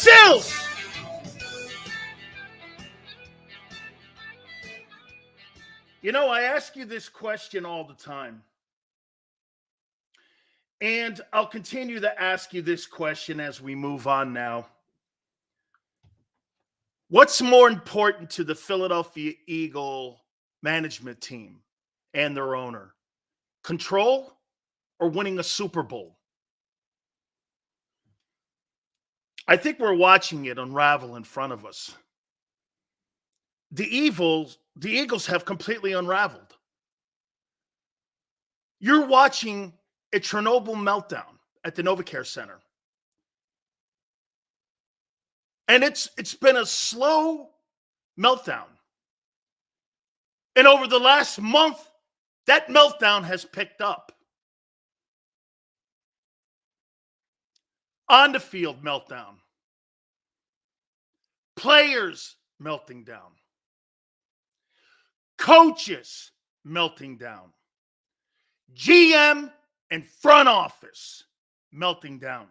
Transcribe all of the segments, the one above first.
Sills! You know, I ask you this question all the time. And I'll continue to ask you this question as we move on now. What's more important to the Philadelphia Eagle management team and their owner? Control or winning a Super Bowl? I think we're watching it unravel in front of us. The Eagles have completely unraveled. You're watching a Chernobyl meltdown at the NovaCare Center. And it's been a slow meltdown. And over the last month, that meltdown has picked up. On the field meltdown. Players melting down. Coaches melting down. GM and front office melting down.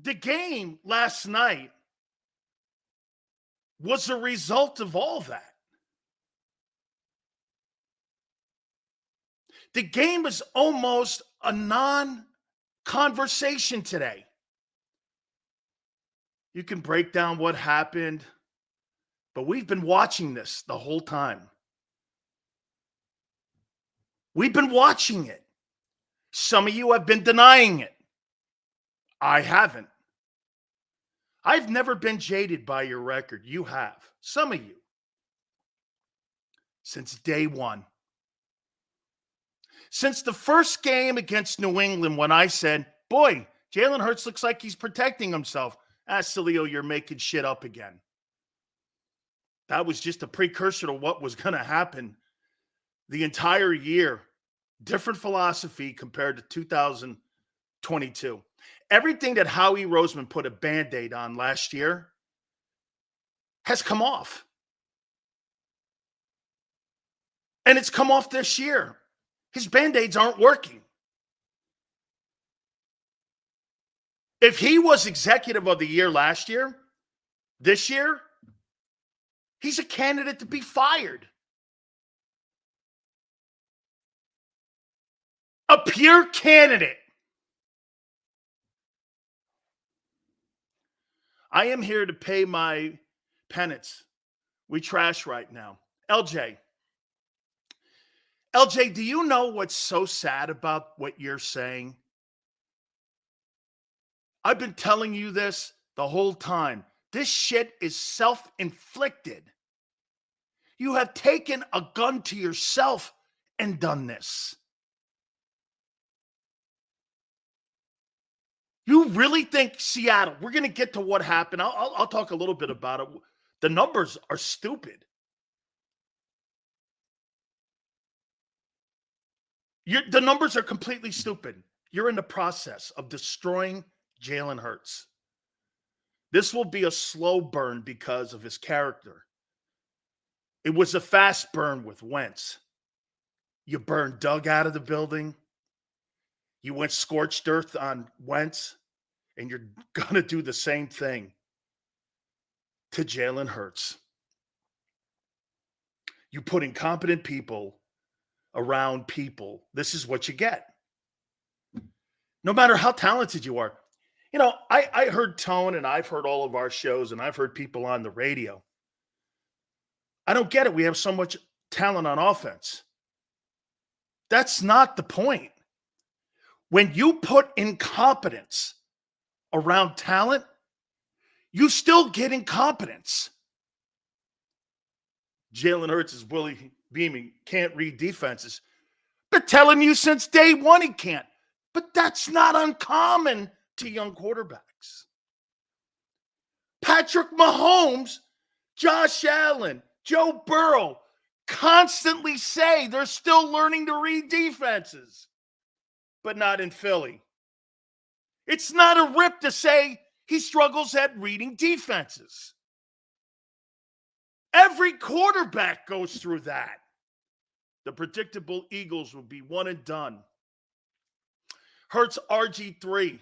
The game last night was a result of all that. The game is almost a non-conversation today. You can break down what happened, but we've been watching this the whole time. We've been watching it. Some of you have been denying it. I haven't. I've never been jaded by your record. You have. Some of you. Since day one. Since the first game against New England when I said, boy, Jalen Hurts looks like he's protecting himself. Sileo, you're making shit up again. That was just a precursor to what was going to happen the entire year. Different philosophy compared to 2022. Everything that Howie Roseman put a Band-Aid on last year has come off. And it's come off this year. His Band-Aids aren't working. If he was executive of the year last year, this year, he's a candidate to be fired. A pure candidate. I am here to pay my penance. We trash right now. LJ, do you know what's so sad about what you're saying? I've been telling you this the whole time. This shit is self-inflicted. You have taken a gun to yourself and done this. You really think Seattle, we're going to get to what happened. I'll talk a little bit about it. The numbers are stupid. The numbers are completely stupid. You're in the process of destroying Jalen Hurts. This will be a slow burn because of his character. It was a fast burn with Wentz. You burned Doug out of the building. You went scorched earth on Wentz, and you're going to do the same thing to Jalen Hurts. You put incompetent people around people. This is what you get. No matter how talented you are. You know, I heard Tone, and I've heard all of our shows, and I've heard people on the radio. I don't get it. We have so much talent on offense. That's not the point. When you put incompetence around talent, you still get incompetence. Jalen Hurts is Willie Beaming, can't read defenses. They're telling you since day one he can't. But that's not uncommon to young quarterbacks. Patrick Mahomes, Josh Allen, Joe Burrow constantly say they're still learning to read defenses, but not in Philly. It's not a rip to say he struggles at reading defenses. Every quarterback goes through that. The predictable Eagles will be one and done. Hurts RG3.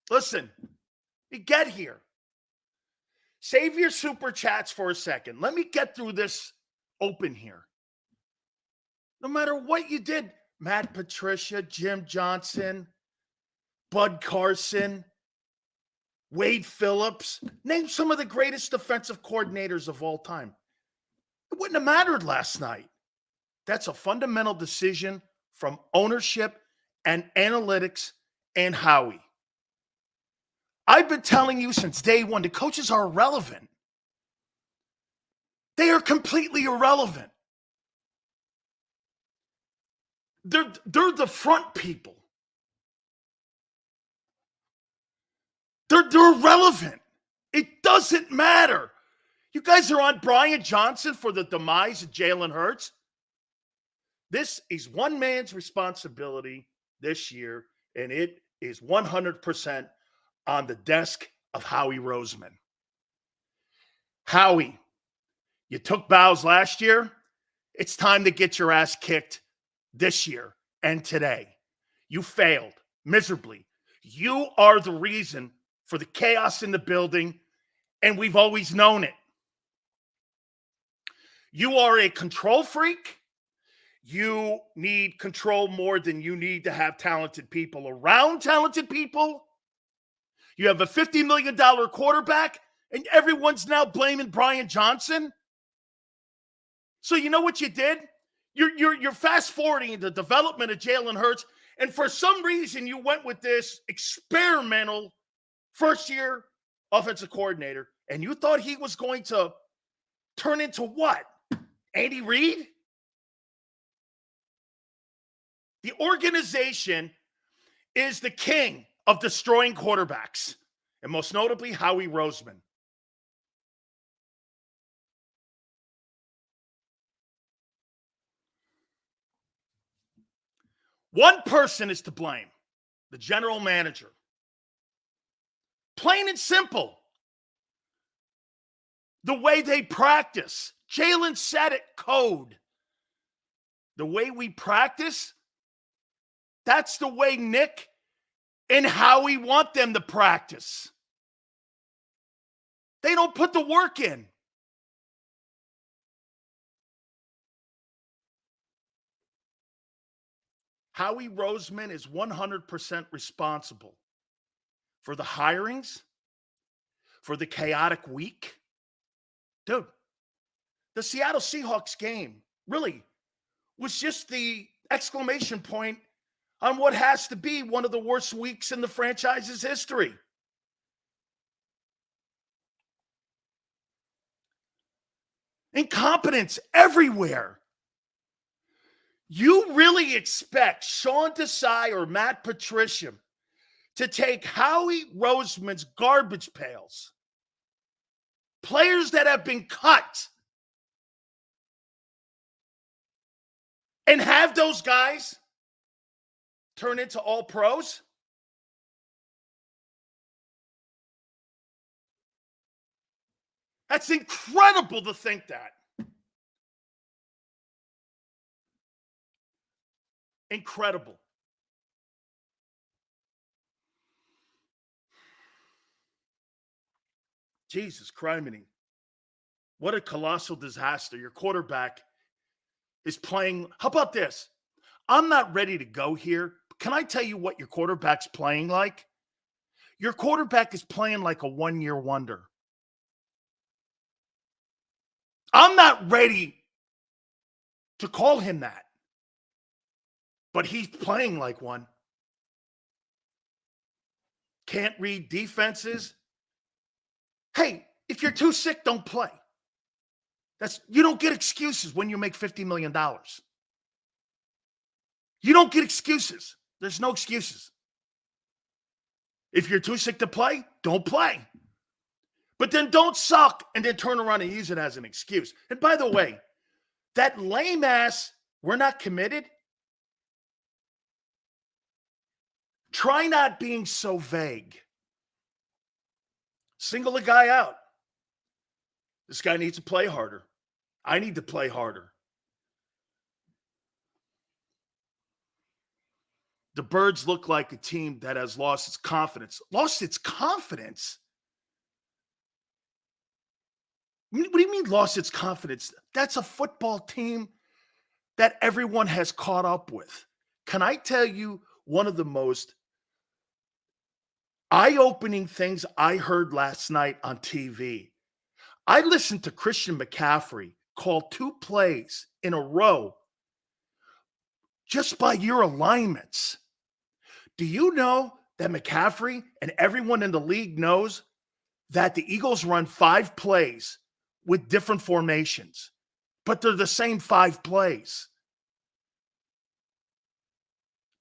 Listen, you get here. Save your super chats for a second. Let me get through this open here. No matter what you did, Matt Patricia, Jim Johnson, Bud Carson, Wade Phillips, name some of the greatest defensive coordinators of all time. It wouldn't have mattered last night. That's a fundamental decision from ownership and analytics and Howie. I've been telling you since day one, the coaches are irrelevant. They are completely irrelevant. They're the front people. They're irrelevant. It doesn't matter. You guys are on Brian Johnson for the demise of Jalen Hurts. This is one man's responsibility this year, and it is 100% on the desk of Howie Roseman. Howie, you took bows last year. It's time to get your ass kicked this year and today. You failed miserably. You are the reason for the chaos in the building, and we've always known it. You are a control freak. You need control more than you need to have talented people around talented people. You have a $50 million quarterback, and everyone's now blaming Brian Johnson. So you know what you did? You're fast-forwarding the development of Jalen Hurts, and for some reason you went with this experimental first-year offensive coordinator, and you thought he was going to turn into what? Andy Reid? The organization is the king of destroying quarterbacks, and most notably Howie Roseman. One person is to blame, the general manager. Plain and simple. The way they practice. Jalen said it, code. The way we practice, that's the way Nick and Howie want them to practice. They don't put the work in. Howie Roseman is 100% responsible for the hirings, for the chaotic week. Dude, the Seattle Seahawks game really was just the exclamation point on what has to be one of the worst weeks in the franchise's history. Incompetence everywhere. You really expect Sean Desai or Matt Patricia to take Howie Roseman's garbage pails, players that have been cut, and have those guys turn into all pros? That's incredible to think that. Incredible. Jesus criminy. What a colossal disaster. Your quarterback is playing. How about this? I'm not ready to go here. Can I tell you what your quarterback's playing like? Your quarterback is playing like a one-year wonder. I'm not ready to call him that. But he's playing like one. Can't read defenses. Hey, if you're too sick, don't play. You don't get excuses when you make $50 million. You don't get excuses. There's no excuses. If you're too sick to play, don't play. But then don't suck and then turn around and use it as an excuse. And by the way, that lame ass, we're not committed. Try not being so vague. Single a guy out. This guy needs to play harder. I need to play harder. The Birds look like a team that has lost its confidence. Lost its confidence? What do you mean lost its confidence? That's a football team that everyone has caught up with. Can I tell you one of the most eye-opening things I heard last night on TV? I listened to Christian McCaffrey call 2 plays in a row just by your alignments. Do you know that McCaffrey and everyone in the league knows that the Eagles run 5 plays with different formations, but they're the same 5 plays?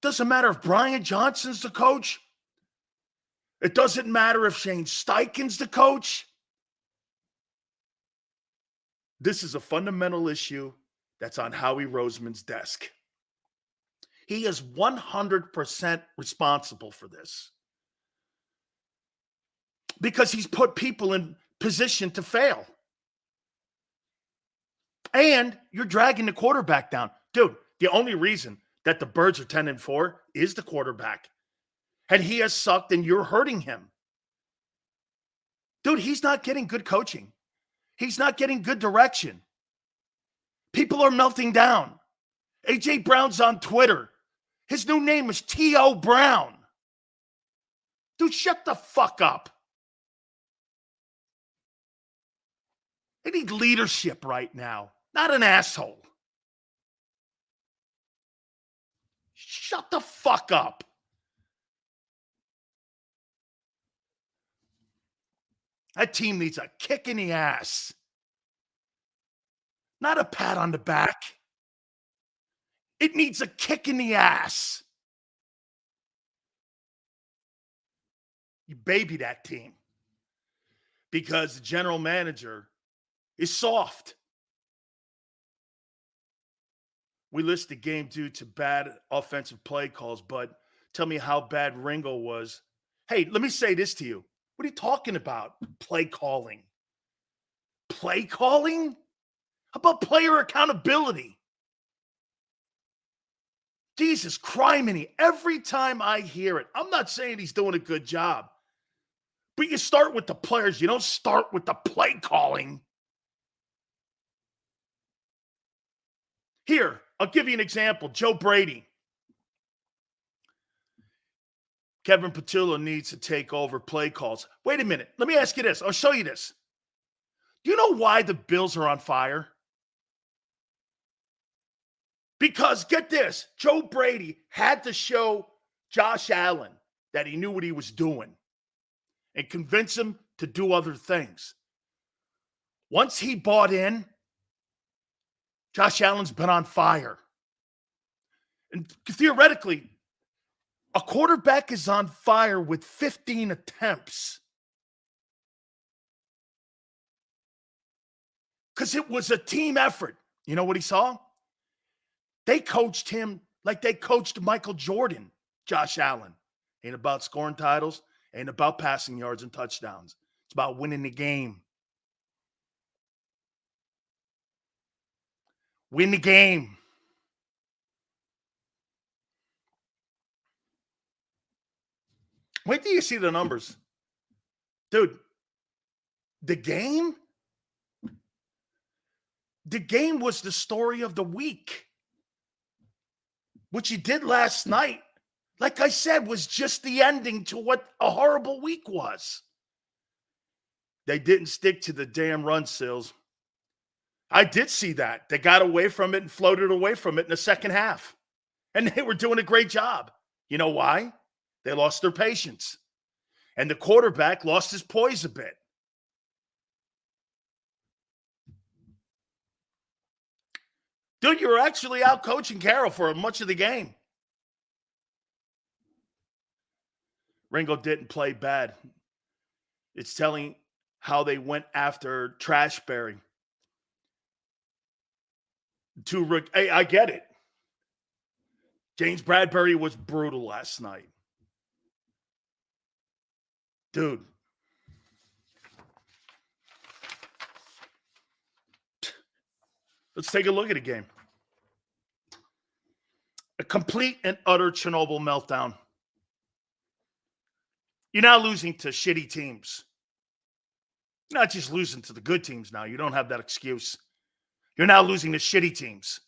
Doesn't matter if Brian Johnson's the coach. It doesn't matter if Shane Steichen's the coach. This is a fundamental issue that's on Howie Roseman's desk. He is 100% responsible for this because he's put people in position to fail. And you're dragging the quarterback down. Dude, the only reason that the Birds are 10-4 is the quarterback. And he has sucked and you're hurting him. Dude, he's not getting good coaching. He's not getting good direction. People are melting down. A.J. Brown's on Twitter. His new name is T.O. Brown. Dude, shut the fuck up. They need leadership right now, not an asshole. Shut the fuck up. That team needs a kick in the ass, not a pat on the back. It needs a kick in the ass. You baby that team because the general manager is soft. We list the game due to bad offensive play calls, but tell me how bad Ringo was. Hey, let me say this to you. What are you talking about? Play calling. Play calling? How about player accountability? Jesus criminy. Every time I hear it, I'm not saying he's doing a good job, but you start with the players. You don't start with the play calling. Here, I'll give you an example. Joe Brady. Kevin Patullo needs to take over play calls. Wait a minute. Let me ask you this. I'll show you this. Do you know why the Bills are on fire? Because, get this, Joe Brady had to show Josh Allen that he knew what he was doing and convince him to do other things. Once he bought in, Josh Allen's been on fire. And theoretically, a quarterback is on fire with 15 attempts. Because it was a team effort. You know what he saw? They coached him like they coached Michael Jordan, Josh Allen. Ain't about scoring titles, ain't about passing yards and touchdowns. It's about winning the game. Win the game. Wait till you see the numbers. Dude, the game was the story of the week. What you did last night, like I said, was just the ending to what a horrible week was. They didn't stick to the damn run, Sills. I did see that. They got away from it and floated away from it in the second half. And they were doing a great job. You know why? They lost their patience. And the quarterback lost his poise a bit. Dude, you were actually out coaching Carroll for much of the game. Ringo didn't play bad. It's telling how they went after Trashberry. Hey, I get it. James Bradbury was brutal last night. Dude. Let's take a look at the game. A complete and utter Chernobyl meltdown. You're now losing to shitty teams. You're not just losing to the good teams now. You don't have that excuse. You're now losing to shitty teams.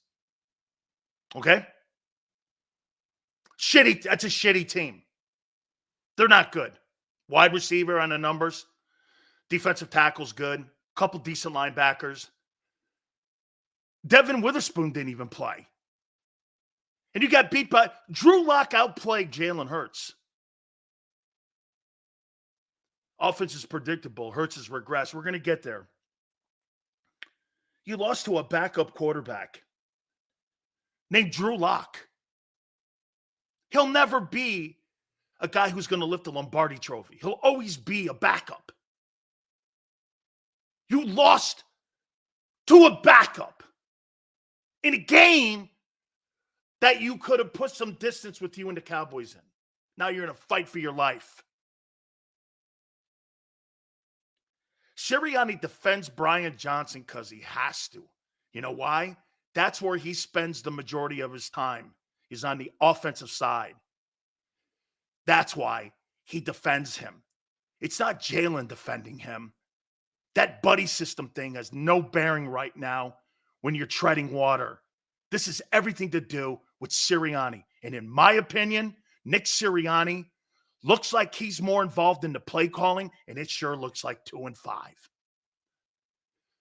Okay? Shitty. That's a shitty team. They're not good. Wide receiver on the numbers. Defensive tackle's good. Couple decent linebackers. Devin Witherspoon didn't even play. And you got beat by Drew Lock outplayed Jalen Hurts. Offense is predictable. Hurts has regressed. We're going to get there. You lost to a backup quarterback named Drew Lock. He'll never be a guy who's going to lift the Lombardi trophy. He'll always be a backup. You lost to a backup in a game that you could have put some distance with you and the Cowboys in. Now you're in a fight for your life. Sirianni defends Brian Johnson because he has to. You know why? That's where he spends the majority of his time. He's on the offensive side. That's why he defends him. It's not Jalen defending him. That buddy system thing has no bearing right now when you're treading water. This has everything to do with Sirianni. And in my opinion, Nick Sirianni looks like he's more involved in the play calling, and it sure looks like 2-5.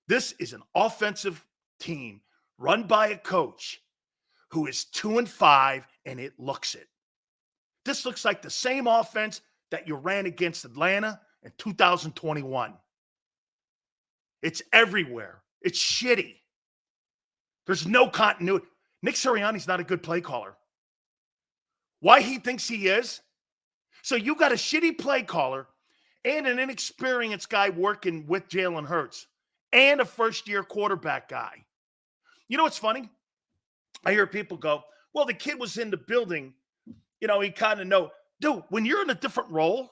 This is an offensive team run by a coach who is 2-5, and it looks it. This looks like the same offense that you ran against Atlanta in 2021. It's everywhere. It's shitty. There's no continuity. Nick Sirianni's not a good play caller. Why he thinks he is? So you got a shitty play caller and an inexperienced guy working with Jalen Hurts and a first-year quarterback guy. You know what's funny? I hear people go, well, the kid was in the building. You know, he kind of know. Dude, when you're in a different role,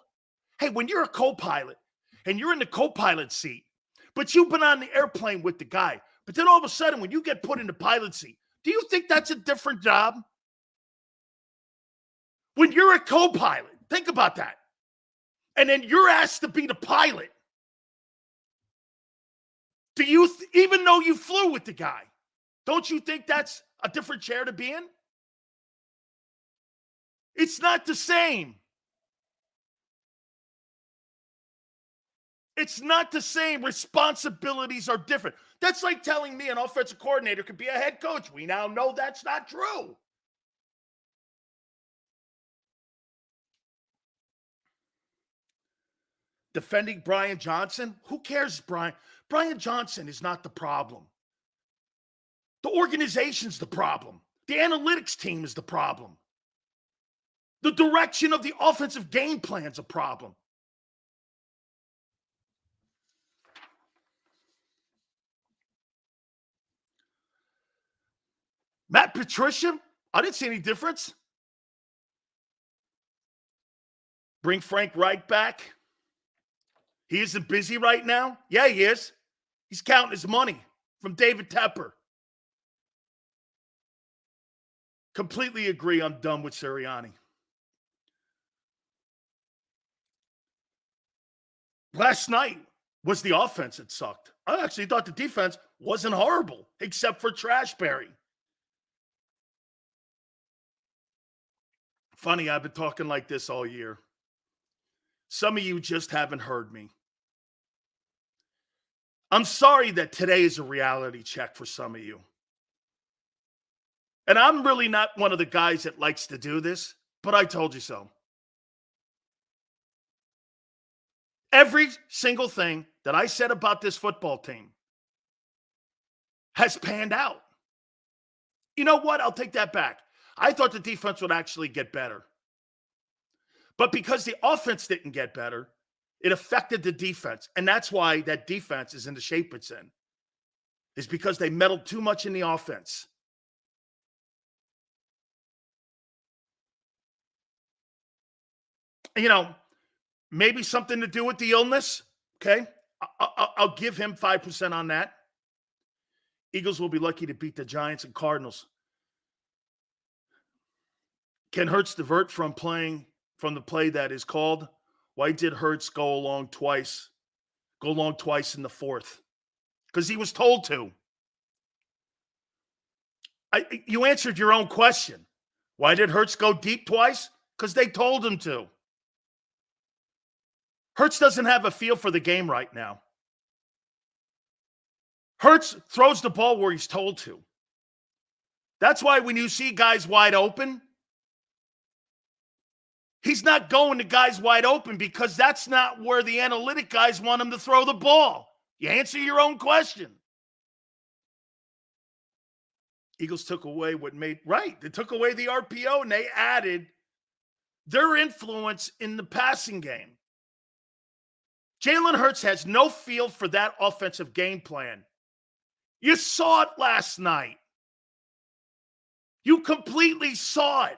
hey, when you're a co-pilot and you're in the co-pilot seat, but you've been on the airplane with the guy, but then all of a sudden when you get put in the pilot seat, do you think that's a different job? When you're a co-pilot, think about that. And then you're asked to be the pilot. Do you, even though you flew with the guy, don't you think that's a different chair to be in? It's not the same. It's not the same. Responsibilities are different. That's like telling me an offensive coordinator could be a head coach. We now know that's not true. Defending Brian Johnson? Who cares, Brian? Brian Johnson is not the problem. The organization's the problem. The analytics team is the problem. The direction of the offensive game plan's a problem. Matt Patricia? I didn't see any difference. Bring Frank Reich back. He isn't busy right now? Yeah, he is. He's counting his money from David Tepper. Completely agree. I'm done with Sirianni. Last night was the offense that sucked. I actually thought the defense wasn't horrible, except for Trashberry. Funny, I've been talking like this all year. Some of you just haven't heard me. I'm sorry that today is a reality check for some of you. And I'm really not one of the guys that likes to do this, but I told you so. Every single thing that I said about this football team has panned out. You know what? I'll take that back. I thought the defense would actually get better. But because the offense didn't get better, it affected the defense. And that's why that defense is in the shape it's in. Is because they meddled too much in the offense. You know, maybe something to do with the illness. Okay. I'll give him 5% on that. Eagles will be lucky to beat the Giants and Cardinals. Can Hurts divert from the play that is called? Why did Hurts go long twice in the fourth? Because he was told to. You answered your own question. Why did Hurts go deep twice? Because they told him to. Hurts doesn't have a feel for the game right now. Hurts throws the ball where he's told to. That's why when you see guys wide open, he's not going to guys wide open because that's not where the analytic guys want him to throw the ball. You answer your own question. Eagles took away they took away the RPO and they added their influence in the passing game. Jalen Hurts has no feel for that offensive game plan. You saw it last night. You completely saw it.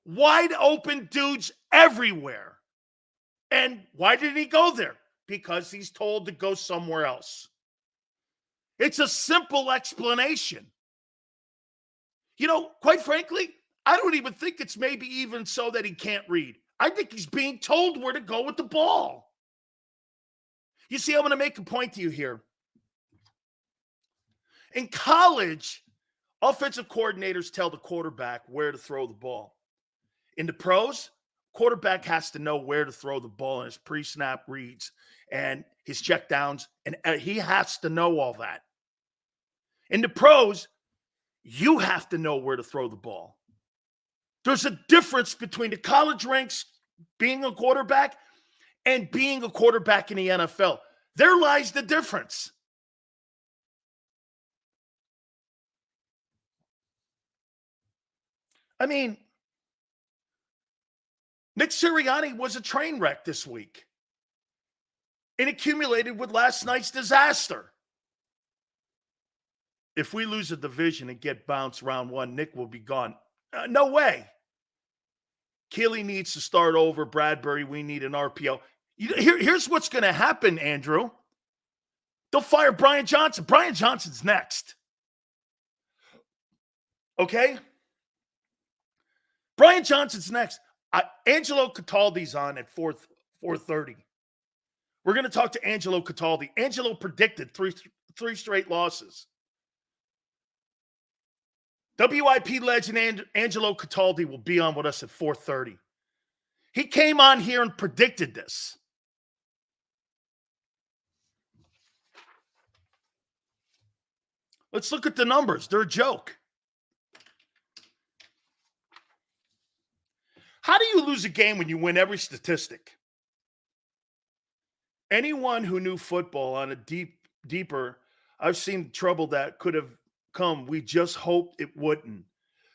Wide open dudes everywhere. And why did he go there? Because he's told to go somewhere else. It's a simple explanation. Quite frankly, I don't even think it's maybe even so that he can't read. I think he's being told where to go with the ball. You see, I'm going to make a point to you here. In college, offensive coordinators tell the quarterback where to throw the ball. In the pros, quarterback has to know where to throw the ball in his pre-snap reads and his checkdowns, and he has to know all that. In the pros, you have to know where to throw the ball. There's a difference between the college ranks being a quarterback and being a quarterback in the NFL. There lies the difference. I mean, Nick Sirianni was a train wreck this week. It accumulated with last night's disaster. If we lose a division and get bounced round one, Nick will be gone. No way. Keeley needs to start over. Bradbury, we need an RPO. Here's what's going to happen, Andrew. They'll fire Brian Johnson. Brian Johnson's next. Okay? Brian Johnson's next. Angelo Cataldi's on at 4:30. We're going to talk to Angelo Cataldi. Angelo predicted three straight losses. WIP legend Angelo Cataldi will be on with us at 4:30. He came on here and predicted this. Let's look at the numbers. They're a joke. How do you lose a game when you win every statistic? Anyone who knew football on a deeper, I've seen trouble that could have come. We just hoped it wouldn't.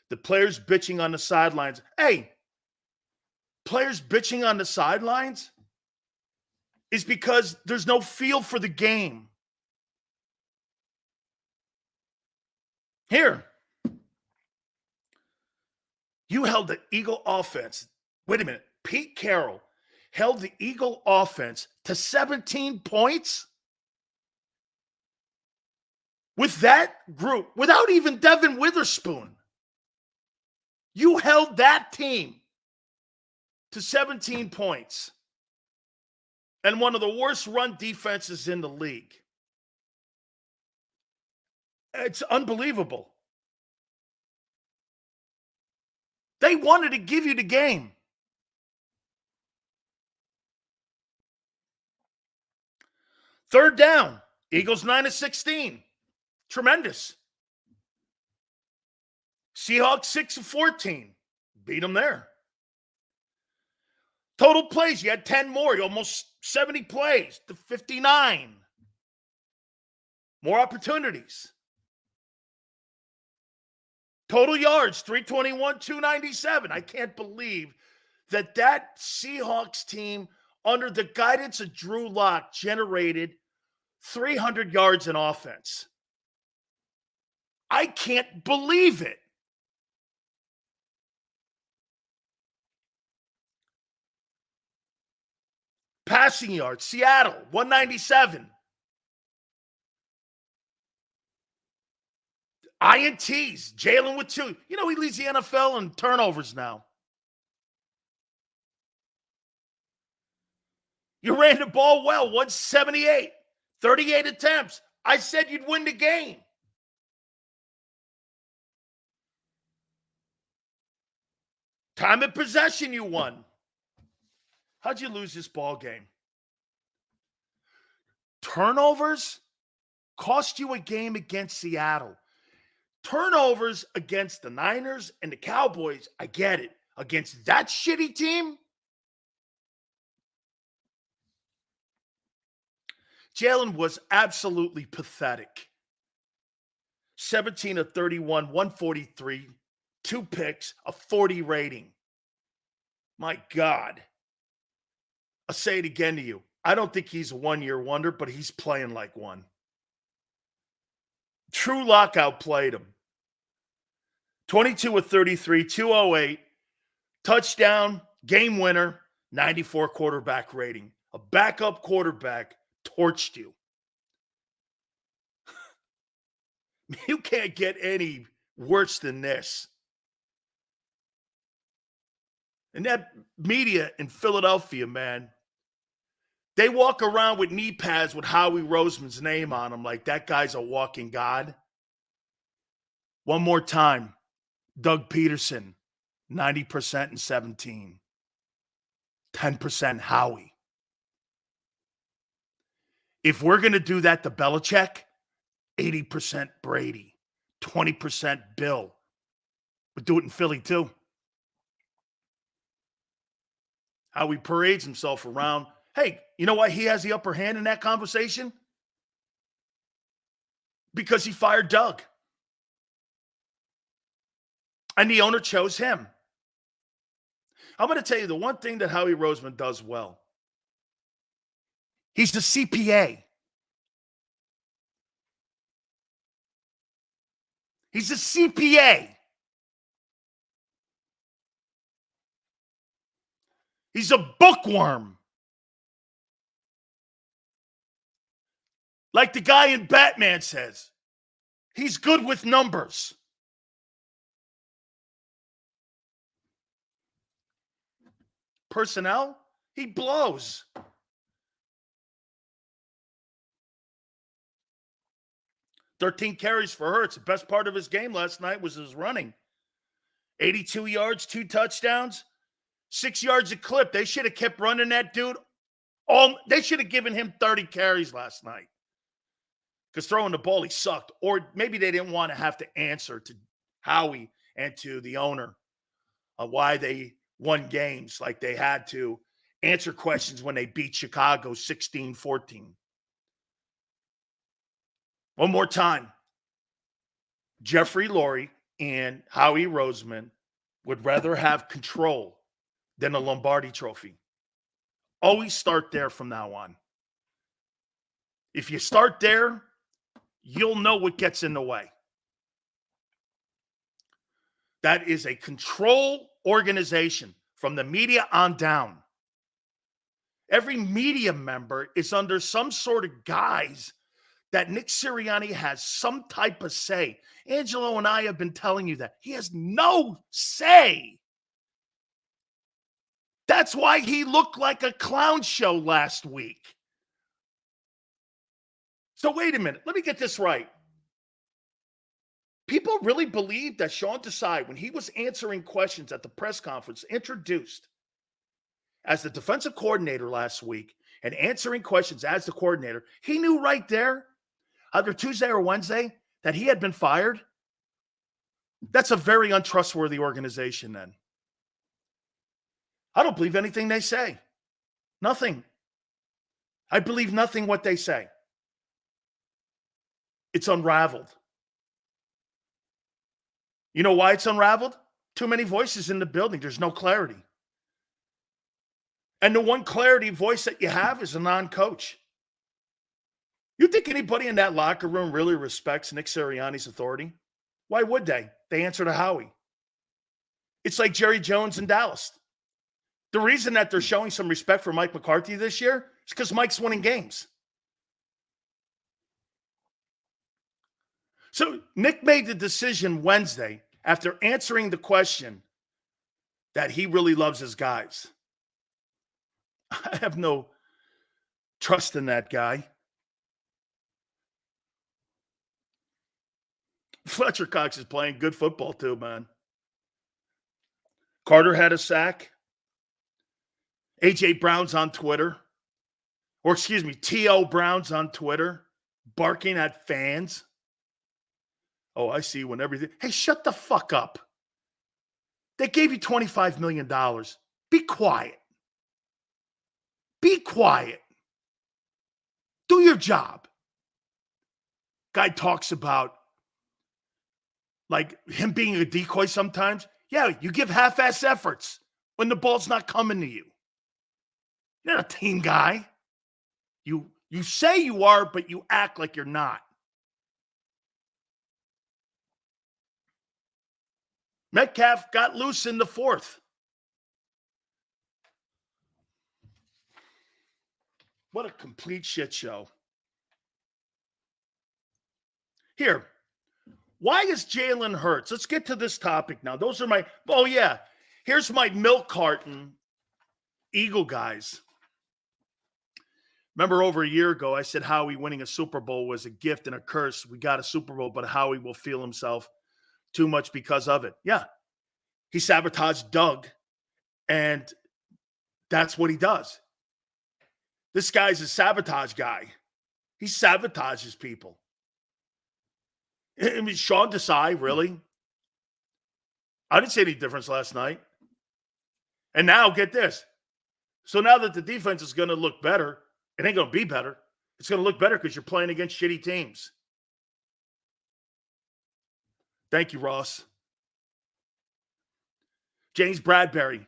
The players bitching on the sidelines. Hey, players bitching on the sidelines is because there's no feel for the game. Here, you held the Eagle offense. Wait a minute. Pete Carroll held the Eagle offense to 17 points? With that group, without even Devin Witherspoon, you held that team to 17 points and one of the worst run defenses in the league. It's unbelievable. They wanted to give you the game. Third down, Eagles 9 of 16. Tremendous. Seahawks 6 of 14. Beat them there. Total plays, you had 10 more. You almost 70 plays to 59. More opportunities. Total yards, 321, 297. I can't believe that Seahawks team, under the guidance of Drew Lock, generated 300 yards in offense. I can't believe it. Passing yards, Seattle, 197. INTs, Jalen with 2. He leads the NFL in turnovers now. You ran the ball well, 178, 38 attempts. I said you'd win the game. Time of possession, you won. How'd you lose this ball game? Turnovers cost you a game against Seattle. Turnovers against the Niners and the Cowboys, I get it. Against that shitty team? Jalen was absolutely pathetic. 17 of 31, 143, 2 picks, a 40 rating. My God. I'll say it again to you. I don't think he's a one-year wonder, but he's playing like one. True lockout played him. 22 of 33, 208, touchdown, game winner, 94 quarterback rating. A backup quarterback torched you. You can't get any worse than this. And that media in Philadelphia, man, they walk around with knee pads with Howie Roseman's name on them like that guy's a walking god. One more time. Doug Peterson, 90% in 17. 10% Howie. If we're going to do that to Belichick, 80% Brady, 20% Bill. We'll do it in Philly too. Howie parades himself around. Hey, you know why he has the upper hand in that conversation? Because he fired Doug. And the owner chose him. I'm going to tell you the one thing that Howie Roseman does well. He's the CPA. He's a CPA. He's a bookworm. Like the guy in Batman says, he's good with numbers. Personnel, he blows. "13 carries for Hurts. The best part of his game last night was his running. 82 yards, 2 touchdowns, 6 yards a clip. They should have kept running that dude. They should have given him 30 carries last night. Because throwing the ball, he sucked. Or maybe they didn't want to have to answer to Howie and to the owner of why they won games like they had to answer questions when they beat Chicago 16-14. One more time. Jeffrey Lurie and Howie Roseman would rather have control than a Lombardi trophy. Always start there from now on. If you start there, you'll know what gets in the way. That is a control organization from the media on down. Every media member is under some sort of guise that Nick Sirianni has some type of say. Angelo and I have been telling you that. He has no say. That's why he looked like a clown show last week. So wait a minute. Let me get this right. People really believe that Sean Desai, when he was answering questions at the press conference, introduced as the defensive coordinator last week and answering questions as the coordinator, he knew right there, either Tuesday or Wednesday, that he had been fired? That's a very untrustworthy organization then. I don't believe anything they say. Nothing. I believe nothing what they say. It's unraveled. You know why it's unraveled? Too many voices in the building. There's no clarity. And the one clarity voice that you have is a non-coach. You think anybody in that locker room really respects Nick Sirianni's authority? Why would they? They answer to Howie. It's like Jerry Jones in Dallas. The reason that they're showing some respect for Mike McCarthy this year is because Mike's winning games. So Nick made the decision Wednesday after answering the question that he really loves his guys. I have no trust in that guy. Fletcher Cox is playing good football too, man. Carter had a sack. A.J. Brown's on Twitter. Or excuse me, T.O. Brown's on Twitter barking at fans. Oh, I see when everything. Hey, shut the fuck up. They gave you $25 million. Be quiet. Be quiet. Do your job. Guy talks about like him being a decoy sometimes. Yeah, you give half-ass efforts when the ball's not coming to you. You're not a team guy. You say you are, but you act like you're not. Metcalf got loose in the fourth. What a complete shit show. Here, why is Jalen Hurts? Let's get to this topic now. Those are my, oh yeah, here's my milk carton Eagle guys. Remember over a year ago, I said Howie winning a Super Bowl was a gift and a curse. We got a Super Bowl, but Howie will feel himself too much because of it. Yeah, he sabotaged Doug, and that's what he does. This guy's a sabotage guy. He sabotages people. I mean, Sean Desai, really? I didn't see any difference last night. And now, get this. So now that the defense is going to look better, it ain't going to be better. It's going to look better because you're playing against shitty teams. Thank you, Ross. James Bradbury.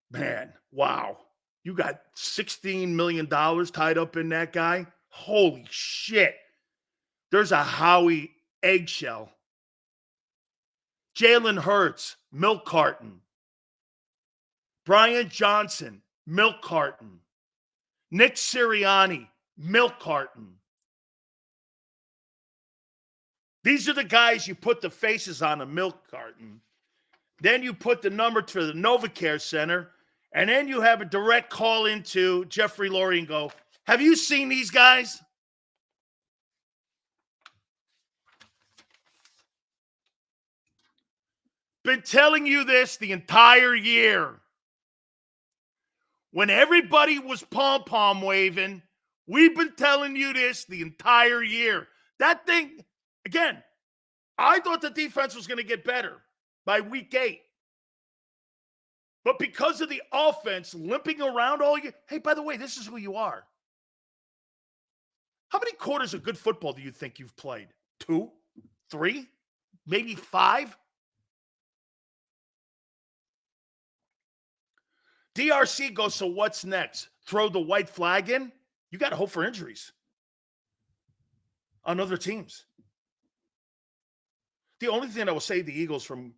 Man, wow. You got $16 million tied up in that guy? Holy shit. There's a Howie eggshell. Jalen Hurts, milk carton. Brian Johnson, milk carton. Nick Sirianni, milk carton. These are the guys you put the faces on a milk carton. Then you put the number to the NovaCare Center, and then you have a direct call into Jeffrey Lurie and go, have you seen these guys? Been telling you this the entire year. When everybody was pom-pom waving, we've been telling you this the entire year. That thing, again, I thought the defense was going to get better by week 8. But because of the offense limping around all year, hey, by the way, this is who you are. How many quarters of good football do you think you've played? 2? 3? Maybe 5? DRC goes, so what's next? Throw the white flag in? You got to hope for injuries on other teams. The only thing I will save the Eagles from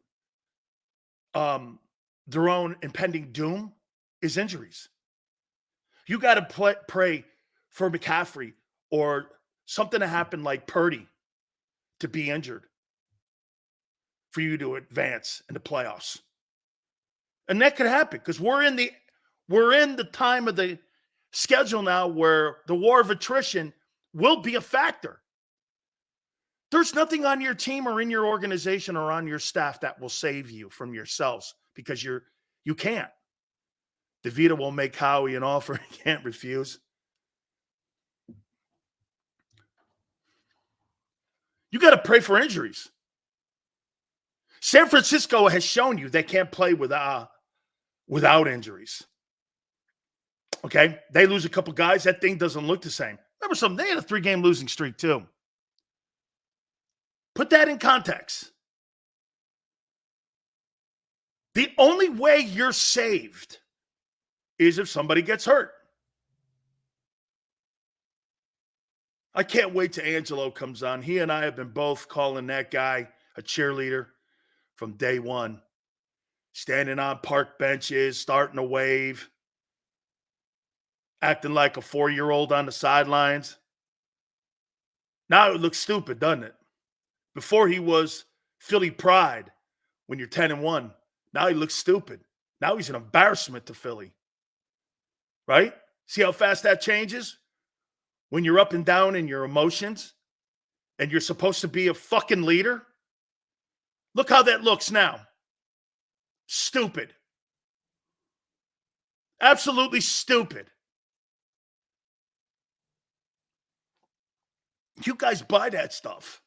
their own impending doom is injuries. You got to pray for McCaffrey or something to happen like Purdy to be injured for you to advance in the playoffs. And that could happen because we're in the time of the schedule now where the war of attrition will be a factor. There's nothing on your team or in your organization or on your staff that will save you from yourselves because you can't. DeVito will make Howie an offer he can't refuse. You got to pray for injuries. San Francisco has shown you they can't play without injuries. Okay? They lose a couple guys. That thing doesn't look the same. Remember something? They had a 3-game losing streak too. Put that in context. The only way you're saved is if somebody gets hurt. I can't wait till Angelo comes on. He and I have been both calling that guy a cheerleader from day one. Standing on park benches, starting to wave, acting like a 4-year-old on the sidelines. Now it looks stupid, doesn't it? Before he was Philly pride when you're 10-1. Now he looks stupid. Now he's an embarrassment to Philly. Right? See how fast that changes? When you're up and down in your emotions and you're supposed to be a fucking leader? Look how that looks now. Stupid. Absolutely stupid. You guys buy that stuff.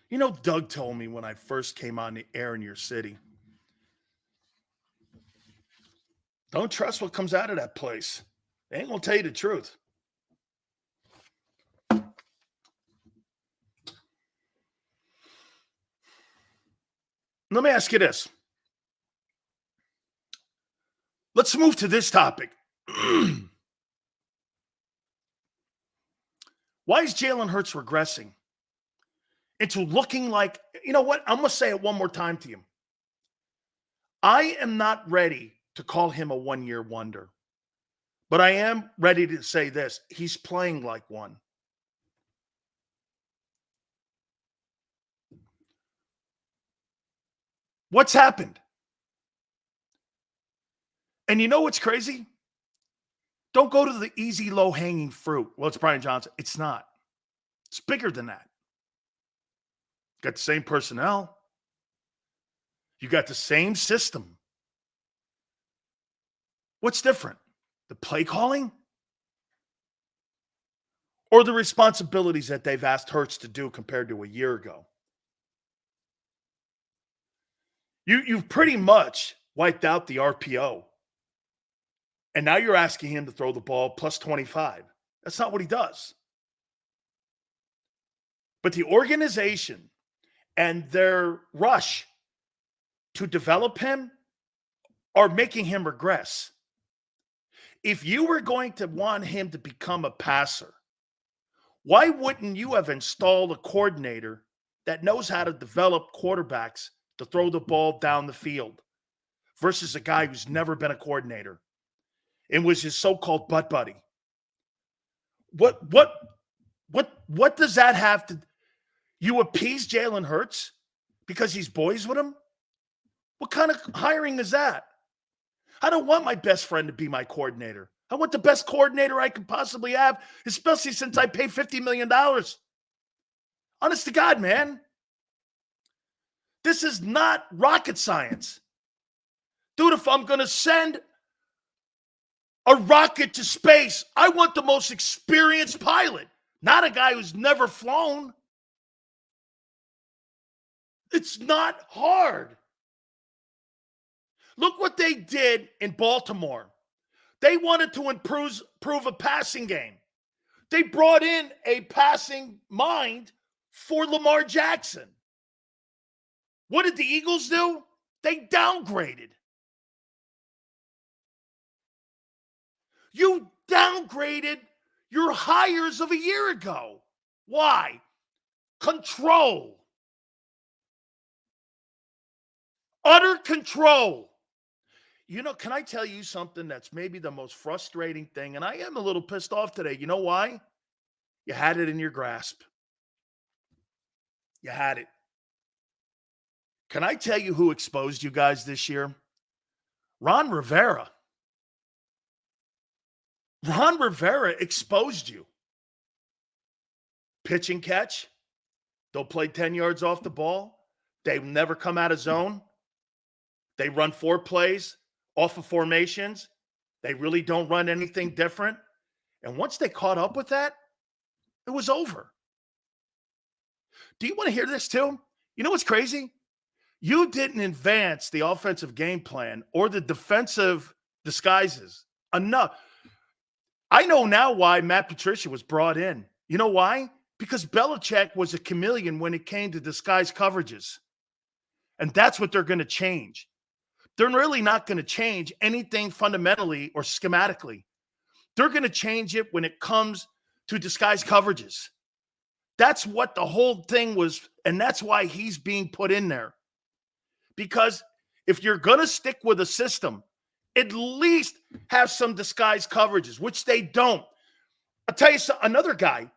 You know, Doug told me when I first came on the air in your city, don't trust what comes out of that place. They ain't gonna tell you the truth. Let me ask you this. Let's move to this topic. Why is Jalen Hurts regressing into looking like, you know what? I'm going to say it one more time to you. I am not ready to call him a one-year wonder, but I am ready to say this. He's playing like one. What's happened? And you know what's crazy? Don't go to the easy, low-hanging fruit. Well, it's Brian Johnson. It's not. It's bigger than that. Got the same personnel. You got the same system. What's different? The play calling? Or the responsibilities that they've asked Hurts to do compared to a year ago? You've pretty much wiped out the RPO. And now you're asking him to throw the ball plus 25. That's not what he does. But the organization and their rush to develop him are making him regress. If you were going to want him to become a passer, why wouldn't you have installed a coordinator that knows how to develop quarterbacks to throw the ball down the field versus a guy who's never been a coordinator and was his so-called butt buddy? What does that have to? You appease Jalen Hurts because he's boys with him? What kind of hiring is that? I don't want my best friend to be my coordinator. I want the best coordinator I could possibly have, especially since I pay $50 million. Honest to God, man. This is not rocket science. Dude, if I'm going to send a rocket to space, I want the most experienced pilot, not a guy who's never flown. It's not hard. Look what they did in Baltimore. They wanted to improve a passing game. They brought in a passing mind for Lamar Jackson. What did the Eagles do? They downgraded. You downgraded your hires of a year ago. Why? Control. Utter control. You know, can I tell you something that's maybe the most frustrating thing? And I am a little pissed off today. You know why? You had it in your grasp. You had it. Can I tell you who exposed you guys this year? Ron Rivera. Ron Rivera exposed you. Pitch and catch. They'll play 10 yards off the ball. They never come out of zone. They run 4 plays off of formations. They really don't run anything different. And once they caught up with that, it was over. Do you want to hear this too? You know what's crazy? You didn't advance the offensive game plan or the defensive disguises enough. I know now why Matt Patricia was brought in. You know why? Because Belichick was a chameleon when it came to disguise coverages. And that's what they're going to change. They're really not going to change anything fundamentally or schematically. They're going to change it when it comes to disguise coverages. That's what the whole thing was, and that's why he's being put in there. Because if you're going to stick with a system, at least have some disguise coverages, which they don't. I'll tell you another guy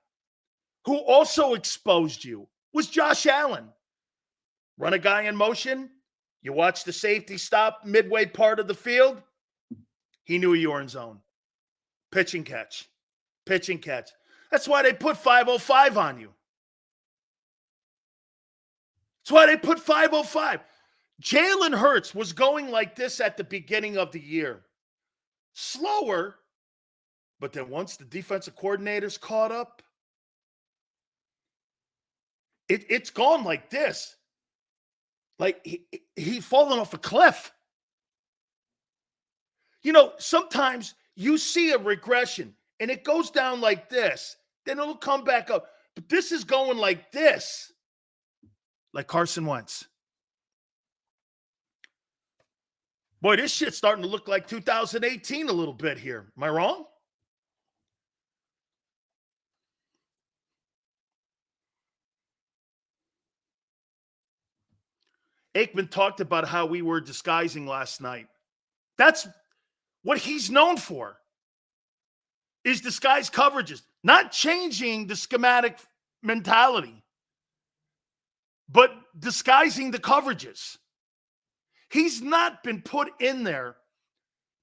who also exposed you was Josh Allen. Run a guy in motion. You watch the safety stop midway part of the field. He knew you were in zone. Pitch and catch. Pitch and catch. That's why they put 505 on you. That's why they put 505. Jalen Hurts was going like this at the beginning of the year. Slower, but then once the defensive coordinators caught up, it's gone like this. Like he fallen off a cliff. You know, sometimes you see a regression and it goes down like this. Then it'll come back up. But this is going like this. Like Carson Wentz. Boy, this shit's starting to look like 2018 a little bit here. Am I wrong? Aikman talked about how we were disguising last night. That's what he's known for, is disguise coverages, not changing the schematic mentality, but disguising the coverages. He's not been put in there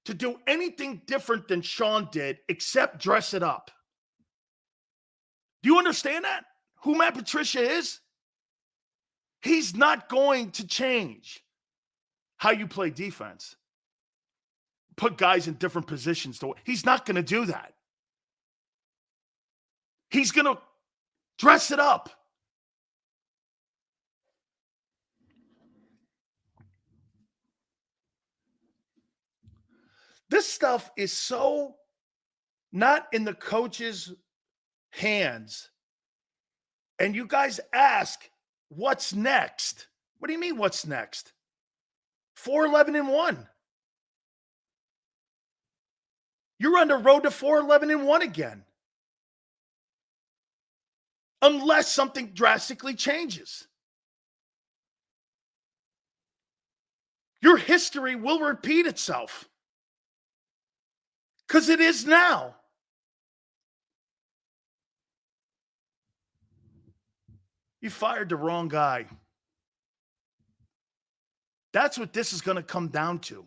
to do anything different than Sean did except dress it up. Do you understand that? Who Matt Patricia is? He's not going to change how you play defense. Put guys in different positions. He's not going to do that. He's going to dress it up. This stuff is so not in the coach's hands. And you guys ask, what's next? What do you mean, what's next? 4-11-1. You're on the road to 4-11-1 again. Unless something drastically changes. Your history will repeat itself. Because it is now. You fired the wrong guy. That's what this is going to come down to.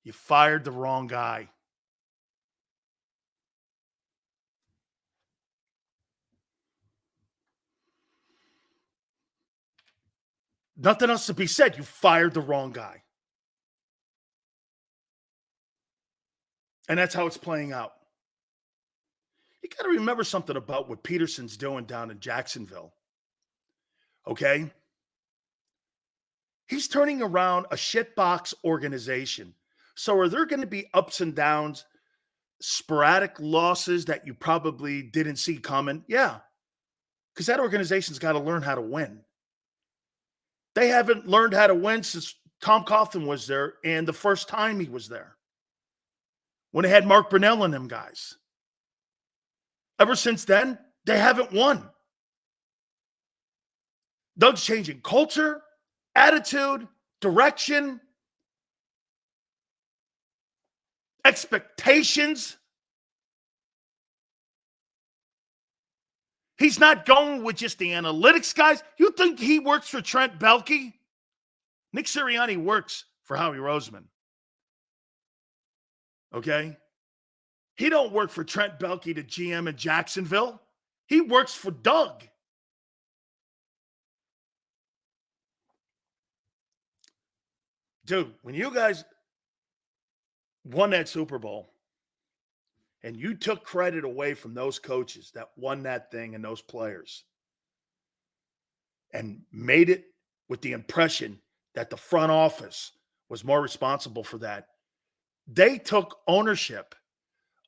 You fired the wrong guy. Nothing else to be said. You fired the wrong guy. And that's how it's playing out. You got to remember something about what Peterson's doing down in Jacksonville. Okay? He's turning around a shitbox organization. So are there going to be ups and downs, sporadic losses that you probably didn't see coming? Yeah. Because that organization's got to learn how to win. They haven't learned how to win since Tom Coughlin was there and the first time he was there. When they had Mark Brunell and them guys. Ever since then, they haven't won. Doug's changing culture, attitude, direction, expectations. He's not going with just the analytics guys. You think he works for Trent Baalke? Nick Sirianni works for Howie Roseman. Okay? He don't work for Trent Baalke, the GM in Jacksonville. He works for Doug. Dude, when you guys won that Super Bowl and you took credit away from those coaches that won that thing and those players and made it with the impression that the front office was more responsible for that, they took ownership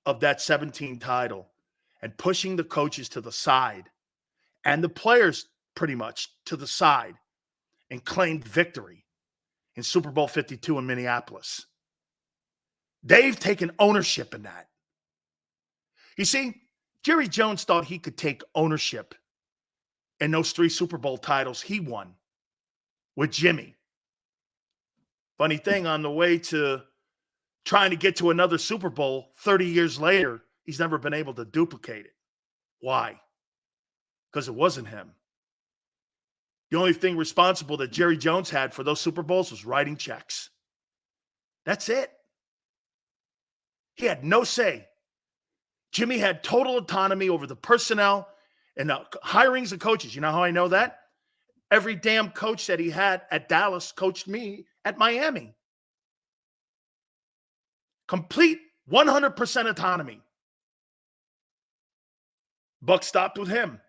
of that 17 title and pushing the coaches to the side and the players pretty much to the side and claimed victory in Super Bowl 52 in Minneapolis. They've taken ownership in that. You see, Jerry Jones thought he could take ownership in those 3 Super Bowl titles he won with Jimmy. Funny thing, on the way to trying to get to another Super Bowl 30 years later, he's never been able to duplicate it. Why? Because it wasn't him. The only thing responsible that Jerry Jones had for those Super Bowls was writing checks. That's it. He had no say. Jimmy had total autonomy over the personnel and the hirings of coaches. You know how I know that? Every damn coach that he had at Dallas coached me at Miami. Complete 100% autonomy. Buck stopped with him.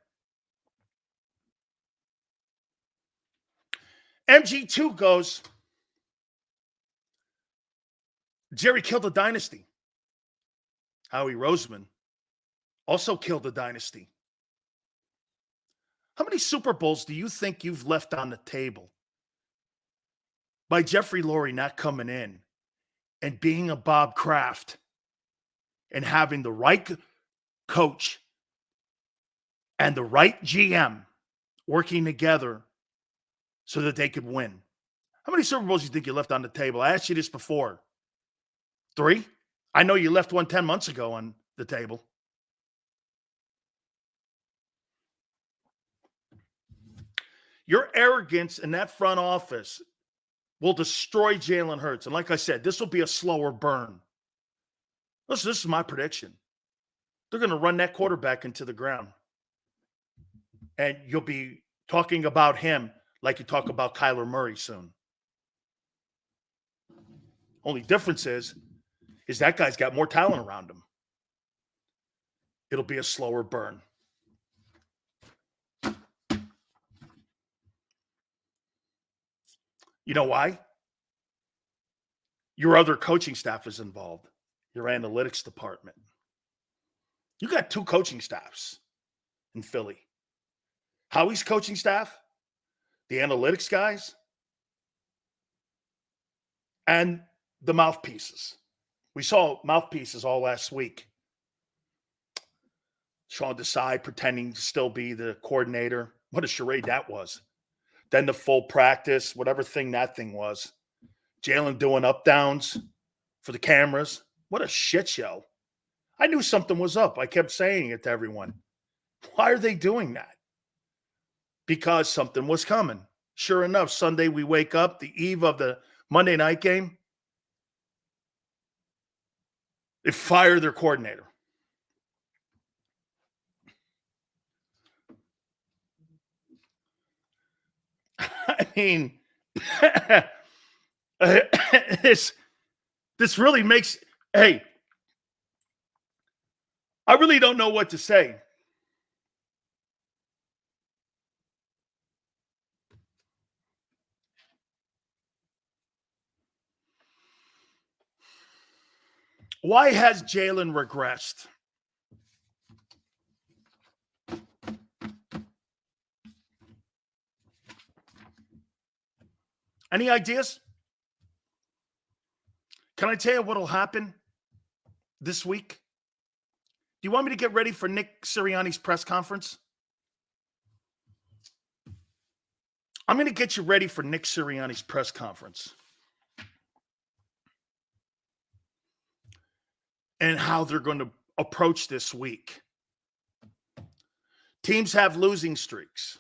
MG2 goes, Jerry killed a dynasty. Howie Roseman also killed a dynasty. How many Super Bowls do you think you've left on the table by Jeffrey Lurie not coming in and being a Bob Kraft and having the right coach and the right GM working together so that they could win? How many Super Bowls do you think you left on the table? I asked you this before. 3? I know you left one 10 months ago on the table. Your arrogance in that front office will destroy Jalen Hurts. And like I said, this will be a slower burn. Listen, this is my prediction. They're going to run that quarterback into the ground. And you'll be talking about him like you talk about Kyler Murray soon. Only difference is that guy's got more talent around him. It'll be a slower burn. You know why? Your other coaching staff is involved. Your analytics department. You got 2 coaching staffs in Philly. Howie's coaching staff, the analytics guys, and the mouthpieces. We saw mouthpieces all last week. Sean Desai pretending to still be the coordinator. What a charade that was. Then the full practice, whatever thing that thing was. Jalen doing up-downs for the cameras. What a shit show. I knew something was up. I kept saying it to everyone. Why are they doing that? Because something was coming. Sure enough, Sunday we wake up, the eve of the Monday night game. They fire their coordinator. I mean, this really makes, hey, I really don't know what to say. Why has Jalen regressed? Any ideas? Can I tell you what will happen this week? Do you want me to get ready for Nick Sirianni's press conference? I'm going to get you ready for Nick Sirianni's press conference. And how they're going to approach this week. Teams have losing streaks.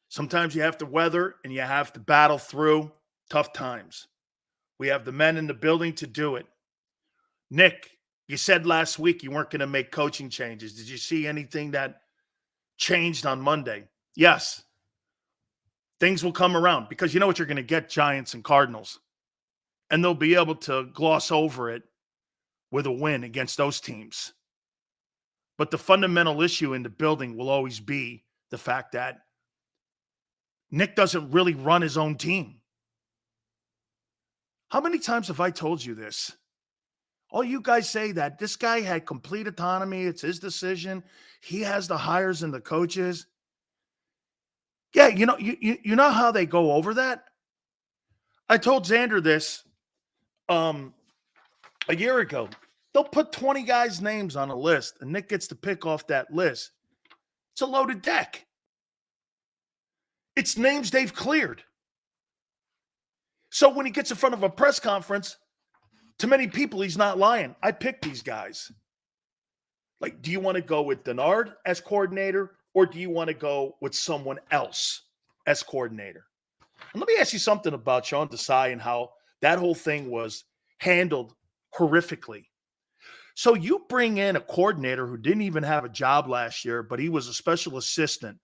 Sometimes you have to weather and you have to battle through tough times. We have the men in the building to do it. Nick, you said last week you weren't going to make coaching changes. Did you see anything that changed on Monday? Yes. Things will come around because you know what you're going to get, Giants and Cardinals. And they'll be able to gloss over it with a win against those teams. But the fundamental issue in the building will always be the fact that Nick doesn't really run his own team. How many times have I told you this? All you guys say that this guy had complete autonomy. It's his decision. He has the hires and the coaches. Yeah, you know how they go over that? I told Xander this a year ago. They'll put 20 guys' names on a list, and Nick gets to pick off that list. It's a loaded deck. It's names they've cleared. So when he gets in front of a press conference, to many people, he's not lying. I picked these guys. Like, do you want to go with Denard as coordinator, or do you want to go with someone else as coordinator? And let me ask you something about Sean Desai and how that whole thing was handled horrifically. So you bring in a coordinator who didn't even have a job last year, but he was a special assistant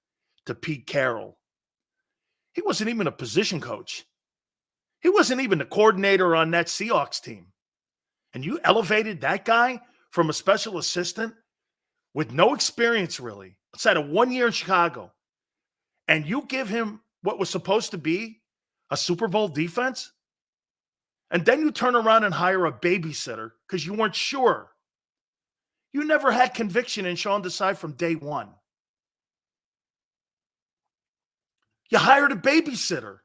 to Pete Carroll. He wasn't even a position coach. He wasn't even the coordinator on that Seahawks team. And you elevated that guy from a special assistant with no experience, really, outside of 1 year in Chicago, and you give him what was supposed to be a Super Bowl defense, and then you turn around and hire a babysitter because you weren't sure. You never had conviction in Sean Desai from day one. You hired a babysitter.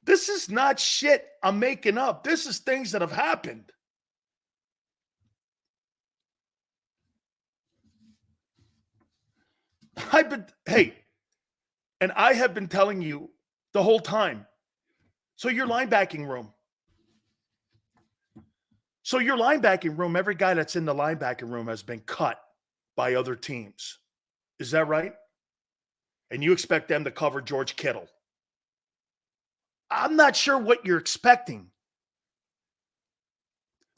This is not shit I'm making up. This is things that have happened. And I have been telling you the whole time. So your linebacking room. Every guy that's in the linebacking room has been cut by other teams. Is that right? And you expect them to cover George Kittle. I'm not sure what you're expecting.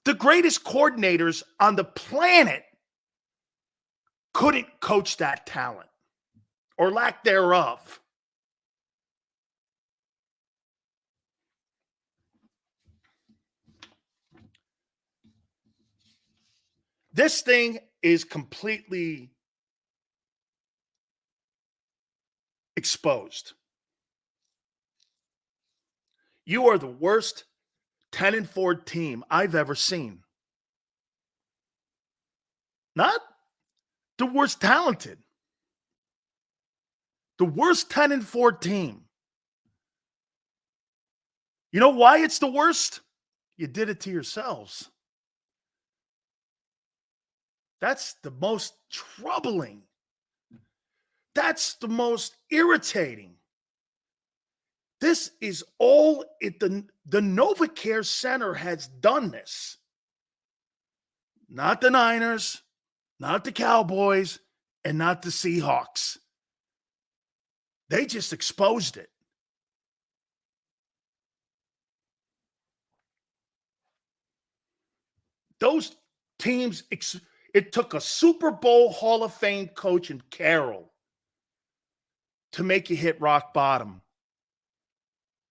The greatest coordinators on the planet couldn't coach that talent or lack thereof. This thing is completely exposed. You are the worst 10-4 team I've ever seen. Not the worst talented. The worst 10-4 team. You know why it's the worst? You did it to yourselves. That's the most troubling. That's the most irritating. This is all the NovaCare Center has done this. Not the Niners, not the Cowboys, and not the Seahawks. They just exposed it. Those teams, it took a Super Bowl Hall of Fame coach in Carroll to make you hit rock bottom.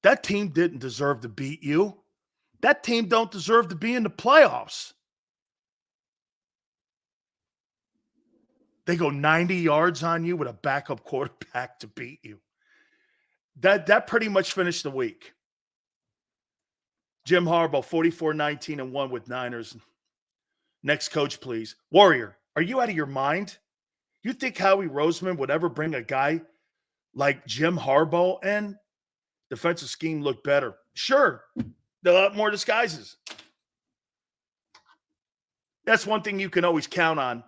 That team didn't deserve to beat you. That team don't deserve to be in the playoffs. They go 90 yards on you with a backup quarterback to beat you. That pretty much finished the week. Jim Harbaugh, 44-19-1 with Niners. Next coach, please. Warrior, are you out of your mind? You think Howie Roseman would ever bring a guy like Jim Harbaugh in? Defensive scheme looked better. Sure, they'll have more disguises. That's one thing you can always count on.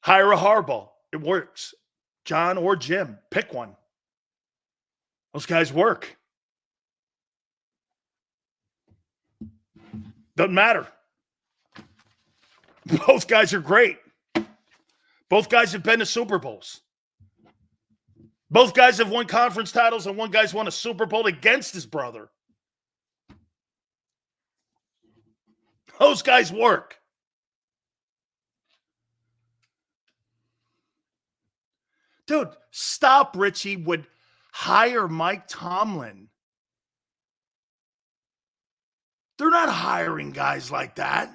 Hire a Harbaugh. It works. John or Jim, pick one. Those guys work. Doesn't matter. Both guys are great. Both guys have been to Super Bowls. Both guys have won conference titles, and one guy's won a Super Bowl against his brother. Those guys work. Dude, stop, Richie would hire Mike Tomlin. They're not hiring guys like that.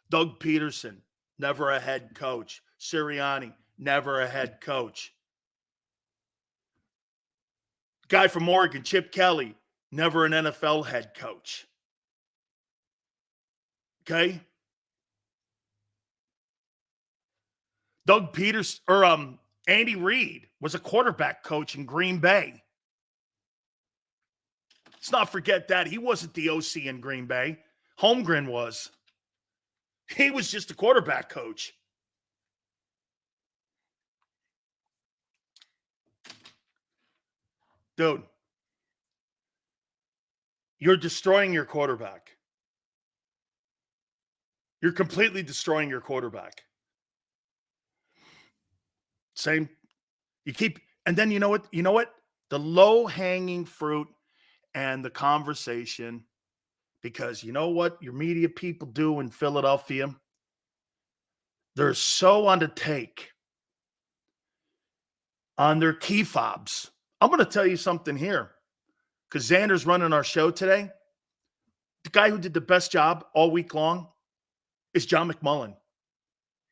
Doug Peterson, never a head coach. Sirianni, never a head coach. Guy from Oregon, Chip Kelly, never an NFL head coach. Okay? Doug Peters or Andy Reid was a quarterback coach in Green Bay. Let's not forget that. He wasn't the OC in Green Bay. Holmgren was. He was just a quarterback coach. Dude, you're destroying your quarterback. You're completely destroying your quarterback. Same. You keep, and then you know what? The low-hanging fruit and the conversation because you know what your media people do in Philadelphia? They're so on the take on their key fobs. I'm going to tell you something here because Xander's running our show today. The guy who did the best job all week long is John McMullen.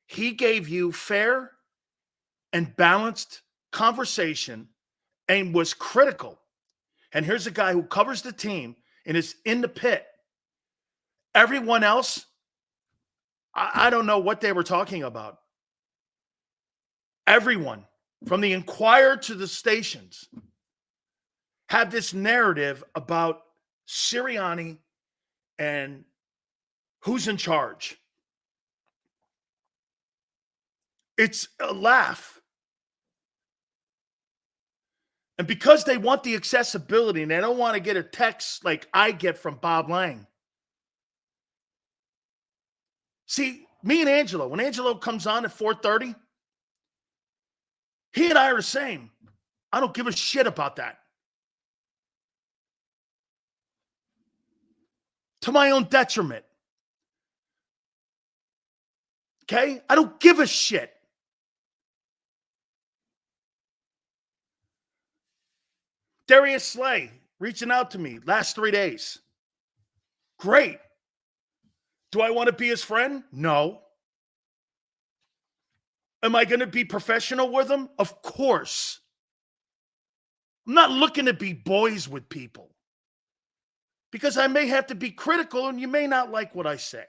He gave you fair and balanced conversation and was critical. And here's a guy who covers the team and is in the pit. Everyone else, I don't know what they were talking about. Everyone, from the Inquirer to the stations, have this narrative about Sirianni and who's in charge. It's a laugh. And because they want the accessibility and they don't want to get a text like I get from Bob Lang. See, me and Angelo, when Angelo comes on at 4:30, he and I are the same. I don't give a shit about that. To my own detriment. Okay? I don't give a shit. Darius Slay reaching out to me last 3 days. Great. Do I want to be his friend? No. Am I going to be professional with him? Of course. I'm not looking to be boys with people because I may have to be critical and you may not like what I say.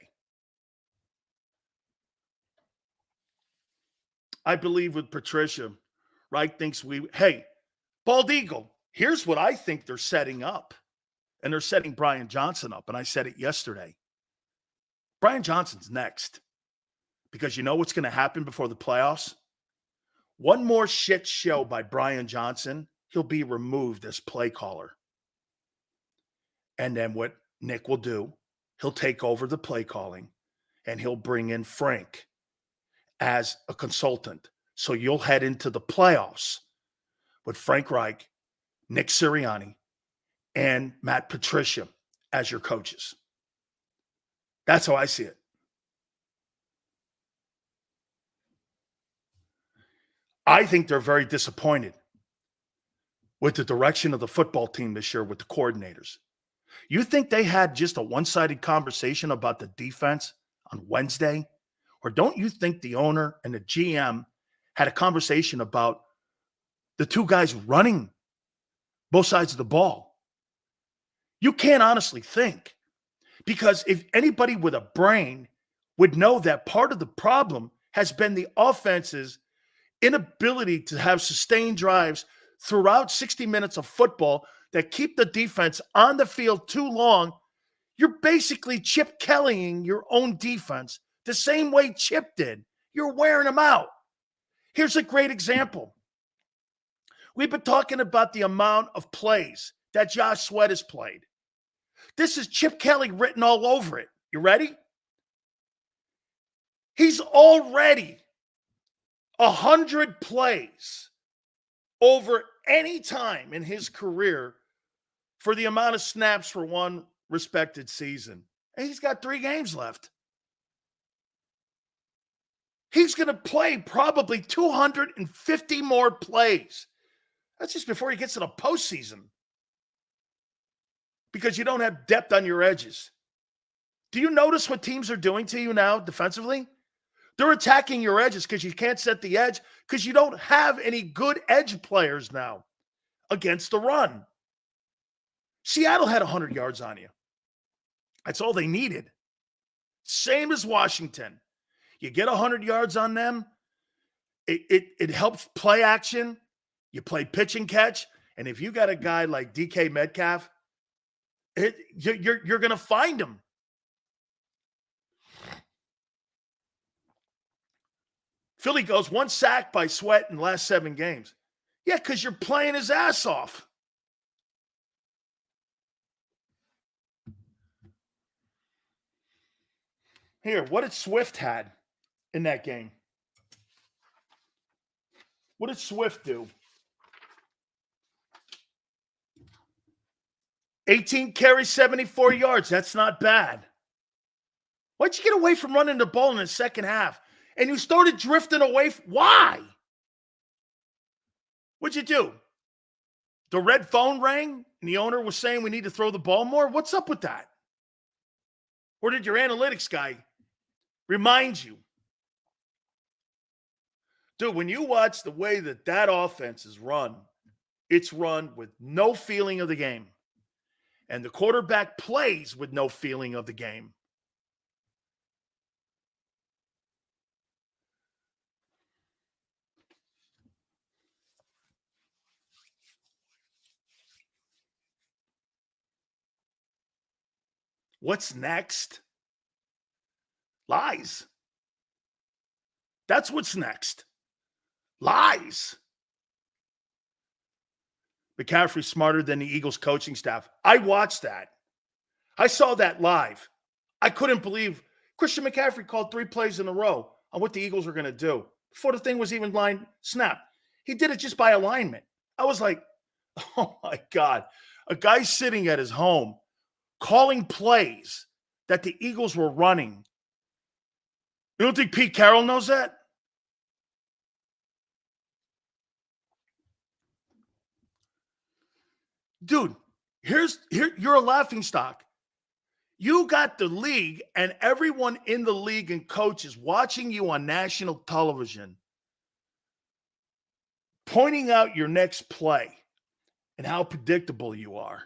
I believe with Patricia, Reich thinks hey, Bald Eagle, here's what I think they're setting up. And they're setting Brian Johnson up. And I said it yesterday. Brian Johnson's next. Because you know what's going to happen before the playoffs? One more shit show by Brian Johnson, he'll be removed as play caller. And then what Nick will do, he'll take over the play calling and he'll bring in Frank as a consultant. So you'll head into the playoffs with Frank Reich, Nick Sirianni, and Matt Patricia as your coaches. That's how I see it. I think they're very disappointed with the direction of the football team this year with the coordinators. You think they had just a one-sided conversation about the defense on Wednesday? Or don't you think the owner and the GM had a conversation about the two guys running both sides of the ball? You can't honestly think. Because if anybody with a brain would know that part of the problem has been the offense's inability to have sustained drives throughout 60 minutes of football that keep the defense on the field too long, you're basically Chip Kellying your own defense the same way Chip did. You're wearing them out. Here's a great example. We've been talking about the amount of plays that Josh Sweat has played. This is Chip Kelly written all over it. You ready? He's already 100 plays over any time in his career for the amount of snaps for one respected season. And he's got 3 games left. He's going to play probably 250 more plays. That's just before he gets to the postseason. Because you don't have depth on your edges. Do you notice what teams are doing to you now defensively? They're attacking your edges because you can't set the edge because you don't have any good edge players now against the run. Seattle had 100 yards on you. That's all they needed. Same as Washington. You get 100 yards on them, it helps play action. You play pitch and catch. And if you got a guy like DK Metcalf, you're going to find him. Philly goes 1 sack by Sweat in the last 7 games. Yeah, because you're playing his ass off. Here, what did Swift had in that game? What did Swift do? 18 carries, 74 yards. That's not bad. Why'd you get away from running the ball in the second half? And you started drifting away. Why? What'd you do? The red phone rang and the owner was saying we need to throw the ball more? What's up with that? Or did your analytics guy remind you? Dude, when you watch the way that offense is run, it's run with no feeling of the game. And the quarterback plays with no feeling of the game. What's next? Lies. That's what's next. Lies. McCaffrey's smarter than the Eagles coaching staff. I watched that. I saw that live. I couldn't believe Christian McCaffrey called 3 plays in a row on what the Eagles were going to do before the thing was even line snapped. He did it just by alignment. I was like, oh my God. A guy sitting at his home calling plays that the Eagles were running. You don't think Pete Carroll knows that? Dude, you're a laughingstock. You got the league and everyone in the league and coaches watching you on national television, pointing out your next play and how predictable you are.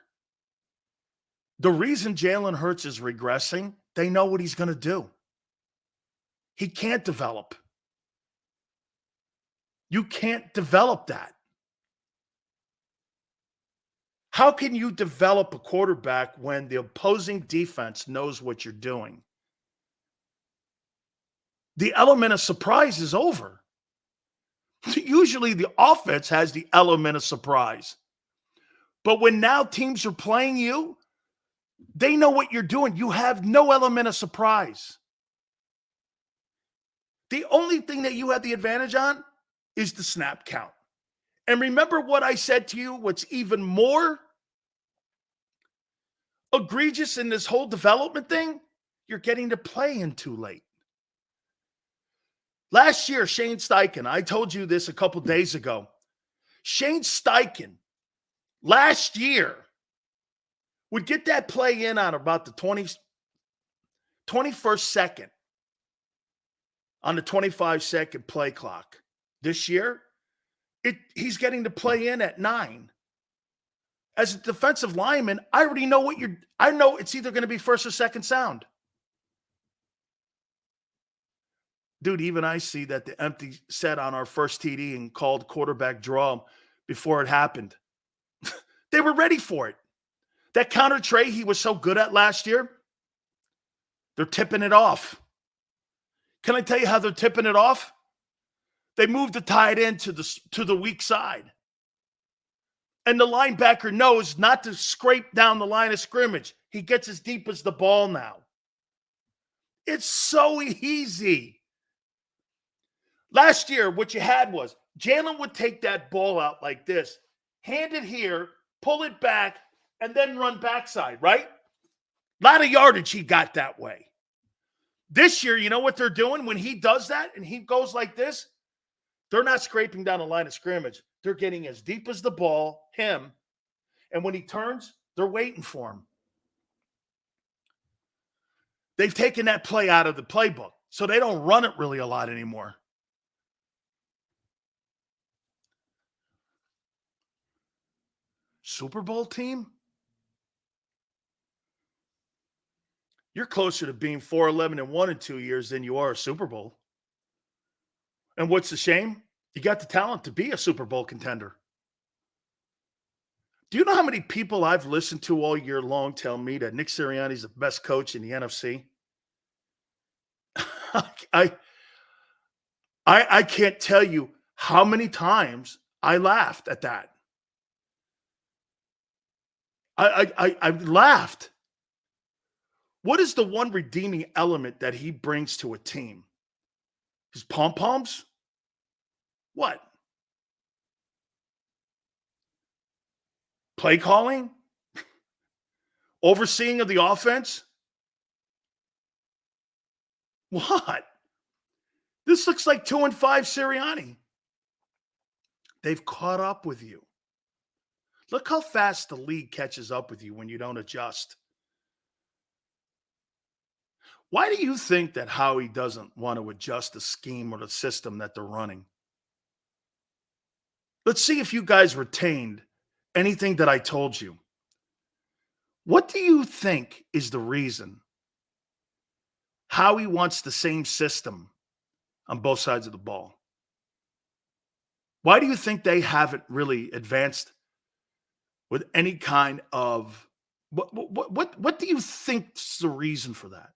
The reason Jalen Hurts is regressing, they know what he's going to do. He can't develop. You can't develop that. How can you develop a quarterback when the opposing defense knows what you're doing? The element of surprise is over. Usually the offense has the element of surprise. But when now teams are playing you, they know what you're doing. You have no element of surprise. The only thing that you have the advantage on is the snap count. And remember what I said to you, what's even more egregious in this whole development thing? You're getting to play in too late. Last year, Shane Steichen, I told you this a couple days ago. Shane Steichen, last year, would get that play in on about the 21st second on the 25-second play clock. This year, he's getting to play in at 9. As a defensive lineman, I already know I know it's either going to be first or second sound. Dude, even I see that the empty set on our first TD and called quarterback draw before it happened. They were ready for it. That counter tray he was so good at last year, they're tipping it off. Can I tell you how they're tipping it off? They moved the tight end to the weak side. And the linebacker knows not to scrape down the line of scrimmage. He gets as deep as the ball now. It's so easy. Last year, what you had was Jalen would take that ball out like this, hand it here, pull it back, and then run backside, right? A lot of yardage he got that way. This year, you know what they're doing? When he does that and he goes like this, they're not scraping down the line of scrimmage. They're getting as deep as the ball, him, and when he turns, they're waiting for him. They've taken that play out of the playbook, so they don't run it really a lot anymore. Super Bowl team? You're closer to being 4-11-1 in 2 years than you are a Super Bowl. And what's the shame? You got the talent to be a Super Bowl contender. Do you know how many people I've listened to all year long tell me that Nick Sirianni's the best coach in the NFC? I can't tell you how many times I laughed at that. I laughed. What is the one redeeming element that he brings to a team? His pom-poms? What? Play calling? overseeing of the offense? What? This looks like 2-5 Sirianni. They've caught up with you. Look how fast the league catches up with you when you don't adjust. Why do you think that Howie doesn't want to adjust the scheme or the system that they're running? Let's see if you guys retained anything that I told you. What do you think is the reason Howie wants the same system on both sides of the ball? Why do you think they haven't really advanced with any kind of what do you think's the reason for that?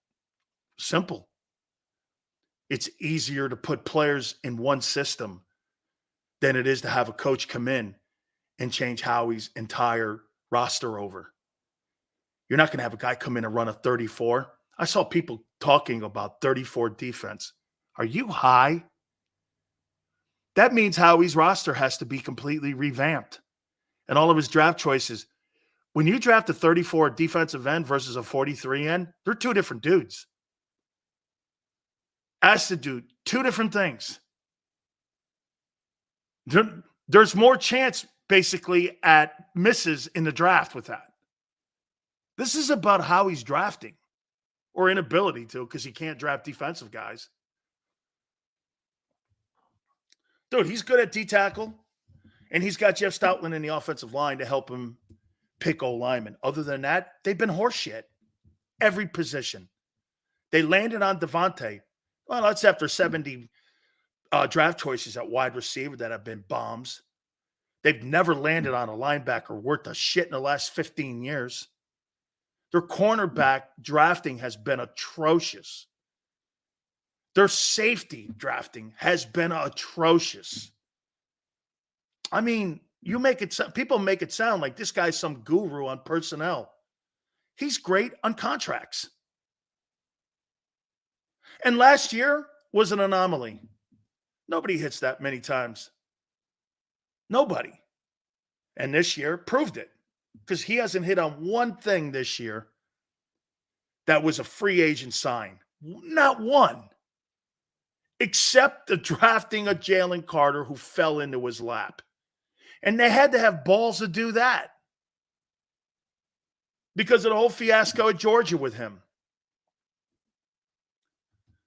Simple. It's easier to put players in one system than it is to have a coach come in and change Howie's entire roster over. You're not going to have a guy come in and run a 34. I saw people talking about 34 defense. Are you high? That means Howie's roster has to be completely revamped. And all of his draft choices. When you draft a 34 defensive end versus a 43 end, they're two different dudes. Has to do two different things. There's more chance, basically, at misses in the draft with that. This is about how he's drafting, or inability to, because he can't draft defensive guys. Dude, he's good at D-tackle, and he's got Jeff Stoutland in the offensive line to help him pick O-linemen. Other than that, they've been horseshit. Every position. They landed on Devontae. Well, that's after 70 draft choices at wide receiver that have been bombs. They've never landed on a linebacker worth a shit in the last 15 years. Their cornerback drafting has been atrocious. Their safety drafting has been atrocious. I mean, people make it sound like this guy's some guru on personnel. He's great on contracts. And last year was an anomaly. Nobody hits that many times. Nobody. And this year proved it, because he hasn't hit on one thing this year that was a free agent sign. Not one. Except the drafting of Jalen Carter, who fell into his lap. And they had to have balls to do that because of the whole fiasco at Georgia with him.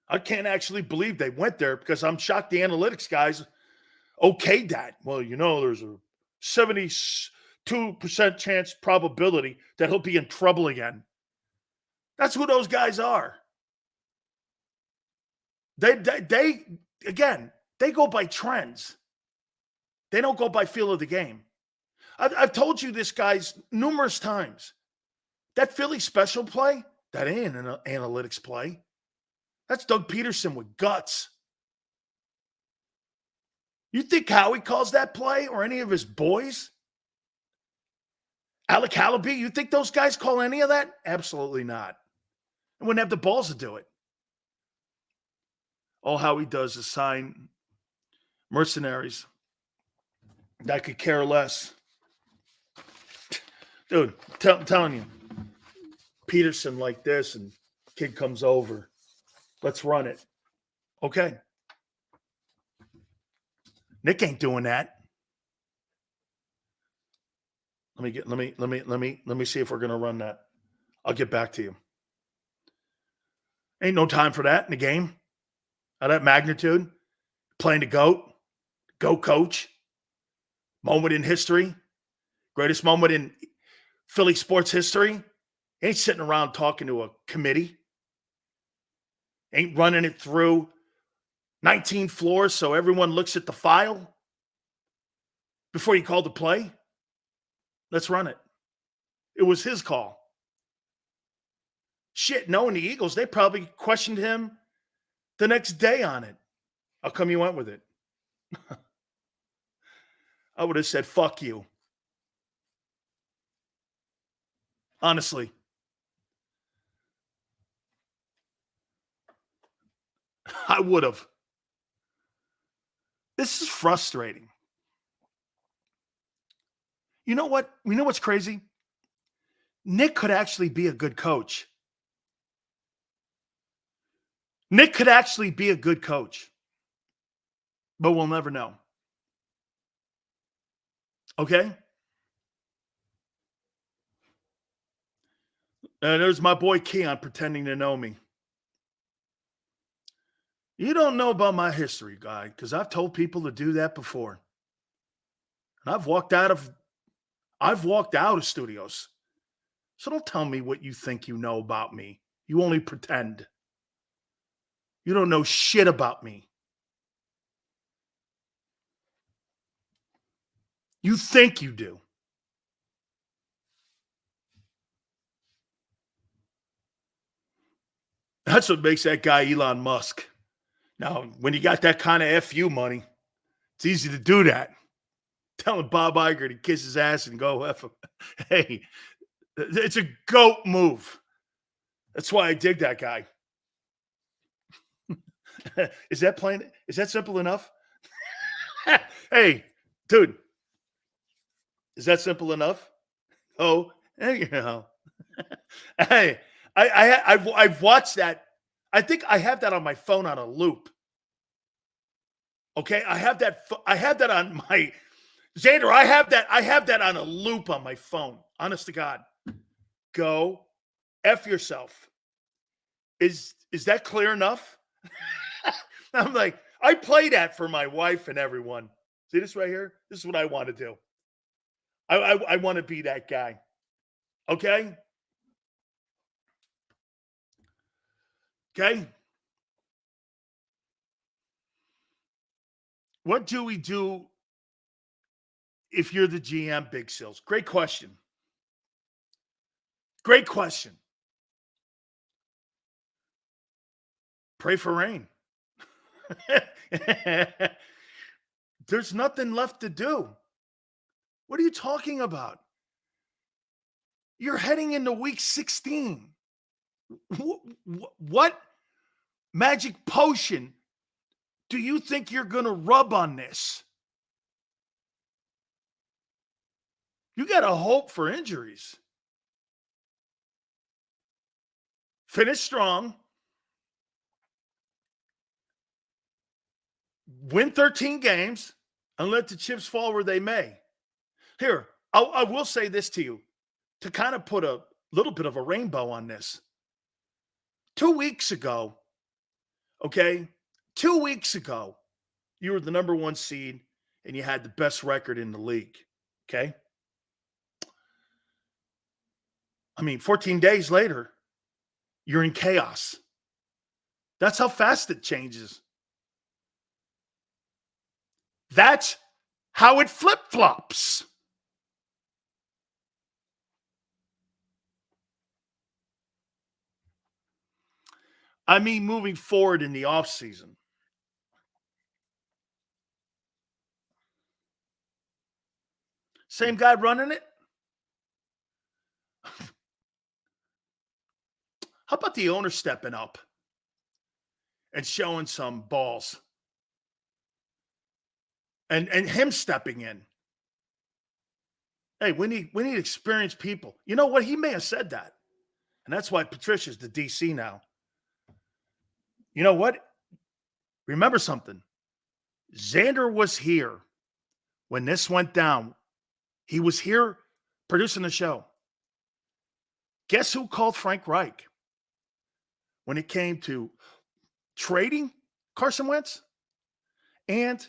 I can't actually believe they went there, because I'm shocked the analytics guys okayed that. Well, there's a 72% chance probability that he'll be in trouble again. That's who those guys are. They go by trends. They don't go by feel of the game. I've told you this, guys, numerous times. That Philly special play, that ain't an analytics play. That's Doug Peterson with guts. You think Howie calls that play, or any of his boys? Alec Hallaby, you think those guys call any of that? Absolutely not. They wouldn't have the balls to do it. All Howie does is sign mercenaries that could care less. Dude, I'm telling you, Peterson like this, and kid comes over. Let's run it. Okay. Nick ain't doing that. Let me see if we're gonna run that. I'll get back to you. Ain't no time for that in the game. Of that magnitude. Playing the GOAT. Go coach. Moment in history. Greatest moment in Philly sports history. Ain't sitting around talking to a committee. Ain't running it through 19 floors so everyone looks at the file before you call the play. Let's run it. It was his call. Shit, knowing the Eagles, they probably questioned him the next day on it. How come you went with it? I would have said, fuck you. Honestly. I would have. This is frustrating. You know what? You know what's crazy? Nick could actually be a good coach. Nick could actually be a good coach. But we'll never know. Okay? And there's my boy Keon pretending to know me. You don't know about my history, guy, because I've told people to do that before. And I've walked out of studios. So don't tell me what you think you know about me. You only pretend. You don't know shit about me. You think you do. That's what makes that guy Elon Musk. Now, when you got that kind of FU money, it's easy to do that. Telling Bob Iger to kiss his ass and go F him. Hey, it's a GOAT move. That's why I dig that guy. Is that plain? Is that simple enough? Hey, dude, is that simple enough? Oh, you know. Hey, I've watched that. I think I have that on my phone on a loop. Okay, I have that on my Xander. I have that on a loop on my phone. Honest to God, go F yourself. Is that clear enough? I'm like, I play that for my wife and everyone. See this right here? This is what I want to do. I want to be that guy. Okay? Okay? What do we do if you're the GM, Big Sills? Great question. Great question. Pray for rain. There's nothing left to do. What are you talking about? You're heading into week 16. What magic potion do you think you're going to rub on this? You got to hope for injuries. Finish strong. Win 13 games and let the chips fall where they may. Here, I will say this to you to kind of put a little bit of a rainbow on this. 2 weeks ago, okay, 2 weeks ago, you were the number one seed and you had the best record in the league, okay? I mean, 14 days later, you're in chaos. That's how fast it changes. That's how it flip-flops. I mean, moving forward in the offseason. Same guy running it? How about the owner stepping up and showing some balls? And him stepping in. Hey, we need experienced people. You know what? He may have said that. And that's why Patricia's the DC now. You know what? Remember something. Xander was here when this went down. He was here producing the show. Guess who called Frank Reich when it came to trading Carson Wentz and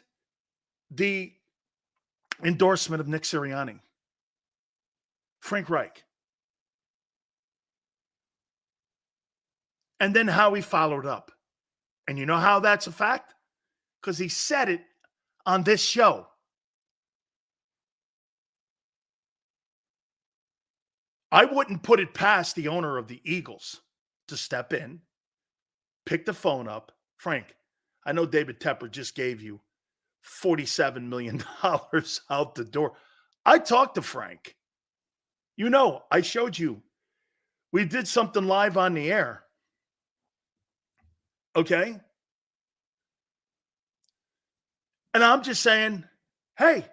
the endorsement of Nick Sirianni? Frank Reich. And then Howie followed up. And you know how that's a fact? Because he said it on this show. I wouldn't put it past the owner of the Eagles to step in, pick the phone up. Frank, I know David Tepper just gave you $47 million out the door. I talked to Frank. You know, I showed you. We did something live on the air. Okay? And I'm just saying, hey,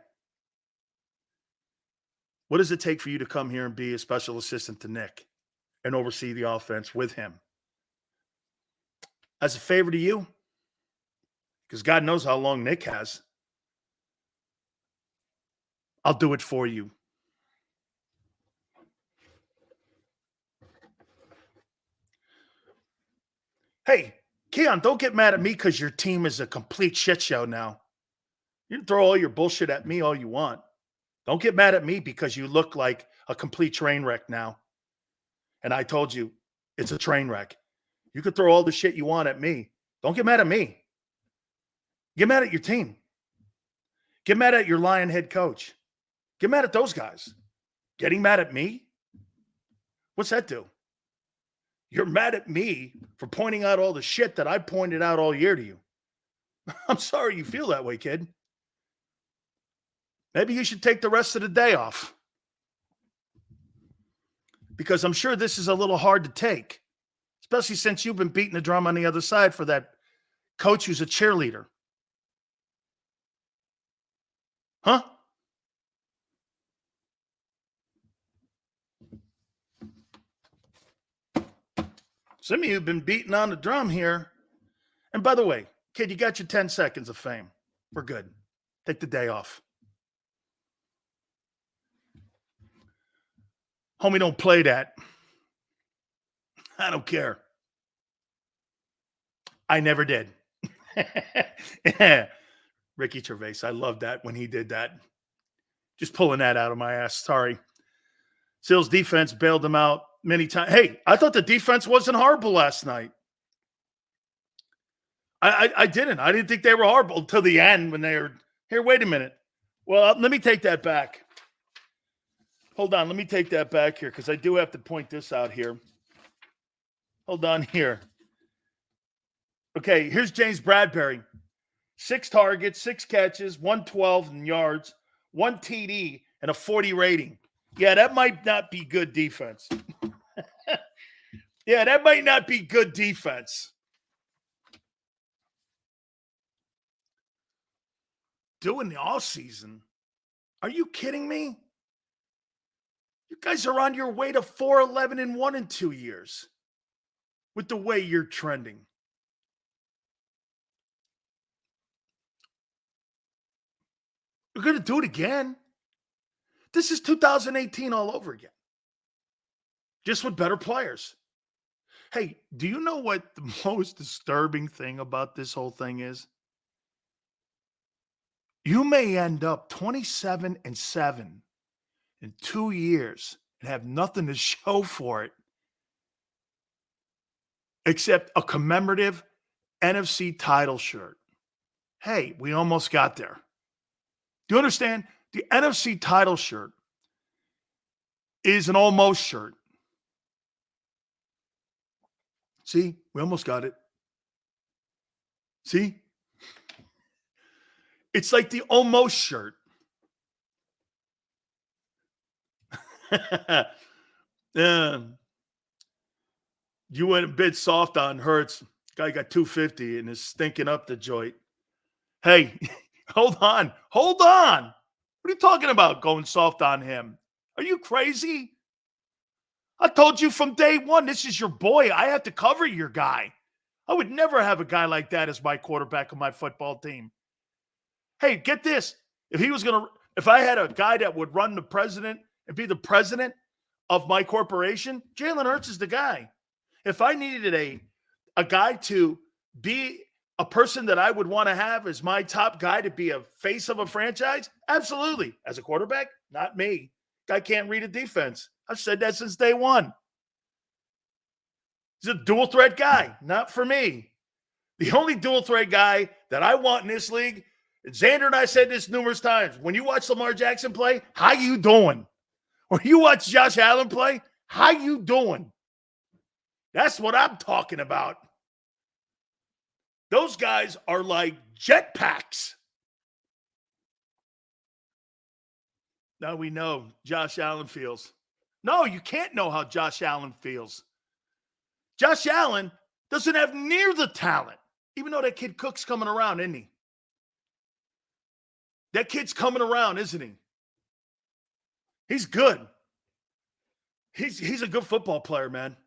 What does it take for you to come here and be a special assistant to Nick and oversee the offense with him? As a favor to you, because God knows how long Nick has, I'll do it for you. Hey, Keon, don't get mad at me because your team is a complete shit show now. You can throw all your bullshit at me all you want. Don't get mad at me because you look like a complete train wreck now. And I told you, it's a train wreck. You could throw all the shit you want at me. Don't get mad at me. Get mad at your team. Get mad at your Lion head coach. Get mad at those guys. Getting mad at me? What's that do? You're mad at me for pointing out all the shit that I pointed out all year to you. I'm sorry you feel that way, kid. Maybe you should take the rest of the day off. Because I'm sure this is a little hard to take, especially since you've been beating the drum on the other side for that coach who's a cheerleader. Huh? Some of you have been beating on the drum here. And by the way, kid, you got your 10 seconds of fame. We're good. Take the day off. Homie, don't play that. I don't care. I never did. Yeah. Ricky Gervais, I loved that when he did that. Just pulling that out of my ass. Sorry. Sills' defense bailed him out many times. Hey, I thought the defense wasn't horrible last night. I didn't. I didn't think they were horrible until the end when they were, here, wait a minute. Well, let me take that back. Hold on. Let me take that back here because I do have to point this out here. Hold on here. Okay, here's James Bradbury. 6 targets, 6 catches, 112 in yards, 1 TD, and a 40 rating. Yeah, that might not be good defense. Yeah, that might not be good defense. Doing the offseason? Are you kidding me? You guys are on your way to 4-11-1 in 2 years with the way you're trending. We're going to do it again. This is 2018 all over again. Just with better players. Hey, do you know what the most disturbing thing about this whole thing is? You may end up 27-7 in 2 years and have nothing to show for it except a commemorative NFC title shirt. Hey, we almost got there. Do you understand? The NFC title shirt is an almost shirt. See, we almost got it. See? It's like the almost shirt. You went a bit soft on Hurts. Guy got 250 and is stinking up the joint. Hey, hold on. Hold on. What are you talking about going soft on him? Are you crazy? I told you from day one, this is your boy. I have to cover your guy. I would never have a guy like that as my quarterback of my football team. Hey, get this. If I had a guy that would run the president and be the president of my corporation, Jalen Hurts is the guy. If I needed a guy to be a person that I would want to have as my top guy to be a face of a franchise, absolutely. As a quarterback, not me. Guy can't read a defense. I've said that since day one. He's a dual threat guy, not for me. The only dual threat guy that I want in this league, Xander and I said this numerous times, when you watch Lamar Jackson play, how you doing? When you watch Josh Allen play, how you doing? That's what I'm talking about. Those guys are like jetpacks. Now we know Josh Allen feels. No, you can't know how Josh Allen feels. Josh Allen doesn't have near the talent, even though that kid Cook's coming around, isn't he? That kid's coming around, isn't he? He's good. He's a good football player, man.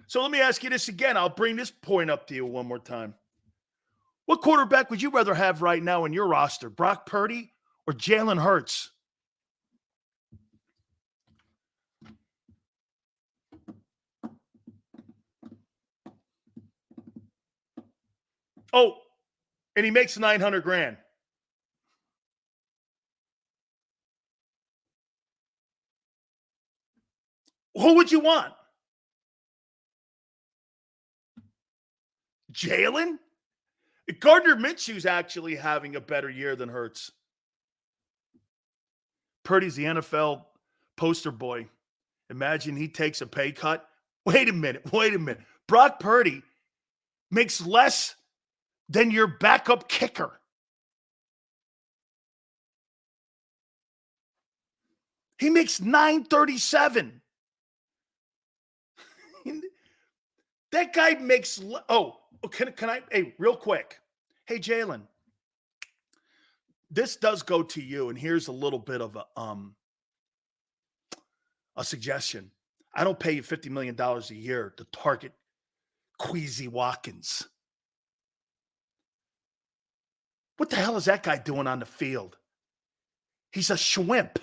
So let me ask you this again. I'll bring this point up to you one more time. What quarterback would you rather have right now in your roster, Brock Purdy or Jalen Hurts? Oh, and he makes 900 grand. Who would you want? Jalen? Gardner Minshew's actually having a better year than Hurts. Purdy's the NFL poster boy. Imagine he takes a pay cut. Wait a minute. Brock Purdy makes less than your backup kicker. He makes $937. That guy makes can I hey, real quick. Hey Jalen. This does go to you, and here's a little bit of a suggestion. I don't pay you $50 million a year to target Queasy Watkins. What the hell is that guy doing on the field? He's a schwimp.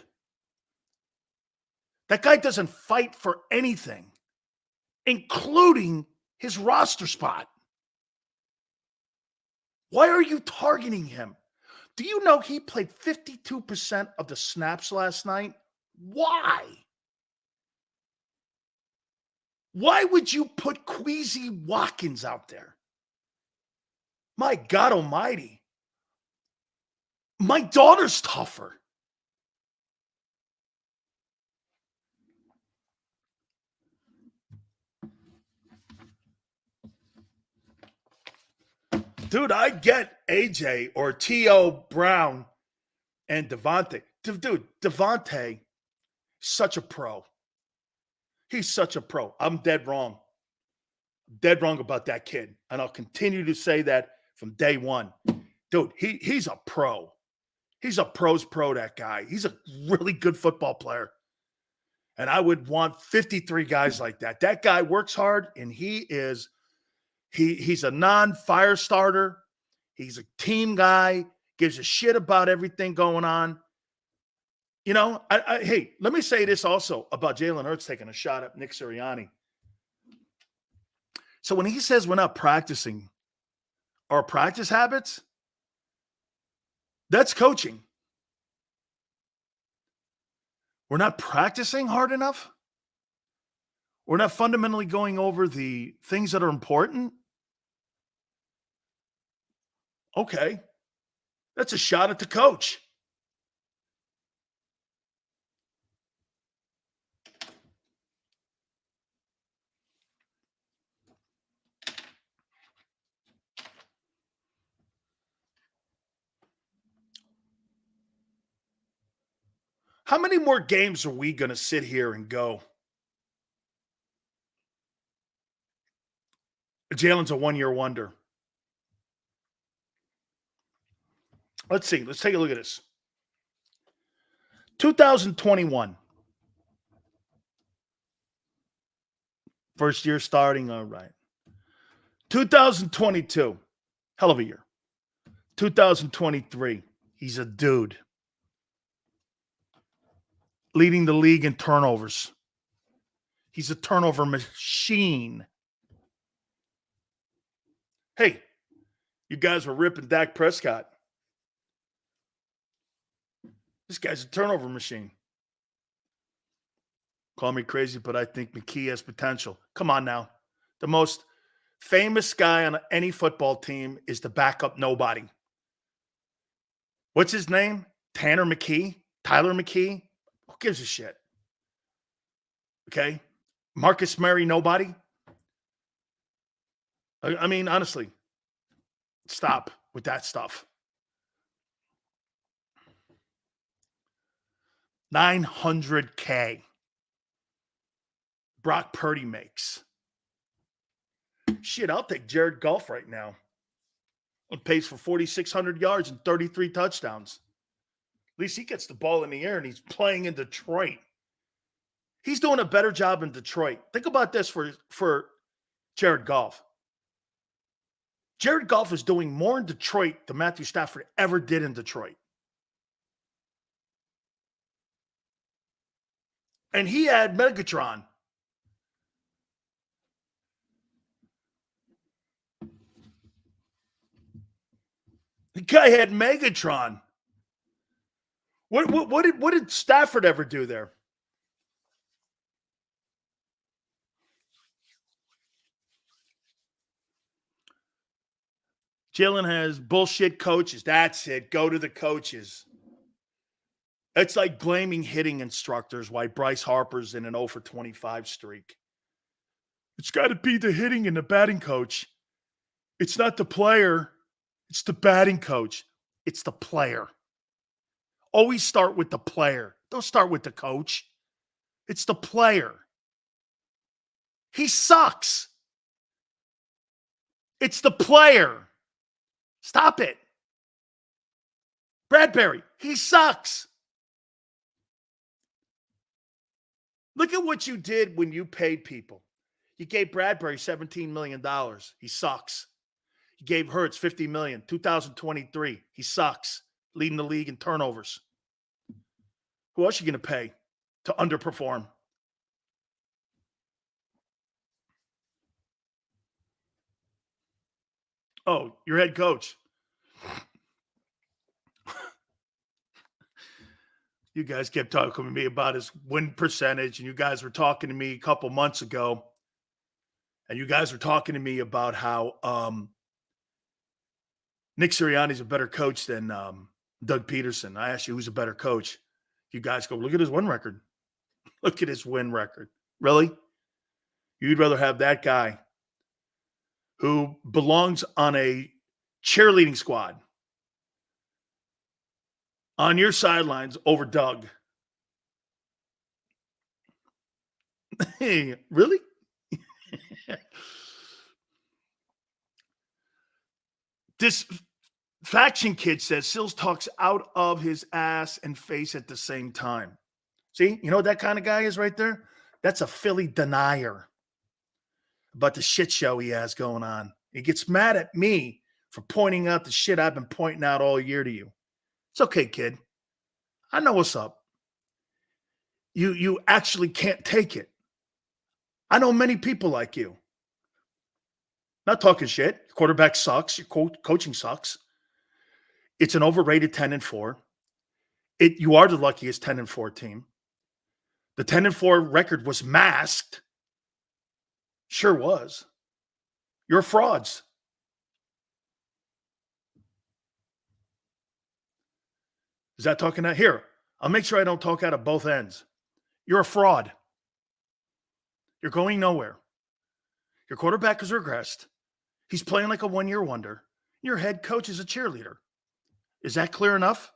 That guy doesn't fight for anything, including his roster spot. Why are you targeting him? Do you know he played 52% of the snaps last night? Why? Why would you put Queasy Watkins out there? My God almighty. My daughter's tougher. Dude, I get AJ or T.O. Brown and Devontae. Dude, Devontae, such a pro. He's such a pro. I'm dead wrong. Dead wrong about that kid. And I'll continue to say that from day one. Dude, he's a pro. He's a pro's pro, that guy. He's a really good football player. And I would want 53 guys like that. That guy works hard, and he's a non-fire starter. He's a team guy, gives a shit about everything going on. You know, hey, let me say this also about Jalen Hurts taking a shot at Nick Sirianni. So when he says we're not practicing our practice habits, that's coaching. We're not practicing hard enough. We're not fundamentally going over the things that are important. Okay. That's a shot at the coach. How many more games are we going to sit here and go, Jalen's a one-year wonder? Let's see. Let's take a look at this. 2021. First year starting, all right. 2022. Hell of a year. 2023. He's a dude. Leading the league in turnovers. He's a turnover machine. Hey, you guys were ripping Dak Prescott. This guy's a turnover machine. Call me crazy, but I think McKee has potential. Come on now. The most famous guy on any football team is the backup nobody. What's his name? Tanner McKee? Tyler McKee? Who gives a shit? Okay? Marcus Murray, nobody? I mean, honestly, stop with that stuff. $900K. Brock Purdy makes. Shit, I'll take Jared Goff right now. On pace for 4,600 yards and 33 touchdowns. least he gets the ball in the air and he's playing in Detroit. He's doing a better job in Detroit. Think about this for Jared Goff. Jared Goff is doing more in Detroit than Matthew Stafford ever did in Detroit. And he had Megatron. The guy had Megatron. What did Stafford ever do there? Jalen has bullshit coaches. That's it. Go to the coaches. It's like blaming hitting instructors why Bryce Harper's in an 0 for 25 streak. It's got to be the hitting and the batting coach. It's not the player. It's the batting coach. It's the player. Always start with the player. Don't start with the coach. It's the player. He sucks. It's the player. Stop it. Bradbury, he sucks. Look at what you did when you paid people. You gave Bradbury $17 million. He sucks. You gave Hurts $50 million. 2023. He sucks. Leading the league in turnovers. Who else are you going to pay to underperform? Oh, your head coach. You guys kept talking to me about his win percentage, and you guys were talking to me a couple months ago, and you guys were talking to me about how Nick Sirianni's a better coach than Doug Peterson. I asked you who's a better coach. You guys go, look at his win record. Look at his win record. Really? You'd rather have that guy who belongs on a cheerleading squad on your sidelines over Doug. Hey, really? This faction kid says Sills talks out of his ass and face at the same time. See, you know what that kind of guy is right there? That's a Philly denier about the shit show he has going on. He gets mad at me for pointing out the shit I've been pointing out all year to you. It's okay, kid. I know what's up. You actually can't take it. I know many people like you. Not talking shit. Your quarterback sucks. Your coaching sucks. It's an overrated 10-4. You are the luckiest 10-4 team. The 10-4 record was masked. Sure was. You're frauds. Is that talking out here? I'll make sure I don't talk out of both ends. You're a fraud. You're going nowhere. Your quarterback has regressed. He's playing like a one-year wonder. Your head coach is a cheerleader. Is that clear enough?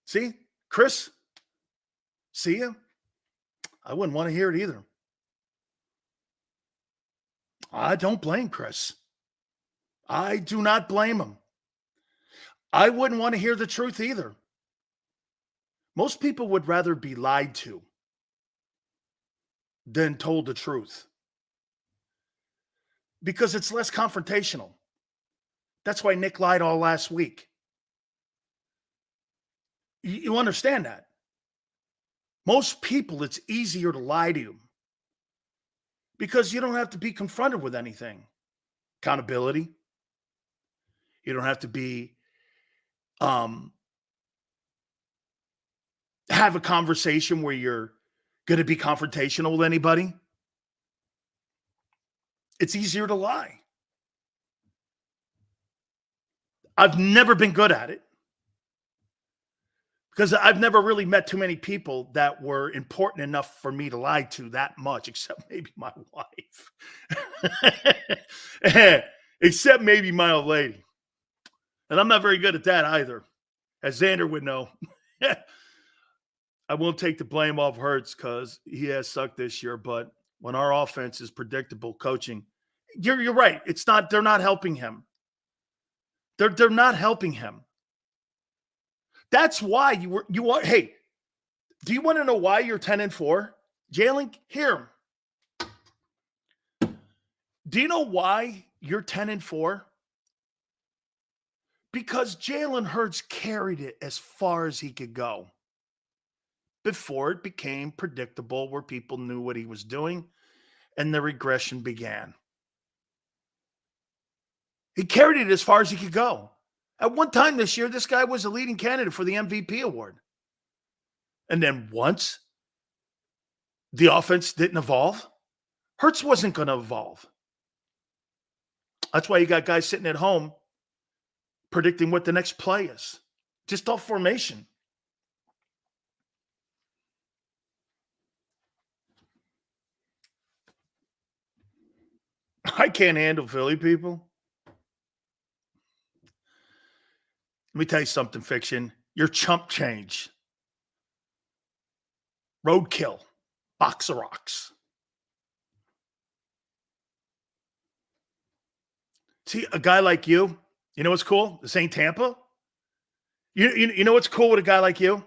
See, Chris, see ya? I wouldn't want to hear it either. I don't blame Chris. I do not blame him. I wouldn't want to hear the truth either. Most people would rather be lied to than told the truth because it's less confrontational. That's why Nick lied all last week. You understand that? Most people, it's easier to lie to them because you don't have to be confronted with anything. Accountability. You don't have to be have a conversation where you're going to be confrontational with anybody. It's easier to lie. I've never been good at it because I've never really met too many people that were important enough for me to lie to that much, except maybe my wife. Except maybe my old lady. And I'm not very good at that either, as Xander would know. I won't take the blame off Hurts because he has sucked this year, but when our offense is predictable coaching. You're right. It's not. They're not helping him. They're not helping him. That's why you are. Hey, do you want to know why you're 10-4? Jalen, hear him. Do you know why you're 10-4? Because Jalen Hurts carried it as far as he could go before it became predictable, where people knew what he was doing and the regression began. He carried it as far as he could go. At one time this year, this guy was a leading candidate for the MVP award. And then once the offense didn't evolve, Hurts wasn't going to evolve. That's why you got guys sitting at home predicting what the next play is, just off formation. I can't handle Philly people. Let me tell you something, Fiction. You're chump change. Roadkill. Box of rocks. See, a guy like you know what's cool? This ain't Tampa. You know what's cool with a guy like you?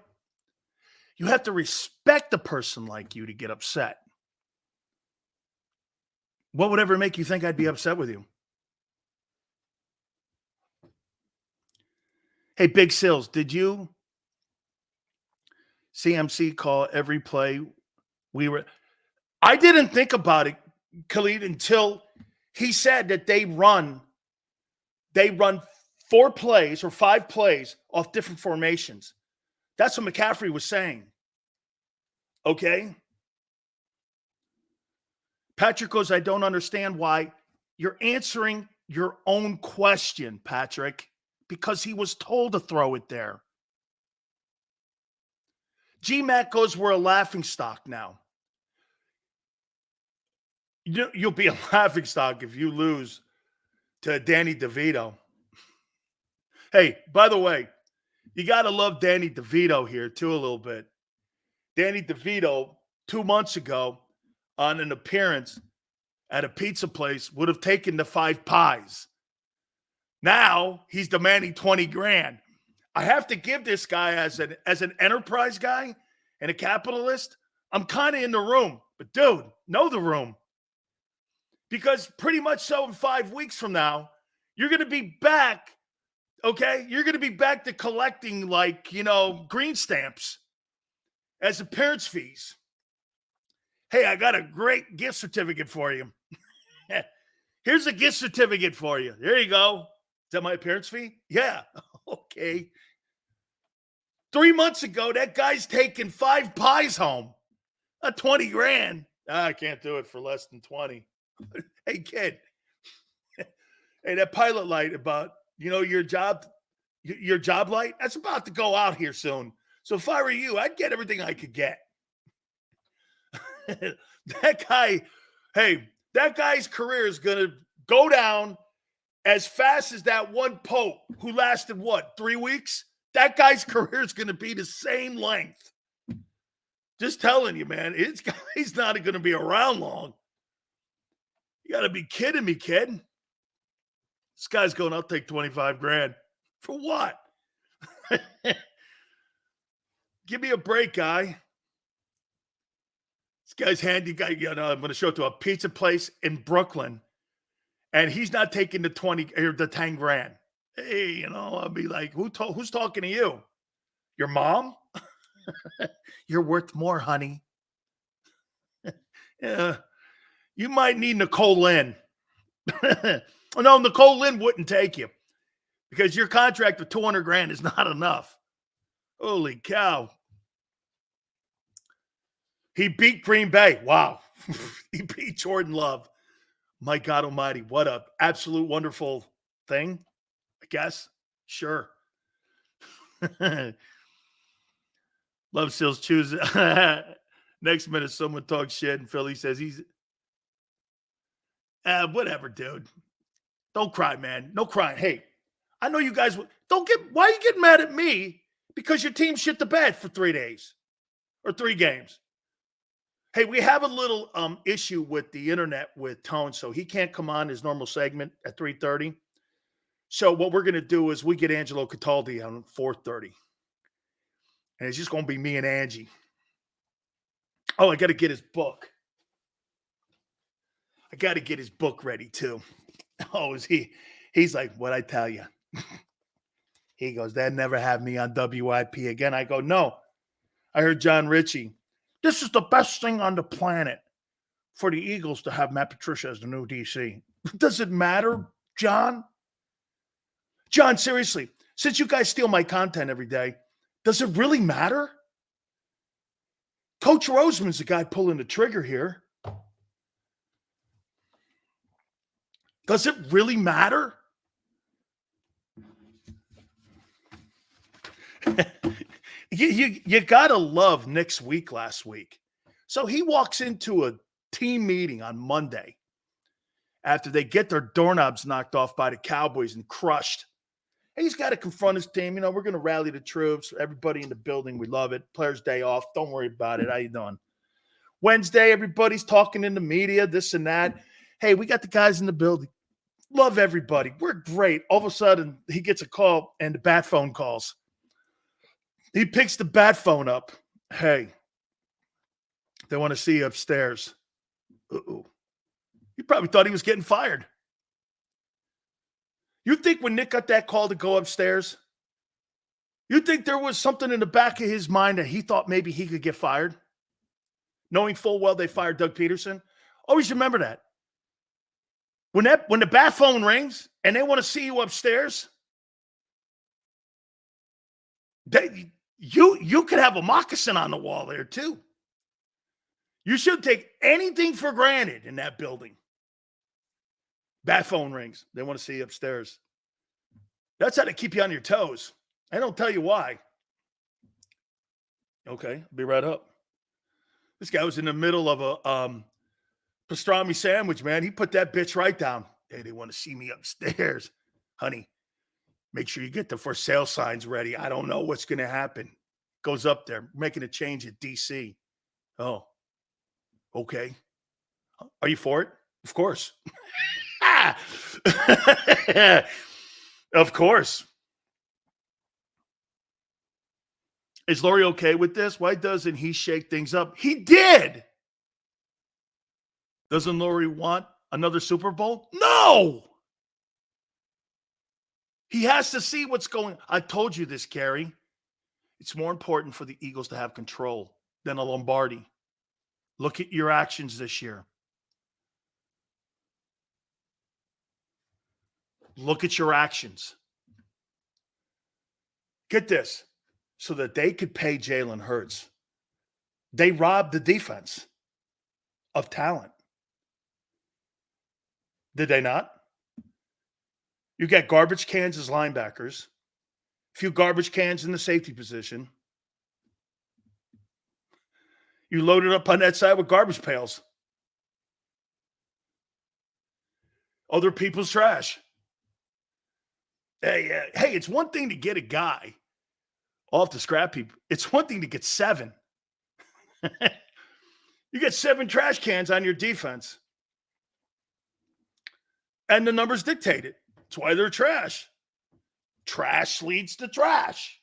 You have to respect a person like you to get upset. What would ever make you think I'd be upset with you? Hey, Big Sills, did you CMC call every play I didn't think about it, Khalid, until he said that they run 4 plays or 5 plays off different formations. That's what McCaffrey was saying. Okay? Patrick goes, I don't understand why you're answering your own question, Patrick, because he was told to throw it there. G-Mac goes, we're a laughingstock now. You'll be a laughingstock if you lose to Danny DeVito. Hey, by the way, you got to love Danny DeVito here too a little bit. Danny DeVito, 2 months ago, on an appearance at a pizza place, would have taken the 5 pies. Now he's demanding $20,000. I have to give this guy as an enterprise guy and a capitalist, I'm kind of in the room. But dude, know the room. Because pretty much so in 5 weeks from now, you're going to be back, okay? You're going to be back to collecting green stamps as appearance fees. Hey, I got a great gift certificate for you. Here's a gift certificate for you. There you go. Is that my appearance fee? Yeah. Okay. 3 months ago, that guy's taking 5 pies home. $20,000. I can't do it for less than 20. Hey, kid. Hey, that pilot light about, your job light, that's about to go out here soon. So if I were you, I'd get everything I could get. That guy's career is going to go down as fast as that one Pope who lasted, 3 weeks? That guy's career is going to be the same length. Just telling you, man, he's not going to be around long. You got to be kidding me, kid. This guy's going, I'll take $25,000. For what? Give me a break, guy. This guy's handy guy. I'm going to show it to a pizza place in Brooklyn, and he's not taking the 20 or the 10 grand. Hey, I'll be like, who's talking to you? Your mom? You're worth more, honey. Yeah, you might need Nicole Lynn. No, Nicole Lynn wouldn't take you because your contract of $200,000 is not enough. Holy cow. He beat Green Bay. Wow. He beat Jordan Love. My God almighty. What a absolute wonderful thing, I guess. Sure. Love Seals choose. Next minute, someone talks shit and Philly says he's whatever, dude. Don't cry, man. No crying. Hey, I know you guys why are you getting mad at me? Because your team shit the bed for 3 days or 3 games. Hey, we have a little issue with the internet with Tone, so he can't come on his normal segment at 3:30. So what we're going to do is we get Angelo Cataldi on 4:30. And it's just going to be me and Angie. Oh, I got to get his book. I got to get his book ready too. Oh, is he? He's like, what I tell you. He goes, they'd never have me on WIP again. I go, no. I heard John Ritchie. This is the best thing on the planet for the Eagles to have Matt Patricia as the new DC. Does it matter, John? John, seriously, since you guys steal my content every day, does it really matter? Coach Roseman's the guy pulling the trigger here. Does it really matter? You got to love Nick's week last week. So he walks into a team meeting on Monday after they get their doorknobs knocked off by the Cowboys and crushed. And he's got to confront his team. You know, we're going to rally the troops. Everybody in the building, we love it. Players' day off. Don't worry about it. How you doing? Wednesday, everybody's talking in the media, this and that. Hey, we got the guys in the building. Love everybody. We're great. All of a sudden, he gets a call and the bat phone calls. He picks the bat phone up. Hey, they want to see you upstairs. Uh-oh. He probably thought he was getting fired. You think when Nick got that call to go upstairs, you think there was something in the back of his mind that he thought maybe he could get fired? Knowing full well they fired Doug Peterson? Always remember that. When the bat phone rings and they want to see you upstairs, you could have a moccasin on the wall there too. You should take anything for granted in that building. Bat phone rings. They want to see you upstairs. That's how to keep you on your toes. I don't tell you why. Okay, I'll be right up. This guy was in the middle of a pastrami sandwich, man. He put that bitch right down. Hey, they want to see me upstairs. Honey, make sure you get the for sale signs ready. I don't know what's going to happen. Goes up there, making a change at DC. Oh, okay. Are you for it? Of course. Of course. Is Laurie okay with this? Why doesn't he shake things up? He did. Doesn't Laurie want another Super Bowl? No. He has to see what's going on. I told you this, Gary. It's more important for the Eagles to have control than a Lombardi. Look at your actions this year. Look at your actions. Get this. So that they could pay Jalen Hurts. They robbed the defense of talent. Did they not? You got garbage cans as linebackers, a few garbage cans in the safety position. You loaded up on that side with garbage pails. Other people's trash. Hey, it's one thing to get a guy off the scrap heap. It's one thing to get 7. You get 7 trash cans on your defense. And the numbers dictate it. That's why they're trash. Trash leads to trash.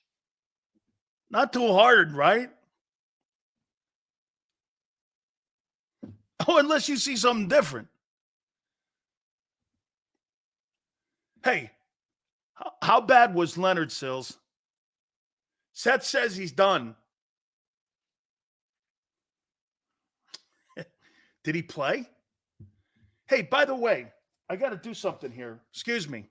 Not too hard, right? Oh, unless you see something different. Hey, how bad was Leonard Sills? Seth says he's done. Did he play? Hey, by the way, I got to do something here. Excuse me.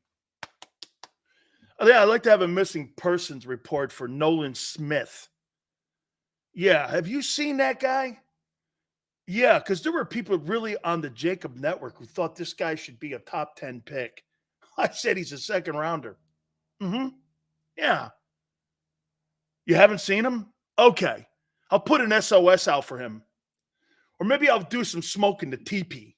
Oh, yeah, I'd like to have a missing persons report for Nolan Smith. Yeah, have you seen that guy? Yeah, because there were people really on the JAKIB network who thought this guy should be a top 10 pick. I said he's a second rounder. Mm-hmm. Yeah. You haven't seen him? Okay. I'll put an SOS out for him. Or maybe I'll do some smoke in the teepee.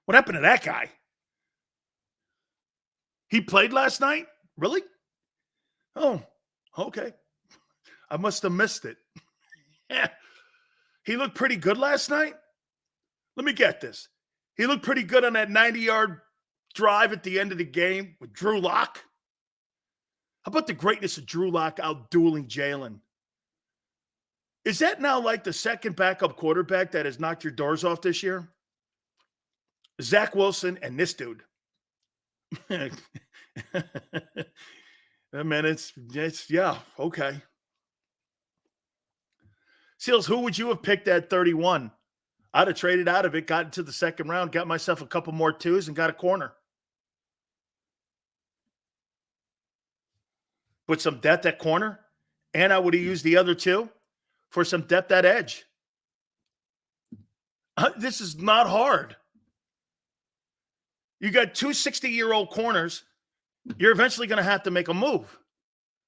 What happened to that guy? He played last night? Really? Oh, okay. I must have missed it. He looked pretty good last night. Let me get this. He looked pretty good on that 90-yard drive at the end of the game with Drew Lock. How about the greatness of Drew Lock out-dueling Jalen? Is that now like the second backup quarterback that has knocked your doors off this year? Zach Wilson and this dude. I mean, it's yeah, okay. Seals, who would you have picked at 31? I'd have traded out of it, got into the second round, got myself a couple more twos, and got a corner. Put some depth at corner, and I would have used the other two for some depth at edge. This is not hard. You got two 60-year-old corners. You're eventually going to have to make a move.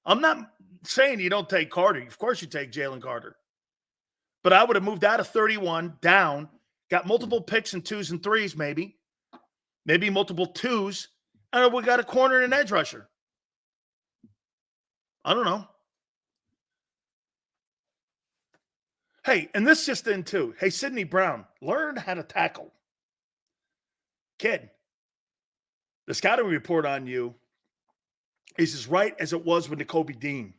I'm not saying you don't take Carter. Of course you take Jalen Carter. But I would have moved out of 31 down, got multiple picks and twos and threes maybe multiple twos, and we got a corner and an edge rusher. I don't know. Hey, and this just in too. Hey, Sidney Brown, learn how to tackle. Kid, the scouting report on you is as right as it was with Nakobe Dean.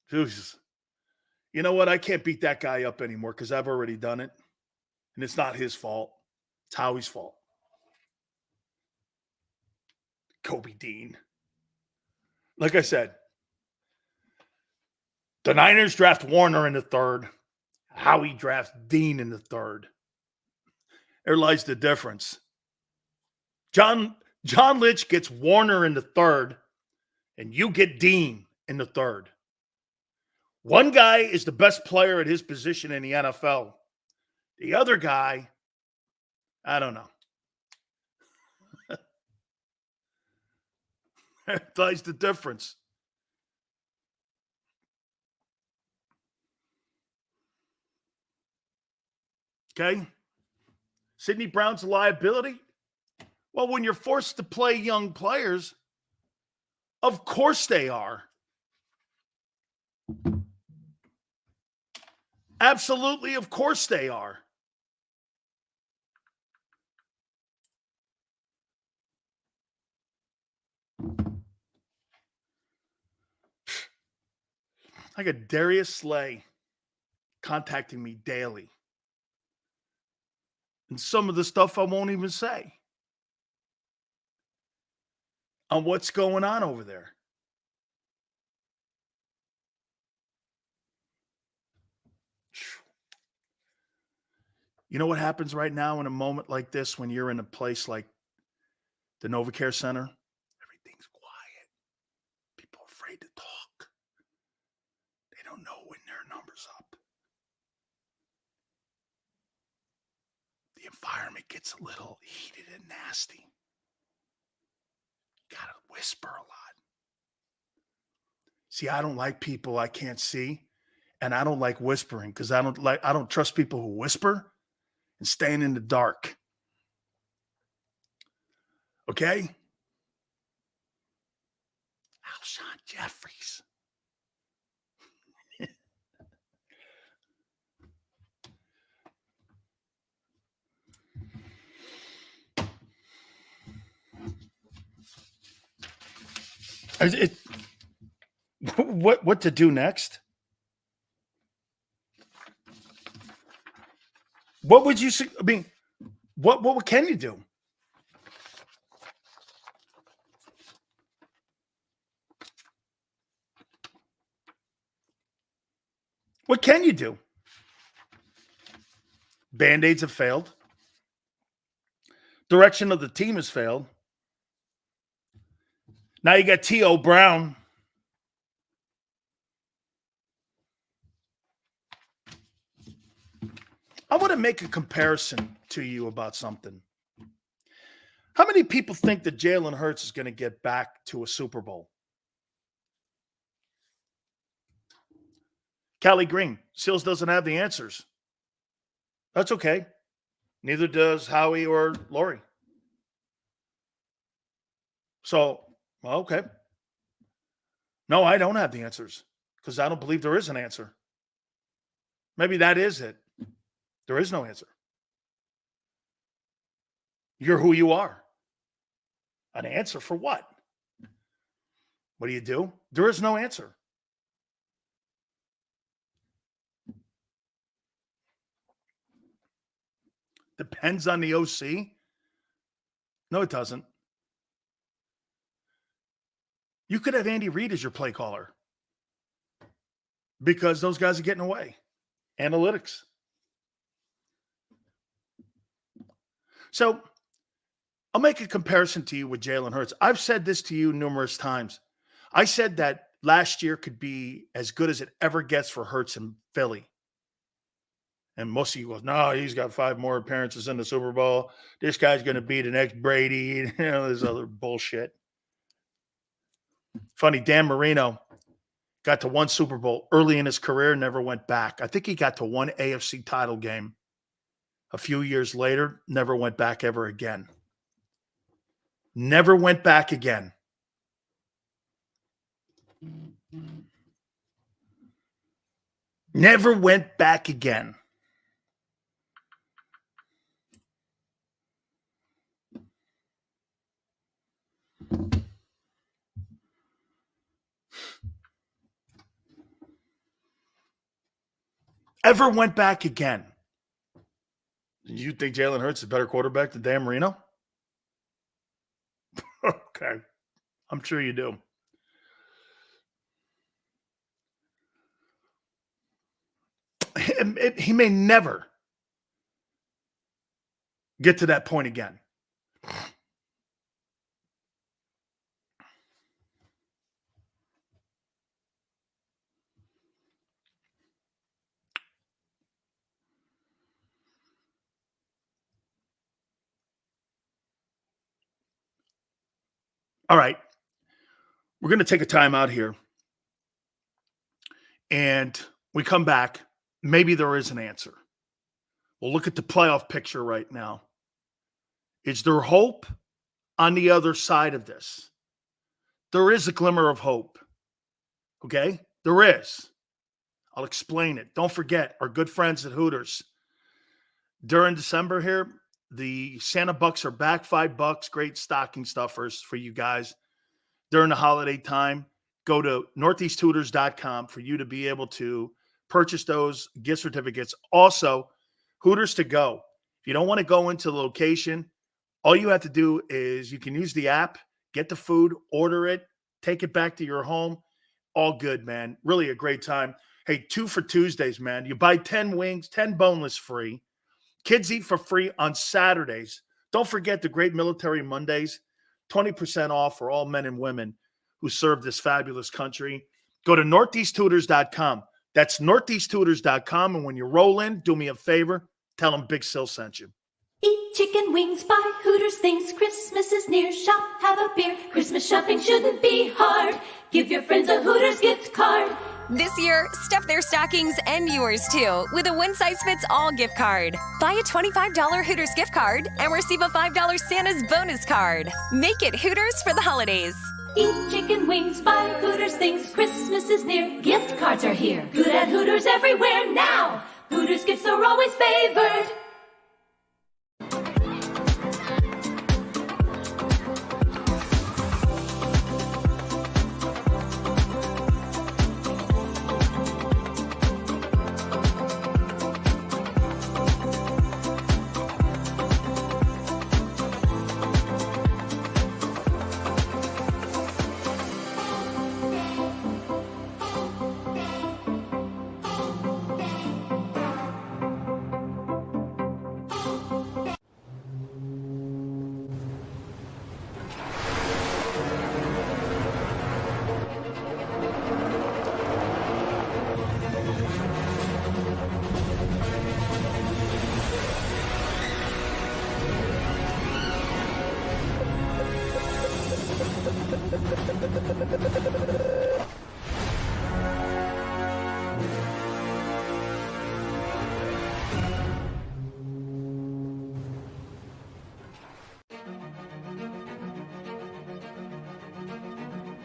Jesus. You know what? I can't beat that guy up anymore because I've already done it. And it's not his fault. It's Howie's fault. Kobe Dean. Like I said, the Niners draft Warner in the third. Howie drafts Dean in the third. There lies the difference. John Lynch gets Warner in the third, and you get Dean in the third. One guy is the best player at his position in the NFL. The other guy, I don't know. There lies the difference. Okay? Sidney Brown's a liability. Well, when you're forced to play young players, of course they are. Absolutely, of course they are. I got Darius Slay contacting me daily. And some of the stuff I won't even say on what's going on over there. You know what happens right now in a moment like this when you're in a place like the NovaCare Center? Everything's quiet. People are afraid to talk. They don't know when their number's up. The environment gets a little heated and nasty. You gotta whisper a lot. See, I don't like people I can't see, and I don't like whispering because I don't trust people who whisper and staying in the dark. Okay? Alshon Jeffries. What to do next? What would you? I mean, what can you do? What can you do? Band-Aids have failed. Direction of the team has failed. Now you got T.O. Brown. I want to make a comparison to you about something. How many people think that Jalen Hurts is going to get back to a Super Bowl? Callie Green, Sills doesn't have the answers. That's okay. Neither does Howie or Lori. So, well, okay. No, I don't have the answers because I don't believe there is an answer. Maybe that is it. There is no answer. You're who you are. An answer for what? What do you do? There is no answer. Depends on the OC? No, it doesn't. You could have Andy Reid as your play caller because those guys are getting away. Analytics. So I'll make a comparison to you with Jalen Hurts. I've said this to you numerous times. I said that last year could be as good as it ever gets for Hurts in Philly. And most of you go, no, he's got 5 more appearances in the Super Bowl. This guy's going to be the next Brady. There's other bullshit. Funny, Dan Marino got to 1 Super Bowl early in his career, never went back. I think he got to 1 AFC title game. A few years later, never went back ever again. Never went back again. Never went back again. Ever went back again. You think Jalen Hurts is a better quarterback than Dan Marino? Okay. I'm sure you do. He may never get to that point again. All right. We're going to take a time out here. And we come back. Maybe there is an answer. We'll look at the playoff picture right now. Is there hope on the other side of this? There is a glimmer of hope. Okay? There is. I'll explain it. Don't forget, our good friends at Hooters. During December here, the Santa Bucks are back, $5. Great stocking stuffers for you guys during the holiday time. Go to northeasthooters.com for you to be able to purchase those gift certificates. Also, Hooters to go. If you don't want to go into the location, all you have to do is you can use the app, get the food, order it, take it back to your home. All good, man. Really a great time. Hey, 2 for Tuesdays, man. You buy 10 wings, 10 boneless free. Kids eat for free on Saturdays. Don't forget the Great Military Mondays, 20% off for all men and women who serve this fabulous country. Go to northeasthooters.com. That's northeasthooters.com. And when you roll in, do me a favor, tell them Big Sil sent you. Eat chicken wings, buy Hooters things. Christmas is near. Shop, have a beer. Christmas shopping shouldn't be hard. Give your friends a Hooters gift card. This year, stuff their stockings and yours too with a one-size-fits-all gift card. Buy a $25 Hooters gift card and receive a $5 Santa's bonus card. Make it Hooters for the holidays. Eat chicken wings, buy Hooters things. Christmas is near. Gift cards are here. Good at Hooters everywhere now. Hooters gifts are always favored.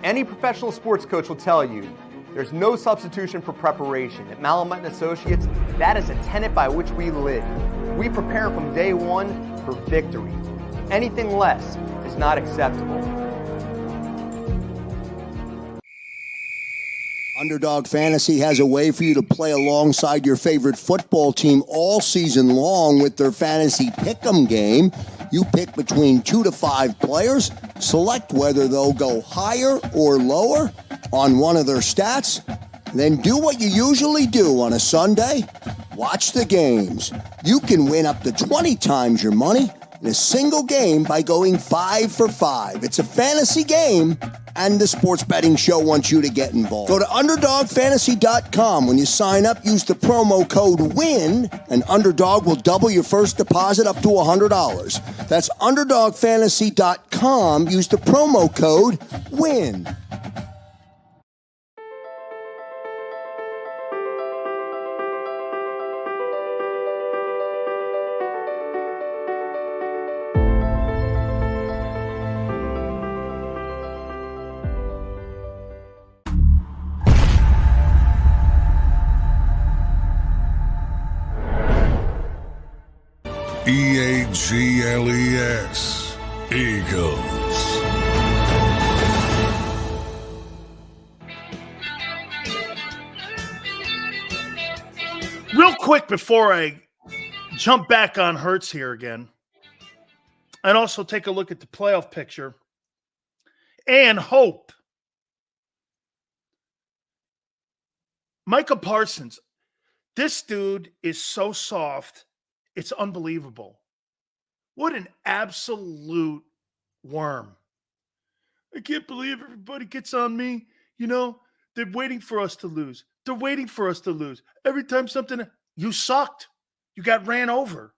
Any professional sports coach will tell you, There's no substitution for preparation. At Malamut & Associates, that is a tenet by which we live. We prepare from day one for victory. Anything less is not acceptable. Underdog Fantasy has a way for you to play alongside your favorite football team all season long with their Fantasy Pick'em game. You pick between 2 to 5 players, select whether they'll go higher or lower on one of their stats, then do what you usually do on a Sunday, watch the games. You can win up to 20 times your money in a single game by going 5 for 5. It's a fantasy game, and the Sports Betting Show wants you to get involved. Go to UnderdogFantasy.com. When you sign up, use the promo code WIN, and Underdog will double your first deposit up to $100. That's UnderdogFantasy.com. Use the promo code WIN. EAGLES, Eagles. Real quick before I jump back on Hurts here again, and also take a look at the playoff picture and hope. Micah Parsons, this dude is so soft. It's unbelievable. What an absolute worm. I can't believe everybody gets on me. You know, they're waiting for us to lose. They're waiting for us to lose. Every time something, you sucked. You got ran over.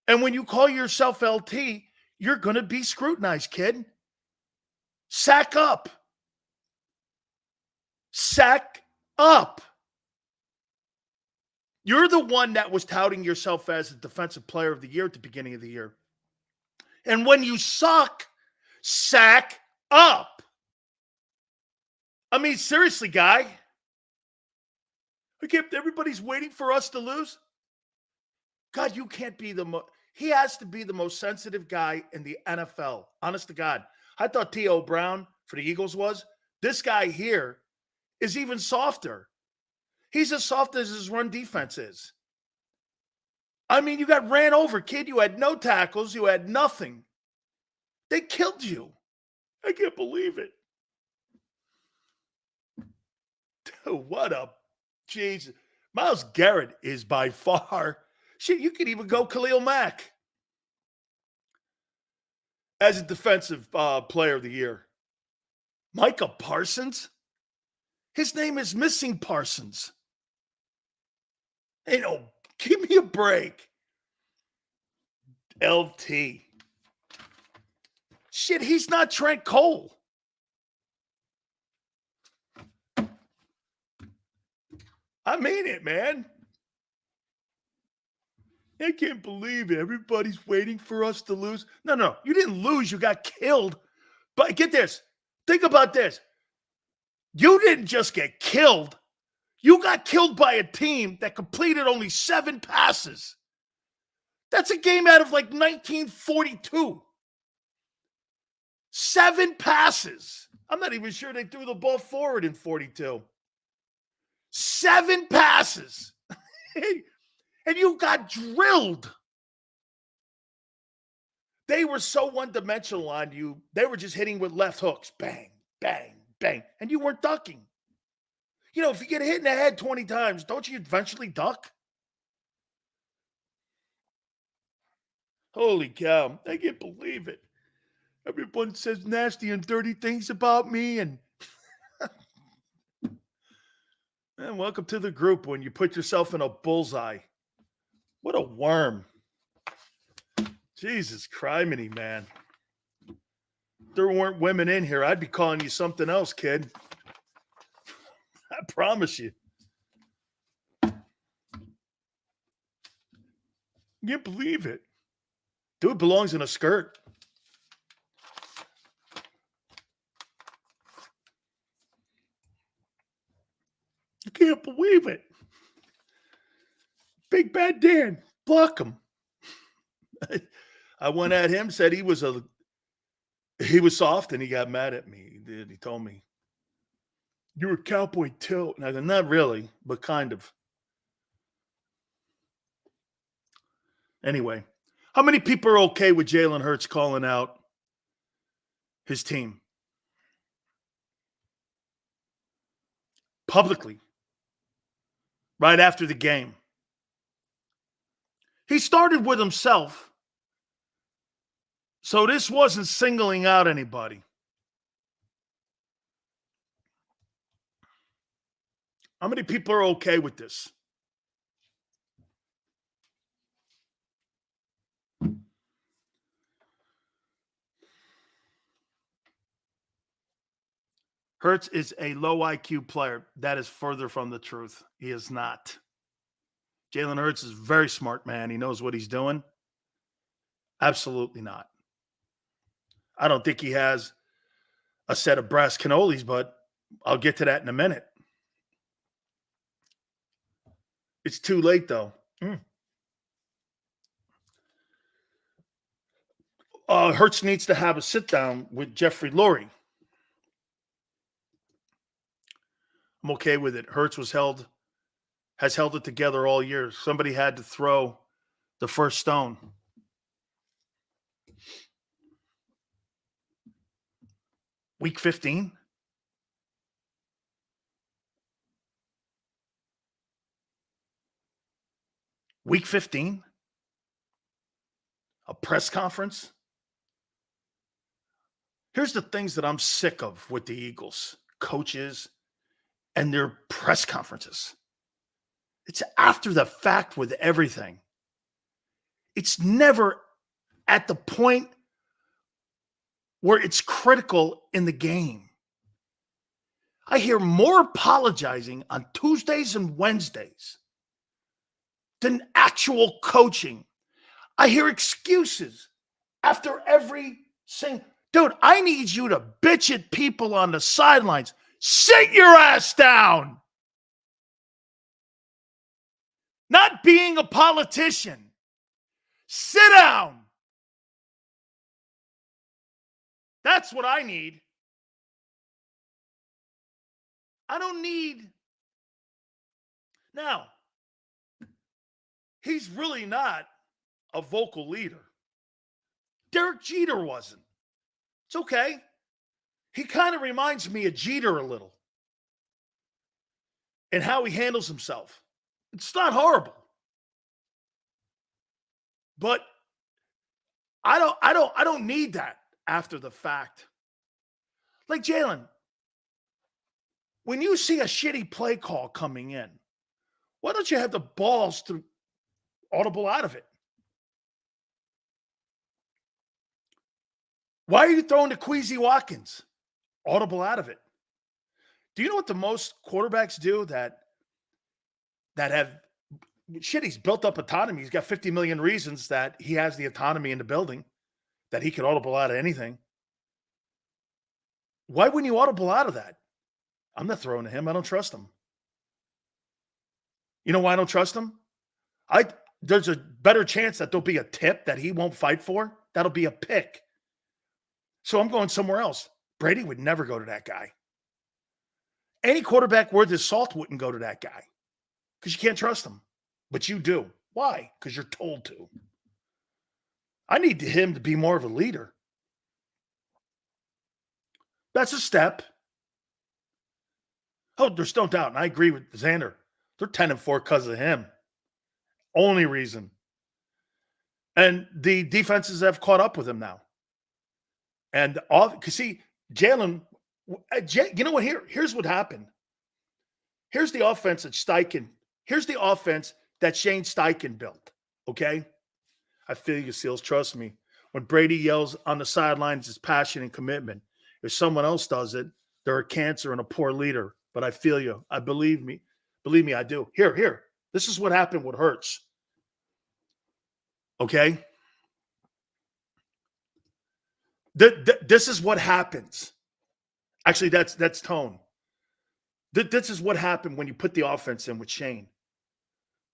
And when you call yourself LT, you're going to be scrutinized, kid. Sack up. Sack up. You're the one that was touting yourself as a defensive player of the year at the beginning of the year. And when you suck, sack up. I mean, seriously, guy. Everybody's waiting for us to lose. God, you can't be he has to be the most sensitive guy in the NFL. Honest to God. I thought T.O. Brown for the Eagles was. This guy here is even softer. He's as soft as his run defense is. I mean, you got ran over, kid. You had no tackles. You had nothing. They killed you. I can't believe it. Dude, what a Jesus. Myles Garrett is by far. Shit, you could even go Khalil Mack as a defensive player of the year. Micah Parsons? His name is Missing Parsons. Hey, no, give me a break. LT. Shit, he's not Trent Cole. I mean it, man. I can't believe it. Everybody's waiting for us to lose. No, you didn't lose. You got killed. But get this. Think about this. You didn't just get killed. You got killed by a team that completed only 7 passes. That's a game out of like 1942. 7 passes. I'm not even sure they threw the ball forward in 42. 7 passes. And you got drilled. They were so one-dimensional on you. They were just hitting with left hooks. Bang, bang, bang. And you weren't ducking. You know, if you get hit in the head 20 times, don't you eventually duck? Holy cow. I can't believe it. Everyone says nasty and dirty things about me. And welcome to the group when you put yourself in a bullseye. What a worm. Jesus criminy, man. If there weren't women in here, I'd be calling you something else, kid. I promise you. I can't believe it. Dude belongs in a skirt. can't believe it. Big Bad Dan, block him. I went at him, said he was soft, and he got mad at me. He did. He told me, "You're a cowboy too." And I said, "Not really, but kind of." Anyway, how many people are okay with Jalen Hurts calling out his team publicly right after the game? He started with himself, so this wasn't singling out anybody. How many people are okay with this? Hurts is a low IQ player. That is further from the truth. He is not. Jalen Hurts is a very smart man. He knows what he's doing. Absolutely not. I don't think he has a set of brass cannolis, but I'll get to that in a minute. It's too late, though. Hurts needs to have a sit-down with Jeffrey Lurie. I'm okay with it. Hurts has held it together all year. Somebody had to throw the first stone. Week 15? Week 15? A press conference? Here's the things that I'm sick of with the Eagles, coaches, and their press conferences. It's after the fact with everything. It's never at the point where it's critical in the game. I hear more apologizing on Tuesdays and Wednesdays than actual coaching. I hear excuses after every single. Dude, I need you to bitch at people on the sidelines. Sit your ass down. Not being a politician. Sit down. That's what I need. I don't need. Now, he's really not a vocal leader. Derek Jeter wasn't. It's okay. He kind of reminds me of Jeter a little and how he handles himself. It's not horrible. But I don't need that after the fact. Like Jalen, when you see a shitty play call coming in, why don't you have the balls to audible out of it? Why are you throwing to Queasy Watkins? Audible out of it. Do you know what the most quarterbacks do that have shit? He's built up autonomy. He's got 50 million reasons that he has the autonomy in the building that he can audible out of anything. Why wouldn't you audible out of that? I'm not throwing to him. I don't trust him. You know why I don't trust him? There's a better chance that there'll be a tip that he won't fight for. That'll be a pick. So I'm going somewhere else. Brady would never go to that guy. Any quarterback worth his salt wouldn't go to that guy because you can't trust him. But you do. Why? Because you're told to. I need him to be more of a leader. That's a step. Oh, there's no doubt. And I agree with Xander. They're 10-4 because of him. Only reason. And the defenses have caught up with him now. And all, because see, Jalen, you know what? Here's what happened. Here's the offense that Steichen. Here's the offense that Shane Steichen built. Okay, I feel you, Seals. Trust me. When Brady yells on the sidelines, it's passion and commitment. If someone else does it, they're a cancer and a poor leader. But I feel you. I believe me. Believe me, I do. Here. This is what happened with Hurts. Okay. This is what happens. Actually, that's tone. This is what happened when you put the offense in with Shane.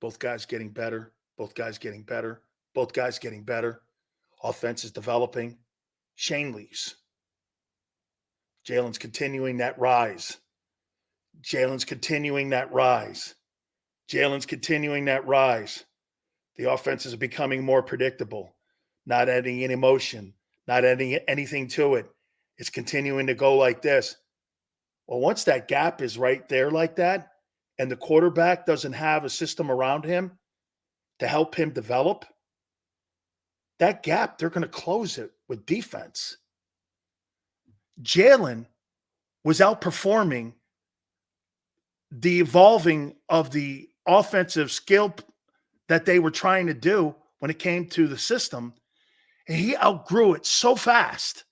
Both guys getting better. Both guys getting better. Both guys getting better. Offense is developing. Shane leaves. Jalen's continuing that rise. Jalen's continuing that rise. Jalen's continuing that rise. The offense is becoming more predictable. Not adding any emotion. Not adding anything to it. It's continuing to go like this. Well, once that gap is right there like that, and the quarterback doesn't have a system around him to help him develop, that gap, they're going to close it with defense. Jalen was outperforming the evolving of the offensive skill that they were trying to do when it came to the system, and he outgrew it so fast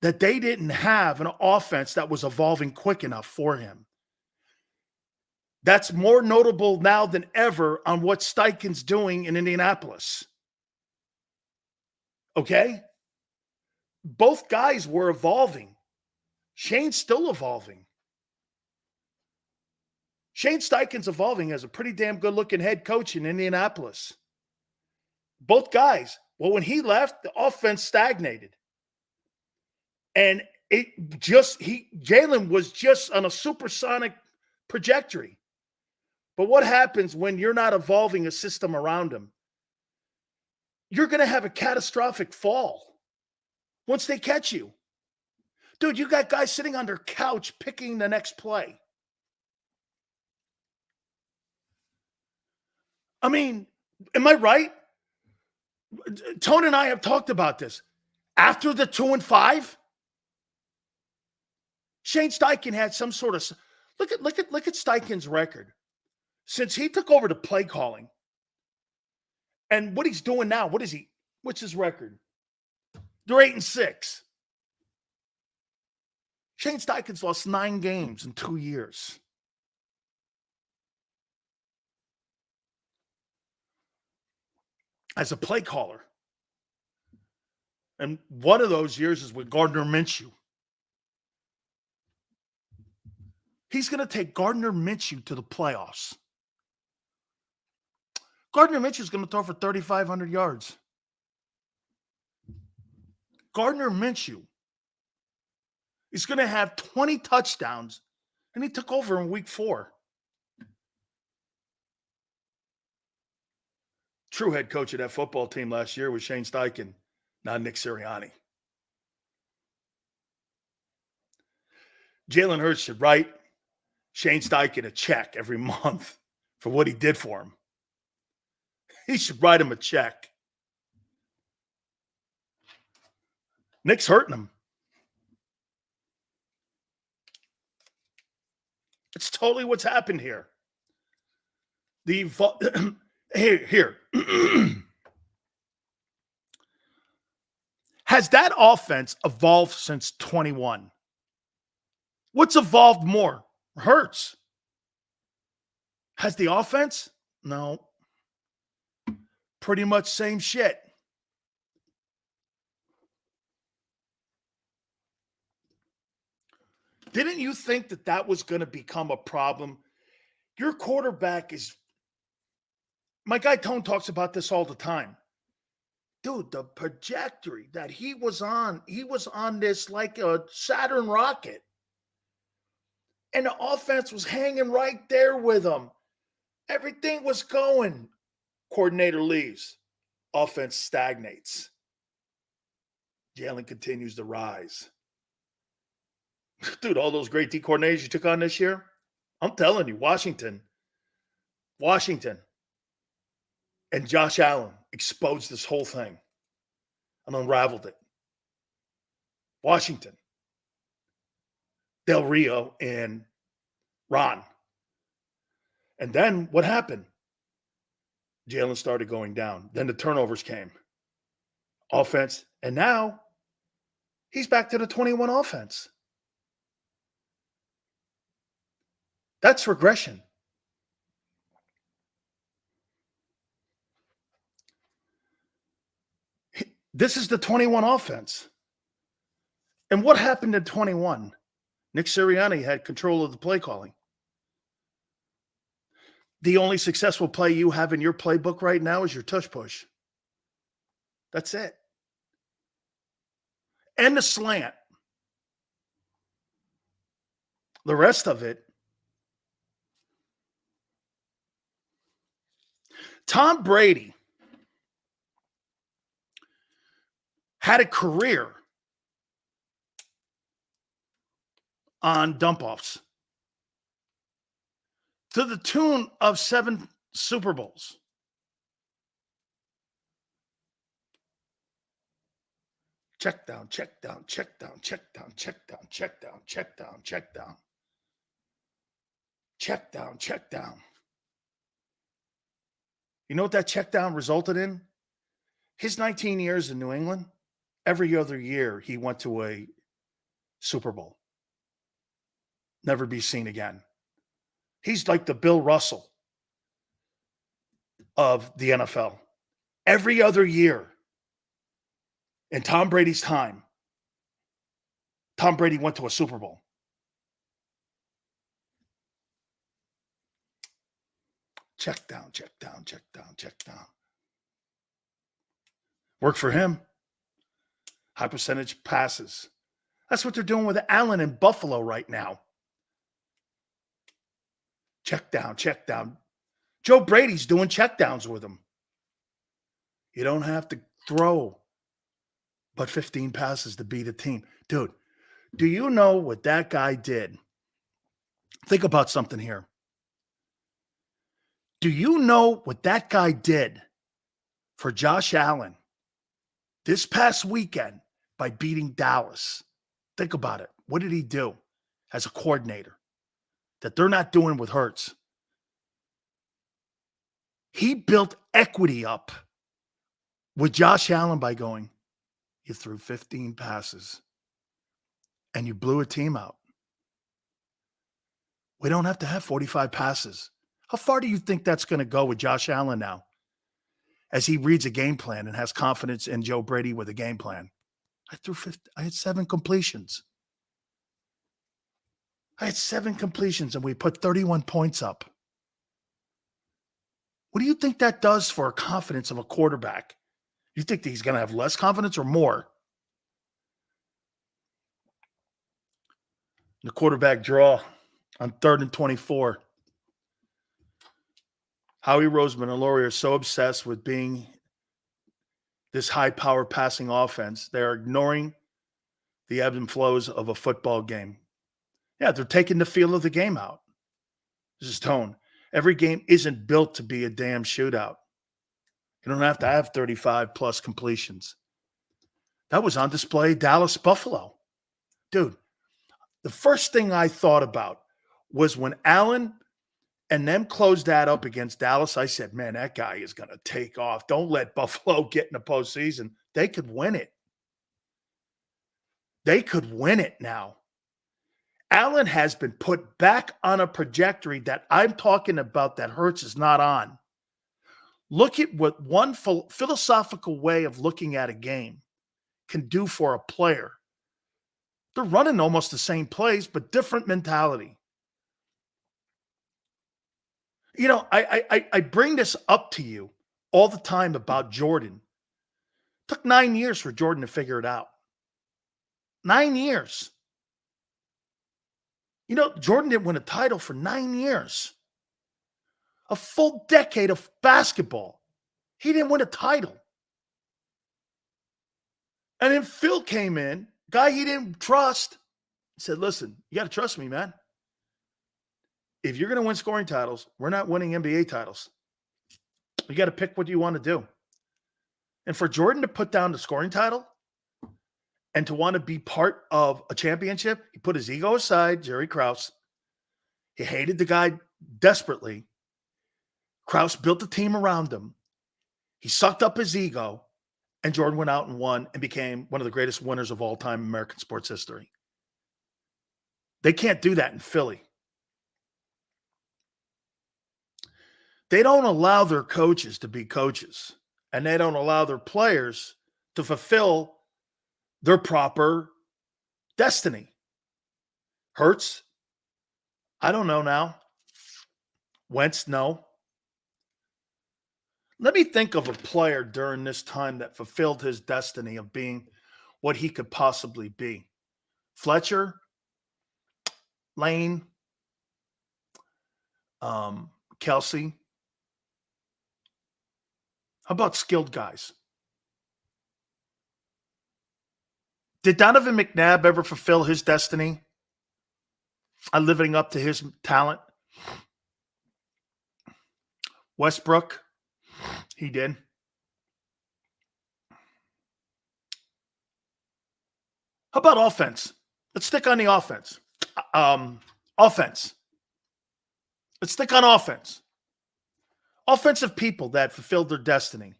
that they didn't have an offense that was evolving quick enough for him. That's more notable now than ever on what Steichen's doing in Indianapolis. Okay? Both guys were evolving. Shane's still evolving. Shane Steichen's evolving as a pretty damn good-looking head coach in Indianapolis. Both guys. Well, when he left, the offense stagnated. And Jalen was just on a supersonic trajectory. But what happens when you're not evolving a system around him? You're going to have a catastrophic fall once they catch you. Dude, you got guys sitting on their couch picking the next play. I mean, am I right? Tone and I have talked about this. After the 2-5, Shane Steichen had some sort of look at Steichen's record since he took over the play calling, and what he's doing now. What's his record? They're 8-6. Shane Steichen's lost 9 games in 2 years. As a play caller. And one of those years is with Gardner Minshew. He's going to take Gardner Minshew to the playoffs. Gardner Minshew is going to throw for 3,500 yards. Gardner Minshew is going to have 20 touchdowns, and he took over in week 4. True head coach of that football team last year was Shane Steichen, not Nick Sirianni. Jalen Hurts should write Shane Steichen a check every month for what he did for him. He should write him a check. Nick's hurting him. It's totally what's happened here. Here. Has that offense evolved since 21? What's evolved more? Hurts. Has the offense? No. Pretty much same shit. Didn't you think that was going to become a problem? Your quarterback is, my guy Tone talks about this all the time. Dude, the trajectory that he was on this like a Saturn rocket. And the offense was hanging right there with him. Everything was going. Coordinator leaves. Offense stagnates. Jalen continues to rise. Dude, all those great D coordinators you took on this year, I'm telling you, Washington, and Josh Allen exposed this whole thing and unraveled it. Washington, Del Rio, and Ron. And then what happened? Jalen started going down. Then the turnovers came. Offense. And now he's back to the 21 offense. That's regression. This is the 21 offense. And what happened in 21? Nick Sirianni had control of the play calling. The only successful play you have in your playbook right now is your tush push. That's it. And the slant. The rest of it, Tom Brady had a career on dump-offs to the tune of 7 Super Bowls. Check down, check down, check down, check down, check down, check down, check down, check down. Check down, check down. You know what that check down resulted in? His 19 years in New England, every other year he went to a Super Bowl. Never be seen again. He's like the Bill Russell of the NFL. Every other year in Tom Brady's time, Tom Brady went to a Super Bowl. Check down, check down, check down, check down. Work for him. High percentage passes. That's what they're doing with Allen in Buffalo right now. Check down, check down. Joe Brady's doing check downs with him. You don't have to throw but 15 passes to beat a team. Dude, do you know what that guy did? Think about something here. Do you know what that guy did for Josh Allen this past weekend by beating Dallas? Think about it. What did he do as a coordinator that they're not doing with Hurts? He built equity up with Josh Allen by going, you threw 15 passes and you blew a team out. We don't have to have 45 passes. How far do you think that's going to go with Josh Allen now as he reads a game plan and has confidence in Joe Brady with a game plan? I had 7 completions. I had 7 completions and we put 31 points up. What do you think that does for a confidence of a quarterback? You think that he's going to have less confidence or more? The quarterback draw on 3rd and 24. Howie Roseman and Laurie are so obsessed with being this high-power passing offense, they're ignoring the ebbs and flows of a football game. Yeah, they're taking the feel of the game out. This is tone. Every game isn't built to be a damn shootout. You don't have to have 35-plus completions. That was on display, Dallas-Buffalo. Dude, the first thing I thought about was when Allen and them closed that up against Dallas, I said, man, that guy is going to take off. Don't let Buffalo get in the postseason. They could win it. They could win it now. Allen has been put back on a trajectory that I'm talking about that Hurts is not on. Look at what one philosophical way of looking at a game can do for a player. They're running almost the same plays, but different mentality. You know, I bring this up to you all the time about Jordan. It took 9 years for Jordan to figure it out. 9 years. You know, Jordan didn't win a title for 9 years. A full decade of basketball. He didn't win a title. And then Phil came in, guy he didn't trust, said, listen, you got to trust me, man. If you're going to win scoring titles, we're not winning NBA titles. You got to pick what you want to do. And for Jordan to put down the scoring title and to want to be part of a championship, he put his ego aside, Jerry Krause. He hated the guy desperately. Krause built a team around him. He sucked up his ego, and Jordan went out and won and became one of the greatest winners of all time in American sports history. They can't do that in Philly. They don't allow their coaches to be coaches, and they don't allow their players to fulfill their proper destiny. Hurts? I don't know now. Wentz? No. Let me think of a player during this time that fulfilled his destiny of being what he could possibly be. Fletcher? Lane? Kelsey? How about skilled guys? Did Donovan McNabb ever fulfill his destiny? Living up to his talent? Westbrook? He did. How about offense? Let's stick on the offense. Offense. Let's stick on offense. Offensive people that fulfilled their destiny.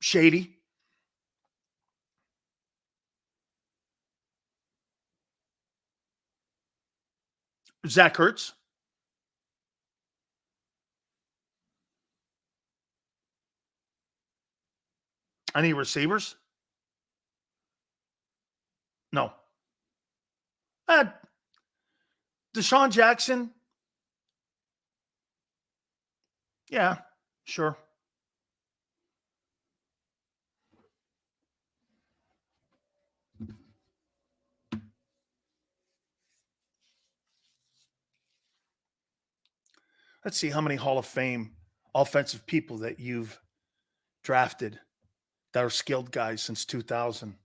Shady. Zach Ertz. Any receivers? No. Deshaun Jackson? Yeah, sure. Let's see how many Hall of Fame offensive people that you've drafted that are skilled guys since 2000.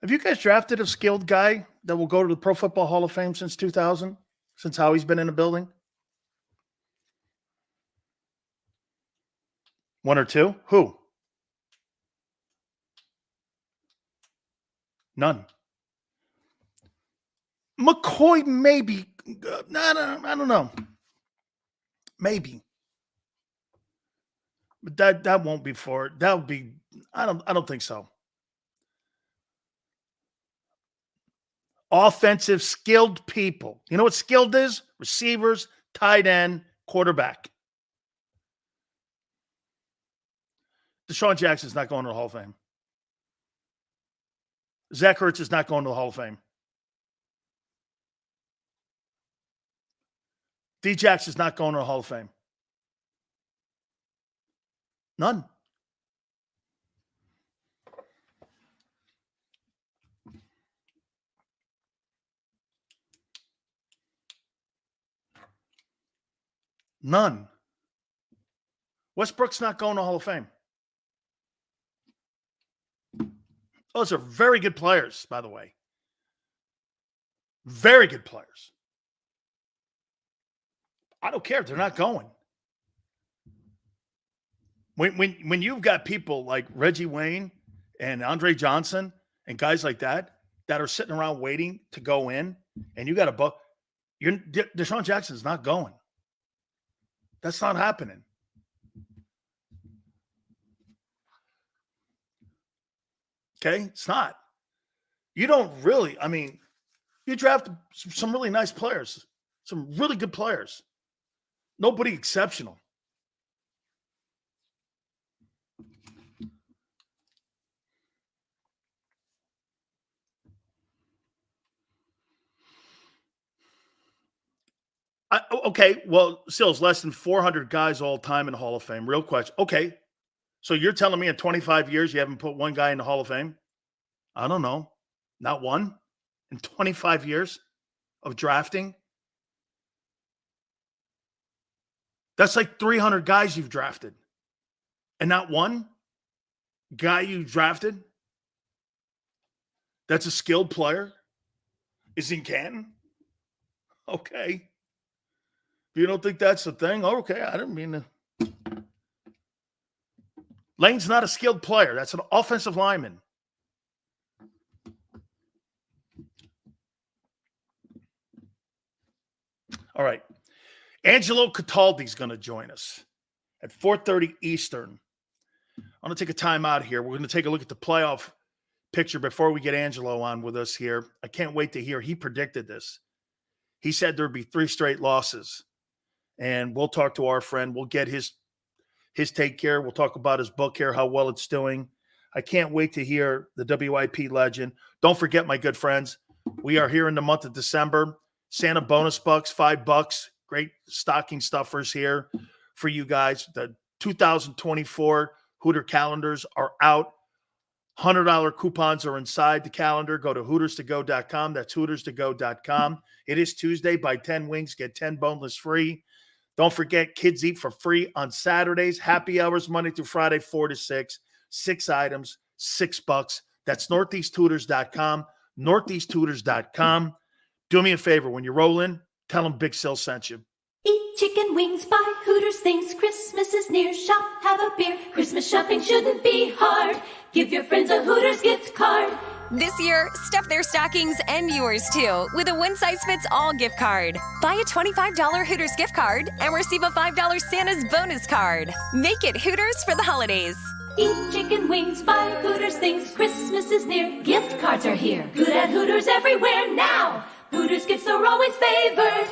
Have you guys drafted a skilled guy that will go to the Pro Football Hall of Fame since 2000? Since Howie's been in the building? One or two? Who? None. McCoy, maybe. I don't know. Maybe. But that won't be for it. That would be. I don't think so. Offensive skilled people. You know what skilled is? Receivers, tight end, quarterback. Deshaun Jackson's not going to the Hall of Fame. Zach Ertz is not going to the Hall of Fame. D-Jax is not going to the Hall of Fame. None. None. Westbrook's not going to the Hall of Fame. Those are very good players, by the way. Very good players. I don't care if they're not going. When you've got people like Reggie Wayne and Andre Johnson and guys like that are sitting around waiting to go in, and you got Deshaun Jackson's not going. That's not happening. Okay? It's not. You don't really, you draft some really nice players, some really good players. Nobody exceptional. Okay, well, still, it's less than 400 guys all time in the Hall of Fame. Real question. Okay, so you're telling me in 25 years you haven't put one guy in the Hall of Fame? I don't know. Not one? In 25 years of drafting? That's like 300 guys you've drafted. And not one guy you drafted that's a skilled player is in Canton? Okay. You don't think that's the thing? Oh, okay, I didn't mean to. Lane's not a skilled player. That's an offensive lineman. All right. Angelo Cataldi's going to join us at 4:30 Eastern. I'm going to take a time out here. We're going to take a look at the playoff picture before we get Angelo on with us here. I can't wait to hear. He predicted this. He said there'd be 3 straight losses. And we'll talk to our friend. We'll get his take here. We'll talk about his book here, how well it's doing. I can't wait to hear the WIP legend. Don't forget, my good friends, we are here in the month of December. Santa bonus bucks, $5. Great stocking stuffers here for you guys. The 2024 Hooter calendars are out. $100 coupons are inside the calendar. Go to HootersToGo.com. That's HootersToGo.com. It is Tuesday. Buy 10 wings, get 10 boneless free. Don't forget, kids eat for free on Saturdays. Happy hours Monday through Friday, 4 to 6. 6 items, $6. That's NortheastHooters.com. NortheastHooters.com. Do me a favor. When you roll in, tell them Big Sil sent you. Eat chicken wings, buy Hooters things. Christmas is near. Shop, have a beer. Christmas shopping shouldn't be hard. Give your friends a Hooters gift card. This year, stuff their stockings and yours too with a one-size-fits-all gift card. Buy a $25 Hooters gift card and receive a $5 Santa's bonus card. Make it Hooters for the holidays. Eat chicken wings, buy Hooters things. Christmas is near. Gift cards are here. Good at Hooters everywhere now. Hooters gifts are always favored.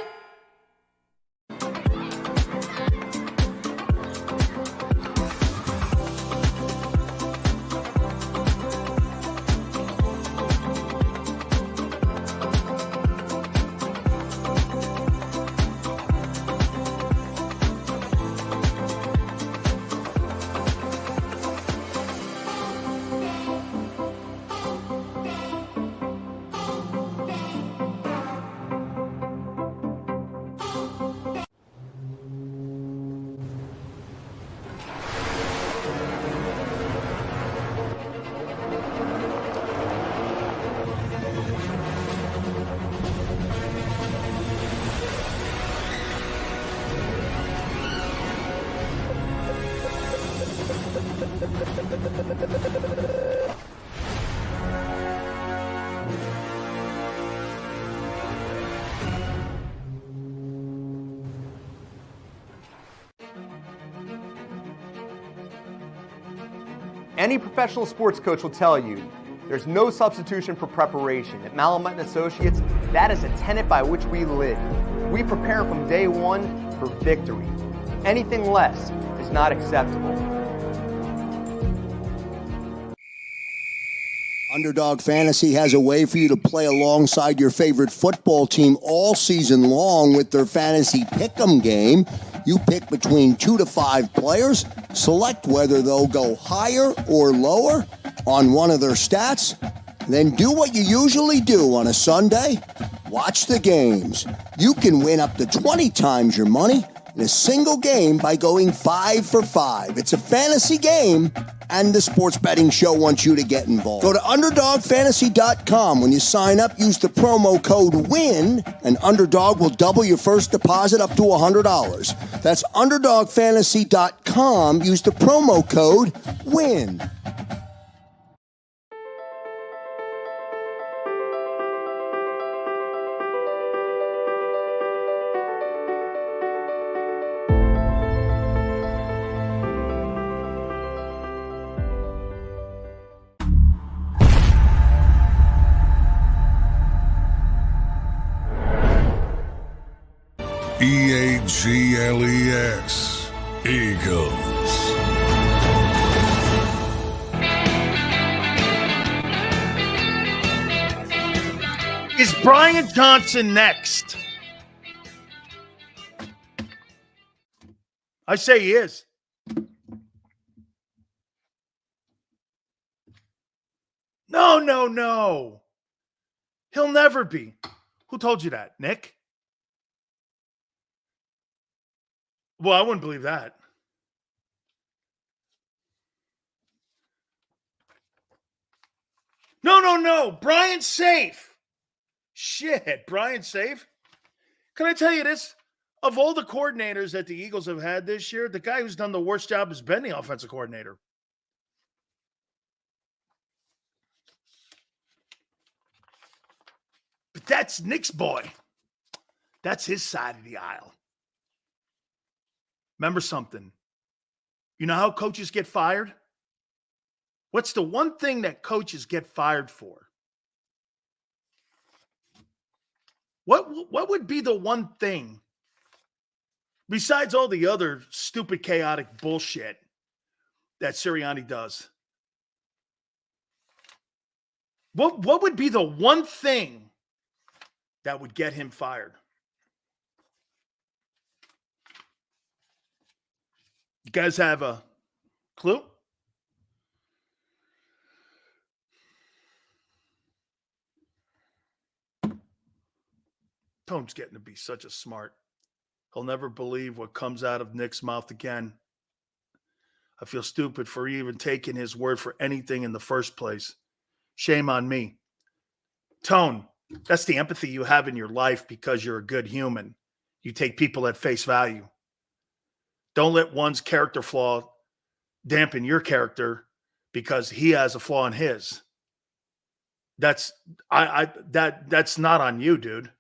Any professional sports coach will tell you there's no substitution for preparation. At Malamut & Associates, that is a tenet by which we live. We prepare from day one for victory. Anything less is not acceptable. Underdog Fantasy has a way for you to play alongside your favorite football team all season long with their fantasy pick'em game. You pick between 2 to 5 players, select whether they'll go higher or lower on one of their stats, then do what you usually do on a Sunday, watch the games. You can win up to 20 times your money in a single game by going 5 for 5. It's a fantasy game, and the Sports Betting Show wants you to get involved. Go to UnderdogFantasy.com. When you sign up, use the promo code WIN, and Underdog will double your first deposit up to $100. That's UnderdogFantasy.com. Use the promo code WIN. EAGLES, Eagles. Is Brian Johnson next? I say he is. No. He'll never be. Who told you that, Nick? Well, I wouldn't believe that. No. Brian's safe. Shit, Brian's safe. Can I tell you this? Of all the coordinators that the Eagles have had this year, the guy who's done the worst job has been the offensive coordinator. But that's Nick's boy. That's his side of the aisle. Remember something. You know how coaches get fired? What's the one thing that coaches get fired for? What would be the one thing besides all the other stupid, chaotic bullshit that Sirianni does? What would be the one thing that would get him fired? You guys have a clue? Tone's getting to be such a smart. He'll never believe what comes out of Nick's mouth again. I feel stupid for even taking his word for anything in the first place. Shame on me. Tone, that's the empathy you have in your life because you're a good human. You take people at face value. Don't let one's character flaw dampen your character because he has a flaw in his. That's not on you, dude.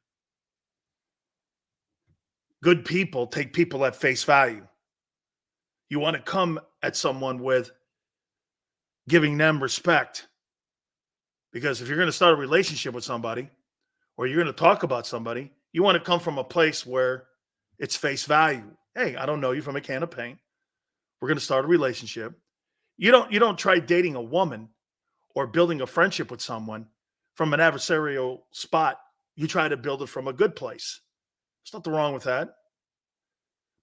Good people take people at face value. You want to come at someone with giving them respect. Because if you're going to start a relationship with somebody or you're going to talk about somebody, you want to come from a place where it's face value. Hey, I don't know you from a can of paint. We're going to start a relationship. You don't try dating a woman or building a friendship with someone from an adversarial spot. You try to build it from a good place. There's nothing wrong with that.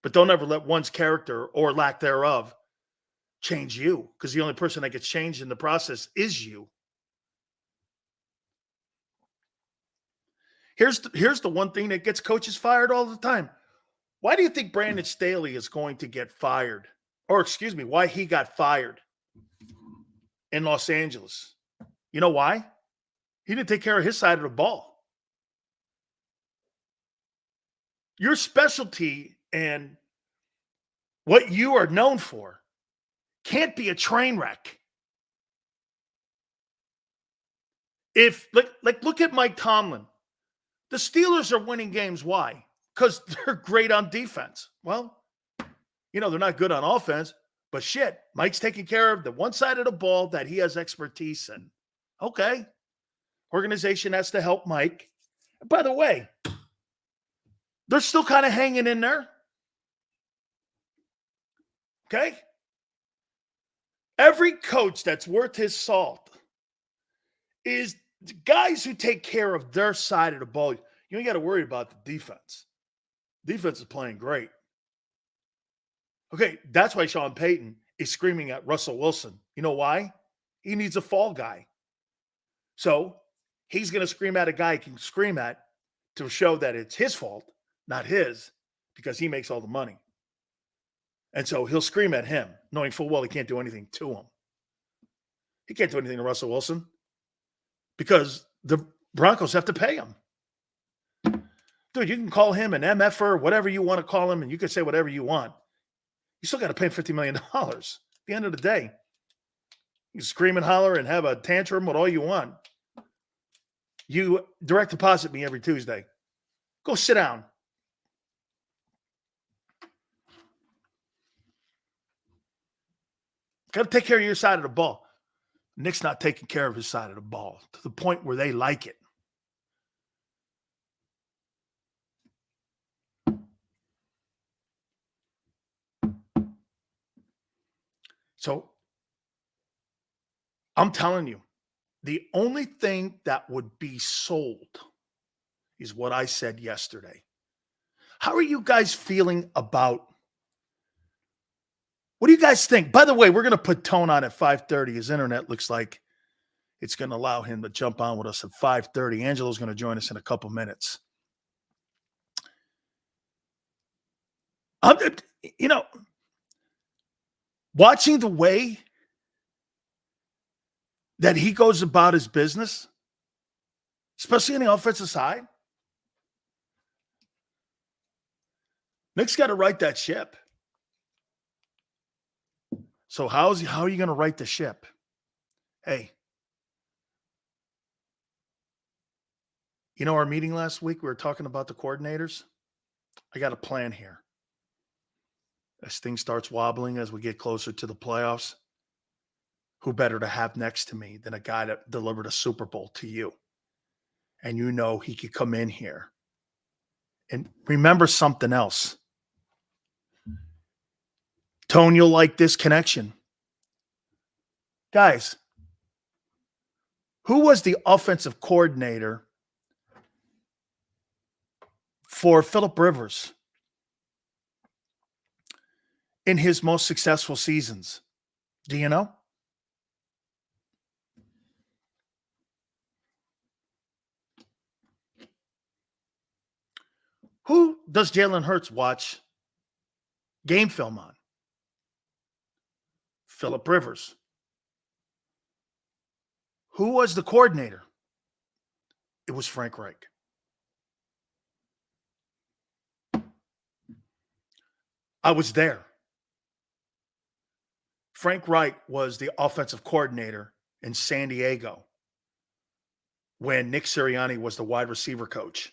But don't ever let one's character or lack thereof change you, because the only person that gets changed in the process is you. Here's the one thing that gets coaches fired all the time. Why do you think Brandon Staley is going to get fired? Or excuse me, why he got fired in Los Angeles? You know why? He didn't take care of his side of the ball. Your specialty and what you are known for can't be a train wreck. Look at Mike Tomlin. The Steelers are winning games. Why? Because they're great on defense. Well, they're not good on offense, but shit, Mike's taking care of the one side of the ball that he has expertise in. Okay. Organization has to help Mike. By the way, they're still kind of hanging in there. Okay? Every coach that's worth his salt is guys who take care of their side of the ball. You ain't got to worry about the defense. Defense is playing great. Okay, that's why Sean Payton is screaming at Russell Wilson. You know why? He needs a fall guy. So he's going to scream at a guy he can scream at to show that it's his fault, not his, because he makes all the money. And so he'll scream at him, knowing full well he can't do anything to him. He can't do anything to Russell Wilson because the Broncos have to pay him. Dude, you can call him an MFer, whatever you want to call him, and you can say whatever you want. You still got to pay him $50 million. At the end of the day, you scream and holler and have a tantrum with all you want. You direct deposit me every Tuesday. Go sit down. Got to take care of your side of the ball. Nick's not taking care of his side of the ball to the point where they like it. So I'm telling you, the only thing that would be sold is what I said yesterday. How are you guys feeling about? What do you guys think? By the way, we're going to put Tone on at 5:30. His internet looks like it's going to allow him to jump on with us at 5:30. Angelo's going to join us in a couple minutes. Watching the way that he goes about his business, especially on the offensive side, Nick's got to right that ship. So how are you going to right the ship? Hey, our meeting last week, we were talking about the coordinators. I got a plan here. As things starts wobbling as we get closer to the playoffs, who better to have next to me than a guy that delivered a Super Bowl to you? And you know he could come in here. And remember something else. Tone, you'll like this connection. Guys, who was the offensive coordinator for Phillip Rivers in his most successful seasons? Do you know? Who does Jalen Hurts watch game film on? Phillip Rivers. Who was the coordinator? It was Frank Reich. I was there. Frank Reich was the offensive coordinator in San Diego when Nick Sirianni was the wide receiver coach.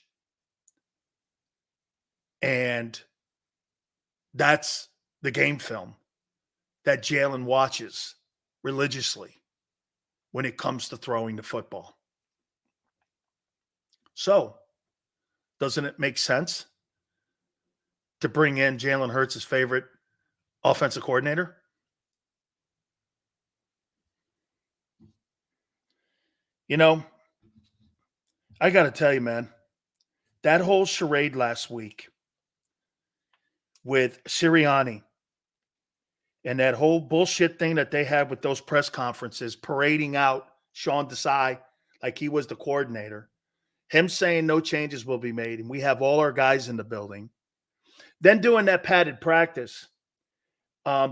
And that's the game film that Jalen watches religiously when it comes to throwing the football. So, doesn't it make sense to bring in Jalen Hurts' favorite offensive coordinator? You know, I got to tell you, man, that whole charade last week with Sirianni and that whole bullshit thing that they had with those press conferences, parading out Sean Desai like he was the coordinator, him saying no changes will be made, and we have all our guys in the building, then doing that padded practice,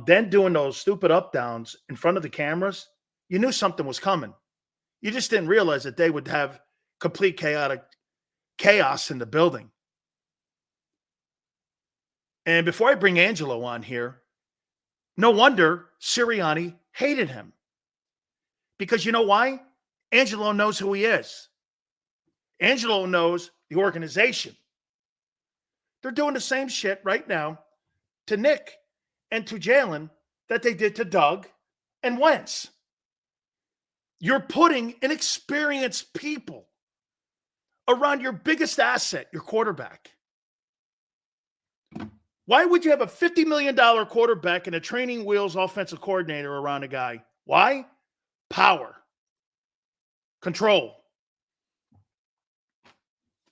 then doing those stupid up-downs in front of the cameras, you knew something was coming. You just didn't realize that they would have complete chaos in the building. And before I bring Angelo on here, no wonder Sirianni hated him. Because you know why? Angelo knows who he is. Angelo knows the organization. They're doing the same shit right now to Nick and to Jalen that they did to Doug and Wentz. You're putting inexperienced people around your biggest asset, your quarterback. Why would you have a $50 million quarterback and a training wheels offensive coordinator around a guy? Why? Power. Control.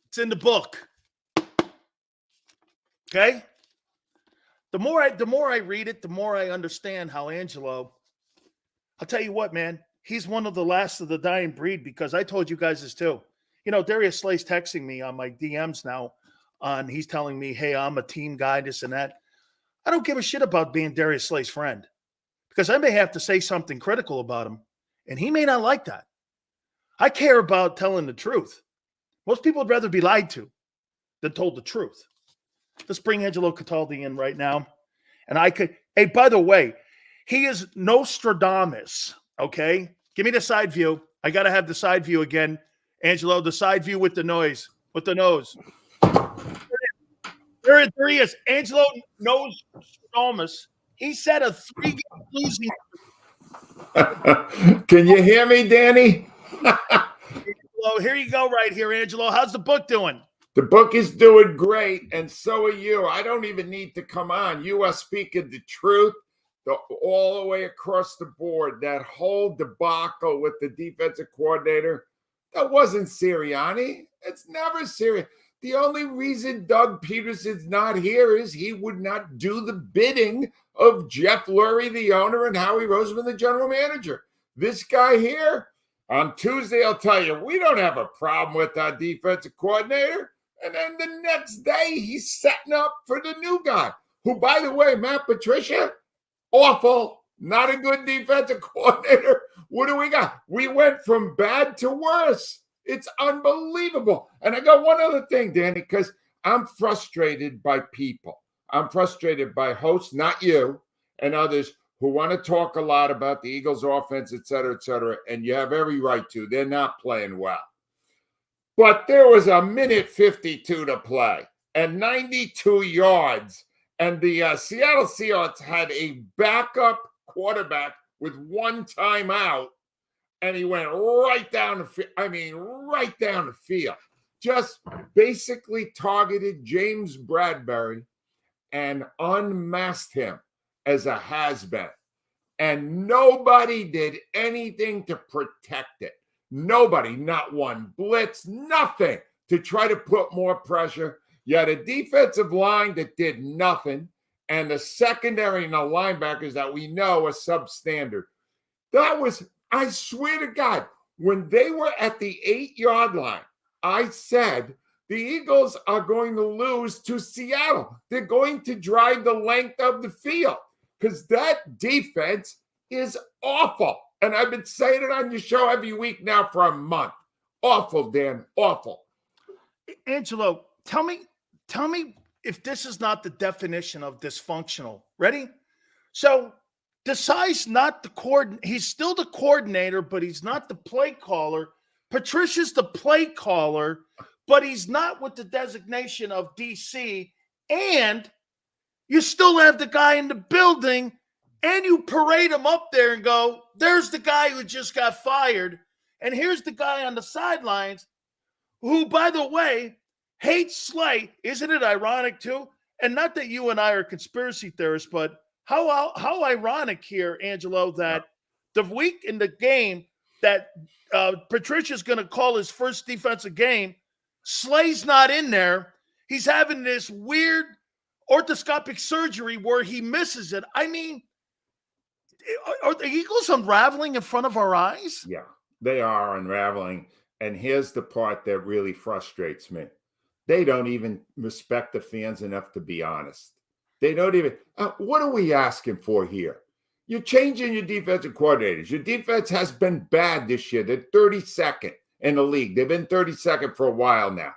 It's in the book. Okay? The more I read it, the more I understand how Angelo, I'll tell you what, man, he's one of the last of the dying breed, because I told you guys this too. You know, Darius Slay's texting me on my DMs now. He's telling me, hey, I'm a team guy, this and that. I don't give a shit about being Darius Slay's friend, because I may have to say something critical about him, and he may not like that. I care about telling the truth. Most people would rather be lied to than told the truth. Let's bring Angelo Cataldi in right now. And hey, by the way, he is Nostradamus, okay? Give me the side view. I got to have the side view again. Angelo, the side view with the nose. There he is. Angelo Nostradamus. He said a 3-game losing. Can you hear me, Danny? Angelo, here you go right here, Angelo. How's the book doing? The book is doing great, and so are you. I don't even need to come on. You are speaking the truth all the way across the board. That whole debacle with the defensive coordinator, that wasn't Sirianni. It's never Sirianni. The only reason Doug Peterson's not here is he would not do the bidding of Jeff Lurie, the owner, and Howie Roseman, the general manager. This guy here, on Tuesday, I'll tell you, we don't have a problem with our defensive coordinator. And then the next day, he's setting up for the new guy, who, by the way, Matt Patricia, awful, not a good defensive coordinator. What do we got? We went from bad to worse. It's unbelievable. And I got one other thing, Danny, because I'm frustrated by people. I'm frustrated by hosts, not you, and others who want to talk a lot about the Eagles' offense, et cetera, and you have every right to. They're not playing well. But there was a minute 52 to play and 92 yards, and the Seattle Seahawks had a backup quarterback with one timeout, and he went right down the field. I mean, right down the field. Just basically targeted James Bradbury and unmasked him as a has-been. And nobody did anything to protect it. Nobody, not one blitz, nothing to try to put more pressure. You had a defensive line that did nothing, and the secondary and the linebackers that we know are substandard. That was, I swear to God, when they were at the 8-yard line, I said the Eagles are going to lose to Seattle. They're going to drive the length of the field because that defense is awful. And I've been saying it on your show every week now for a month. Awful, Dan, awful. Angelo, tell me if this is not the definition of dysfunctional. Ready? So Desai's not the coordinator. He's still the coordinator, but he's not the play caller. Patricia's the play caller, but he's not with the designation of DC. And you still have the guy in the building, and you parade him up there and go, there's the guy who just got fired. And here's the guy on the sidelines who, by the way, hates Slay. Isn't it ironic, too? And not that you and I are conspiracy theorists, but how ironic here, Angelo, that the week in the game that Patricia's going to call his first defensive game, Slay's not in there. He's having this weird orthoscopic surgery where he misses it. I mean, are the Eagles unraveling in front of our eyes? Yeah, they are unraveling. And here's the part that really frustrates me. They don't even respect the fans enough to be honest. They don't even, what are we asking for here? You're changing your defensive coordinators. Your defense has been bad this year. They're 32nd in the league. They've been 32nd for a while now.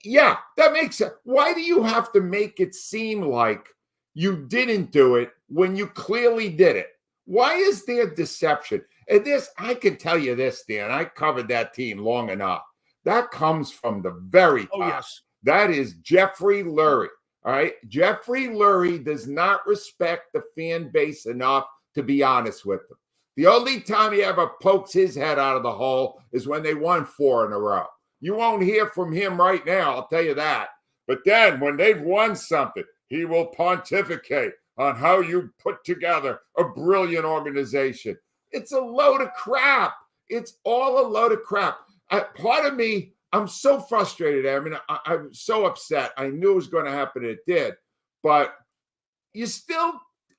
Yeah, that makes sense. Why do you have to make it seem like you didn't do it when you clearly did it? Why is there deception? And this, I can tell you this, Dan, I covered that team long enough. That comes from the very top. Oh, yes. That is Jeffrey Lurie. All right. Jeffrey Lurie does not respect the fan base enough to be honest with them. The only time he ever pokes his head out of the hole is when they won 4 in a row. You won't hear from him right now, I'll tell you that. But then when they've won something, he will pontificate on how you put together a brilliant organization. It's a load of crap. It's all a load of crap. Part of me, I'm so frustrated. I mean, I'm so upset. I knew it was going to happen. It did. But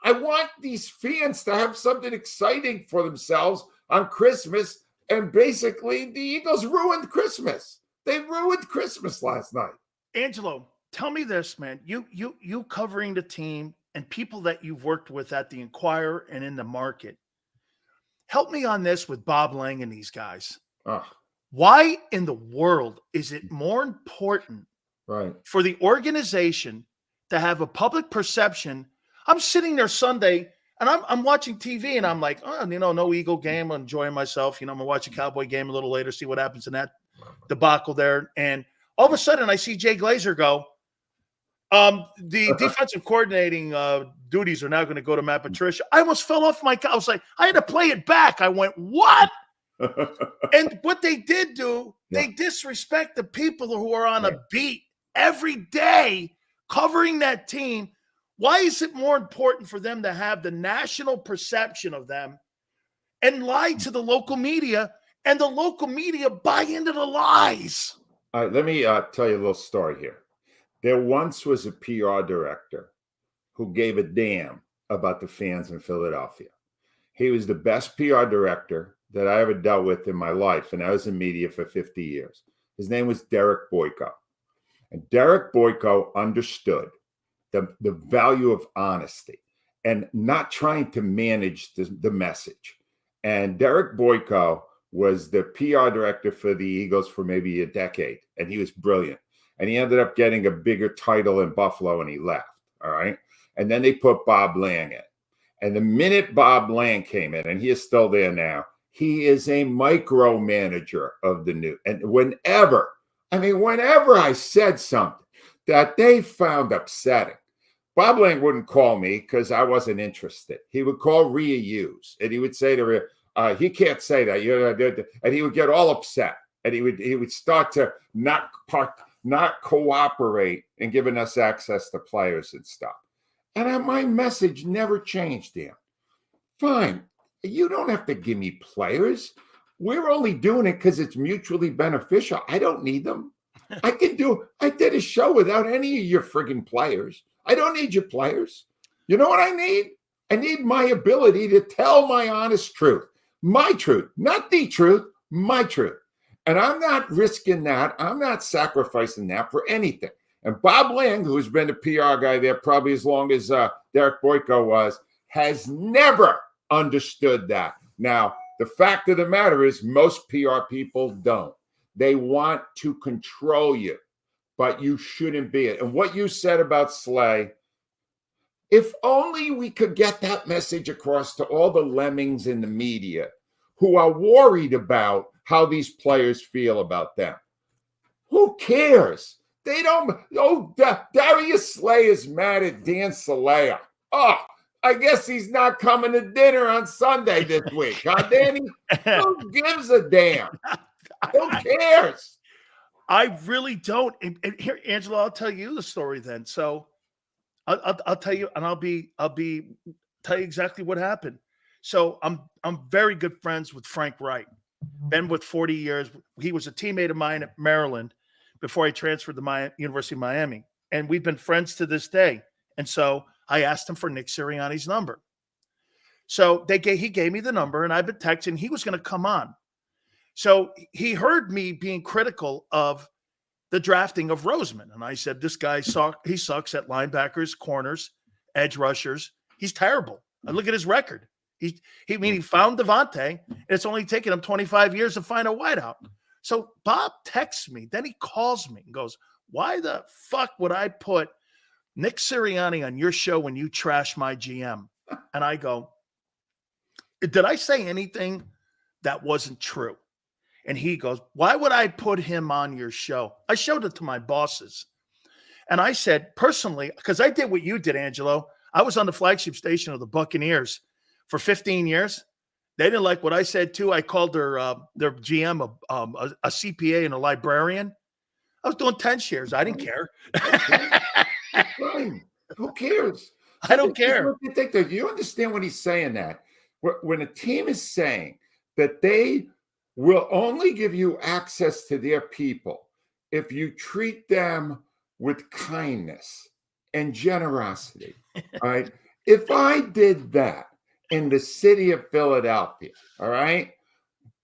I want these fans to have something exciting for themselves on Christmas. And basically, the Eagles ruined Christmas. They ruined Christmas last night. Angelo, tell me this, man. You covering the team and people that you've worked with at the Inquirer and in the market. Help me on this with Bob Lang and these guys. Why in the world is it more important for the organization to have a public perception? I'm sitting there Sunday and I'm watching TV and I'm like, no Eagle game. I'm enjoying myself. I'm going to watch a Cowboy game a little later, see what happens in that debacle there. And all of a sudden I see Jay Glazer go, the defensive coordinating duties are now going to go to Matt Patricia. I almost fell off my couch. I was like, I had to play it back. I went, what? And what they did do, they disrespect the people who are on a beat every day covering that team. Why is it more important for them to have the national perception of them and lie to the local media, and the local media buy into the lies? All right, let me tell you a little story here. There once was a PR director who gave a damn about the fans in Philadelphia. He was the best PR director that I ever dealt with in my life, and I was in media for 50 years. His name was Derek Boyko. And Derek Boyko understood the value of honesty and not trying to manage the message. And Derek Boyko was the PR director for the Eagles for maybe a decade, and he was brilliant. And he ended up getting a bigger title in Buffalo, and he left, all right? And then they put Bob Lang in. And the minute Bob Lang came in, and he is still there now, he is a micromanager of the news. And whenever I said something that they found upsetting, Bob Lang wouldn't call me because I wasn't interested. He would call Rhea Hughes, and he would say to her, he can't say that. And he would get all upset, and he would start to not cooperate in giving us access to players and stuff. And my message never changed, Dan. Fine, you don't have to give me players. We're only doing it because it's mutually beneficial. I don't need them. I did a show without any of your friggin' players. I don't need your players. You know what I need? I need my ability to tell my honest truth. My truth, not the truth, my truth. And I'm not risking that. I'm not sacrificing that for anything. And Bob Lang, who's been the PR guy there probably as long as Derek Boyko was, has never understood that. Now, the fact of the matter is most PR people don't. They want to control you, but you shouldn't be it. And what you said about Slay, if only we could get that message across to all the lemmings in the media who are worried about how these players feel about them. Who cares? They don't. Oh, Darius Slay is mad at Dan Sileo. Oh, I guess he's not coming to dinner on Sunday this week, huh, Danny? Who gives a damn? Who cares? I really don't. And here, Angelo, I'll tell you the story then. So I'll tell you, and I'll tell you exactly what happened. So I'm very good friends with Frank Wright. Been with 40 years. He was a teammate of mine at Maryland before I transferred to University of Miami. And we've been friends to this day. And so I asked him for Nick Sirianni's number. So he gave me the number, and I've been texting. He was going to come on. So he heard me being critical of the drafting of Roseman. And I said, this guy he sucks at linebackers, corners, edge rushers. He's terrible. I look at his record. He found Devontae, and it's only taken him 25 years to find a wideout. So Bob texts me. Then he calls me and goes, why the fuck would I put Nick Sirianni on your show when you trash my GM? And I go, did I say anything that wasn't true? And he goes, why would I put him on your show? I showed it to my bosses. And I said, personally, because I did what you did, Angelo. I was on the flagship station of the Buccaneers for 15 years. They didn't like what I said, too. I called their GM a CPA and a librarian. I was doing 10 shares. I didn't care. Fine. Who cares? I don't care. You understand when he's saying that? When a team is saying that they will only give you access to their people if you treat them with kindness and generosity, all right? If I did that in the city of Philadelphia, all right,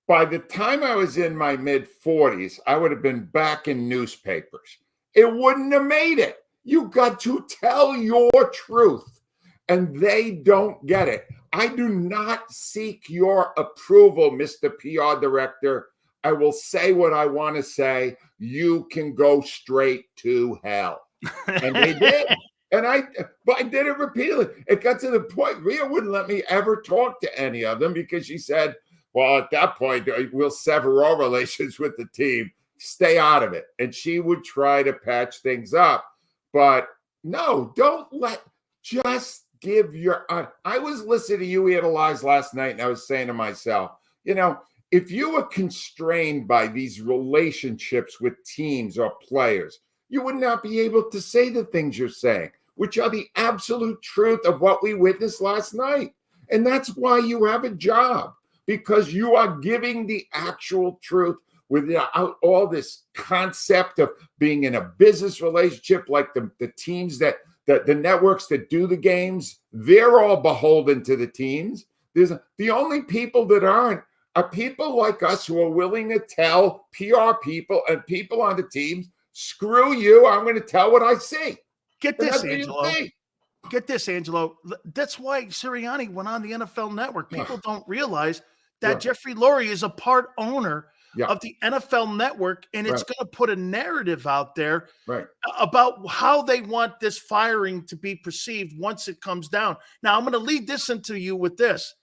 by the time I was in my mid-40s, I would have been back in newspapers. It wouldn't have made it. You got to tell your truth, and they don't get it. I do not seek your approval, Mr. PR Director. I will say what I want to say. You can go straight to hell. And they did. But I did it repeatedly. It got to the point Rhea wouldn't let me ever talk to any of them because she said, well, at that point, we'll sever all relations with the team. Stay out of it. And she would try to patch things up. But no, just give your, I was listening to You Analyze last night, and I was saying to myself, if you were constrained by these relationships with teams or players, you would not be able to say the things you're saying, which are the absolute truth of what we witnessed last night. And that's why you have a job, because you are giving the actual truth without all this concept of being in a business relationship like the teams that the networks that do the games, they're all beholden to the teams. The only people that aren't are people like us who are willing to tell PR people and people on the teams, screw you, I'm going to tell what I see. Get this, Angelo. Get this, Angelo. That's why Sirianni went on the NFL Network. People don't realize that Jeffrey Lurie is a part owner of the NFL Network, and it's going to put a narrative out there about how they want this firing to be perceived once it comes down. Now, I'm going to lead this into you with this.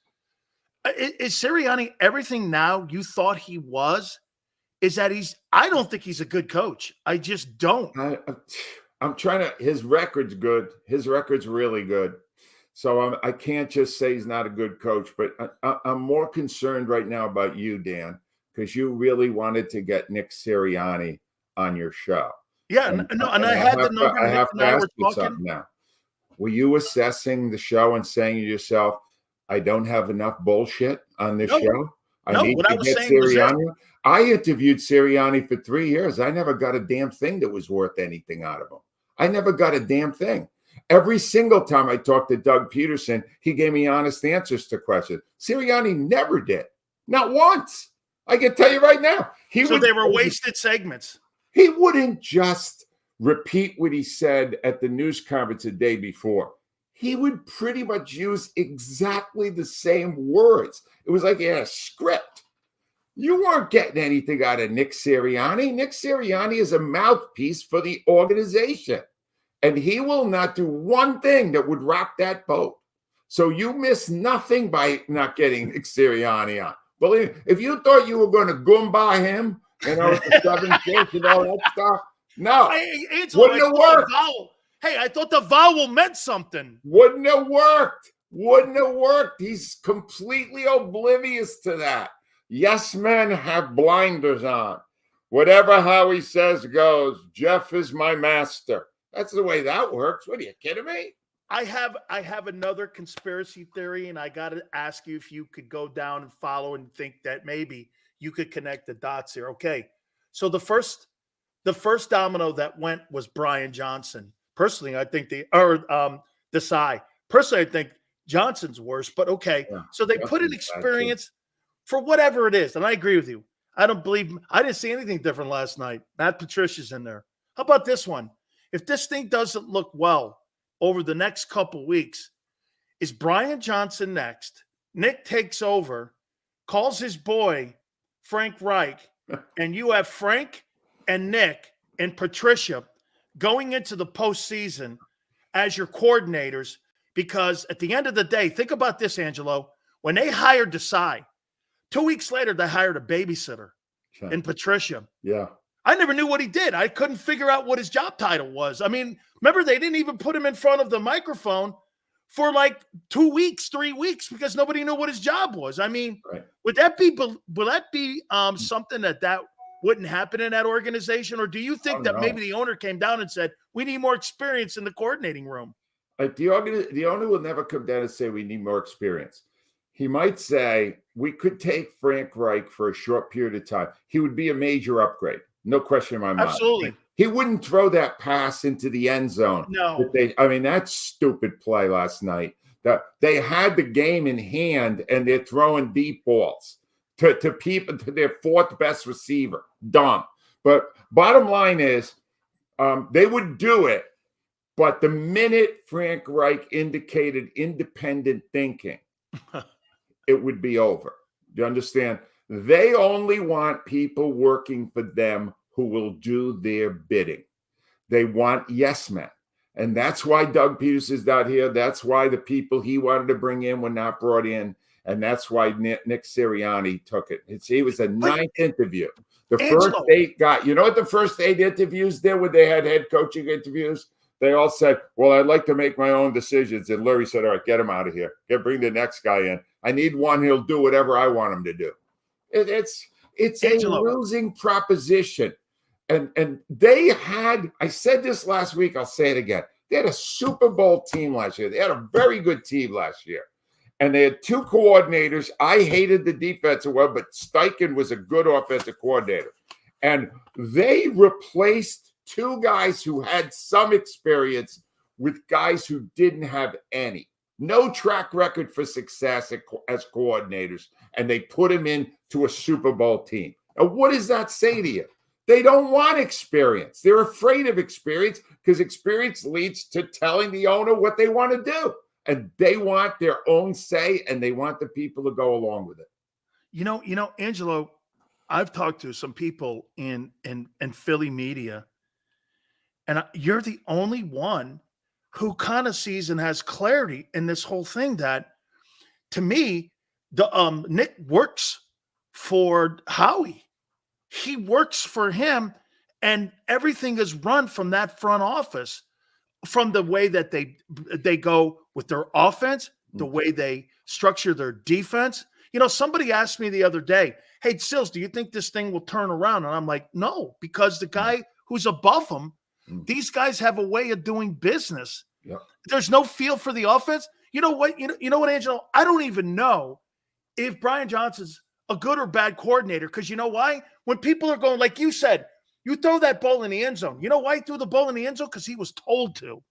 Is Sirianni everything now you thought he was? Is that I don't think he's a good coach. I just don't. I'm trying to. His record's good. His record's really good. So I can't just say he's not a good coach, but I'm more concerned right now about you, Dan, because you really wanted to get Nick Sirianni on your show. Yeah, and I had the number. I Nick have and to I ask were you talking. something now. Were you assessing the show and saying to yourself, I don't have enough bullshit on this show? I need what to I was get saying was Sirianni. I interviewed Sirianni for 3 years. I never got a damn thing that was worth anything out of him. I never got a damn thing. Every single time I talked to Doug Peterson, he gave me honest answers to questions. Sirianni never did. Not once. I can tell you right now. So they were wasted segments. He wouldn't just repeat what he said at the news conference the day before. He would pretty much use exactly the same words. It was like he had a script. You weren't getting anything out of Nick Sirianni. Nick Sirianni is a mouthpiece for the organization, and he will not do one thing that would rock that boat. So you miss nothing by not getting Nick Sirianni on. Believe me, if you thought you were going to Goomba him, the 7 kids and all that stuff, no, wouldn't have worked. Hey, I thought the vowel meant something. Wouldn't have worked. Wouldn't have worked. He's completely oblivious to that. Yes, men have blinders on. Whatever Howie says goes. Jeff is my master. That's the way that works. What are you kidding me? I have another conspiracy theory, and I got to ask you if you could go down and follow and think that maybe you could connect the dots here. Okay, so the first domino that went was Brian Johnson. Personally, I think Desai. Personally, I think Johnson's worse, but okay. Yeah, so they put an experience for whatever it is, and I agree with you. I didn't see anything different last night. Matt Patricia's in there. How about this one? If this thing doesn't look well over the next couple weeks, is Brian Johnson next? Nick takes over, calls his boy Frank Reich, and you have Frank and Nick and Patricia going into the postseason as your coordinators, because at the end of the day, think about this, Angelo. When they hired Desai, 2 weeks later, they hired a babysitter in Patricia. Yeah. I never knew what he did. I couldn't figure out what his job title was. I mean, remember, they didn't even put him in front of the microphone for like 2 weeks, 3 weeks, because nobody knew what his job was. I mean, will that be something that wouldn't happen in that organization? Or do you think that maybe the owner came down and said, we need more experience in the coordinating room? The owner will never come down and say we need more experience. He might say, we could take Frank Reich for a short period of time. He would be a major upgrade. No question in my mind. Absolutely. He wouldn't throw that pass into the end zone. No. That stupid play last night. They had the game in hand, and they're throwing deep balls to people, to their fourth best receiver. Dumb. But bottom line is, they would do it. But the minute Frank Reich indicated independent thinking, it would be over. Do you understand? They only want people working for them who will do their bidding. They want yes men. And that's why Doug Peterson's not here. That's why the people he wanted to bring in were not brought in. And that's why Nick Sirianni took it. He was the ninth interview. The first 8 got, you know what the first 8 interviews did when they had head coaching interviews? They all said, well, I'd like to make my own decisions. And Larry said, all right, get him out of here. Bring the next guy in. I need one. He'll do whatever I want him to do. It's a losing proposition. And they had, I said this last week, I'll say it again. They had a Super Bowl team last year. They had a very good team last year. And they had 2 coordinators. I hated the defensive one, but Steichen was a good offensive coordinator. And they replaced 2 guys who had some experience with guys who didn't have any. No track record for success as coordinators, and they put him into a Super Bowl team. Now, what does that say to you? They don't want experience. They're afraid of experience because experience leads to telling the owner what they want to do. And they want their own say, and they want the people to go along with it. You know, Angelo, I've talked to some people in Philly media, and you're the only one who kind of sees and has clarity in this whole thing. That, to me, the Nick works for Howie. He works for him, And everything is run from that front office, from the way that they go with their offense, the way they structure their defense. You know, somebody asked me the other day, hey, Sills, do you think this thing will turn around? And I'm like, no, because the guy who's above them, these guys have a way of doing business. Yep. There's no feel for the offense. You know what? You know what, Angelo? I don't even know if Brian Johnson's a good or bad coordinator, because you know why? When people are going, like you said, you throw that ball in the end zone. You know why he threw the ball in the end zone? Because he was told to.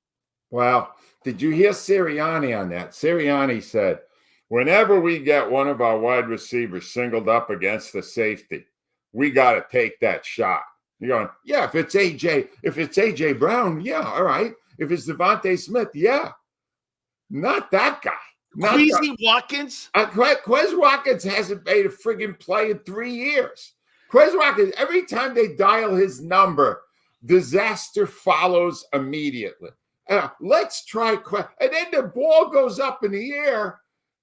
Well, did you hear Sirianni on that? Sirianni said, whenever we get one of our wide receivers singled up against the safety, we got to take that shot. You're going, yeah, if it's AJ Brown, yeah, all right. If it's Devontae Smith, yeah. Not that guy. Queasy Watkins? Quez Watkins hasn't made a friggin' play in 3 years. Quez Watkins, every time they dial his number, disaster follows immediately. Let's try Quez. And then the ball goes up in the air.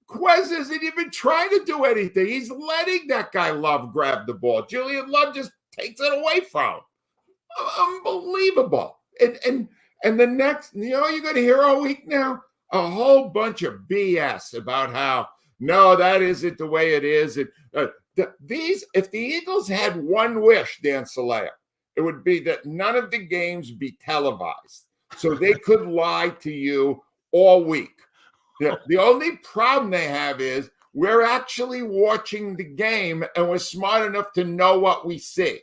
Quez isn't even trying to do anything. He's letting that guy Love grab the ball. Julian Love just takes it away from him. Unbelievable. And the next, you know, you're going to hear all week now? A whole bunch of BS about how, no, that isn't the way it is. If the Eagles had one wish, Dan Sileo, it would be that none of the games be televised, so they could lie to you all week. The only problem they have is we're actually watching the game and we're smart enough to know what we see.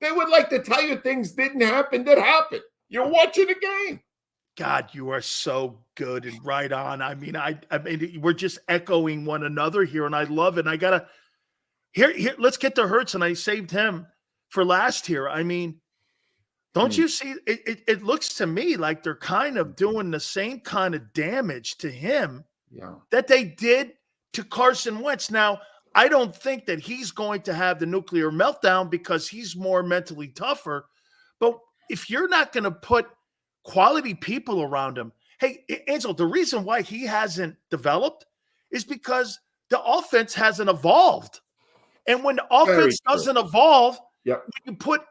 They would like to tell you things didn't happen that happened. You're watching the game. God, you are so good and right on. I mean, we're just echoing one another here, and I love it. And I gotta here. Let's get to Hurts, and I saved him for last here. I mean, don't you see? It looks to me like they're kind of doing the same kind of damage to him that they did to Carson Wentz. Now, I don't think that he's going to have the nuclear meltdown because he's more mentally tougher. But if you're not going to put quality people around him. Hey, Angel, the reason why he hasn't developed is because the offense hasn't evolved. And when the offense doesn't evolve, when you put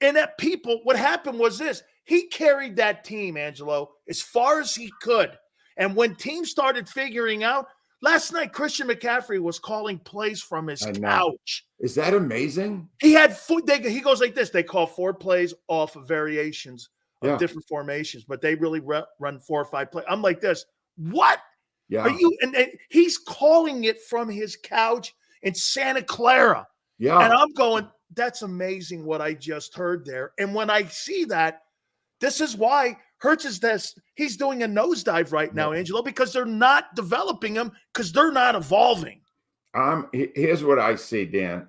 in that people, what happened was this. He carried that team, Angelo, as far as he could. And when teams started figuring out, last night, Christian McCaffrey was calling plays from his couch. Is that amazing? He had he goes like this. They call 4 plays off of variations of different formations, but they really run 4 or 5 plays. I'm like this. What? Yeah. Are you? And he's calling it from his couch in Santa Clara. Yeah. And I'm going, that's amazing what I just heard there. And when I see that, this is why Hurts is this. He's doing a nosedive right now, Angelo, because they're not developing him because they're not evolving. Here's what I see, Dan.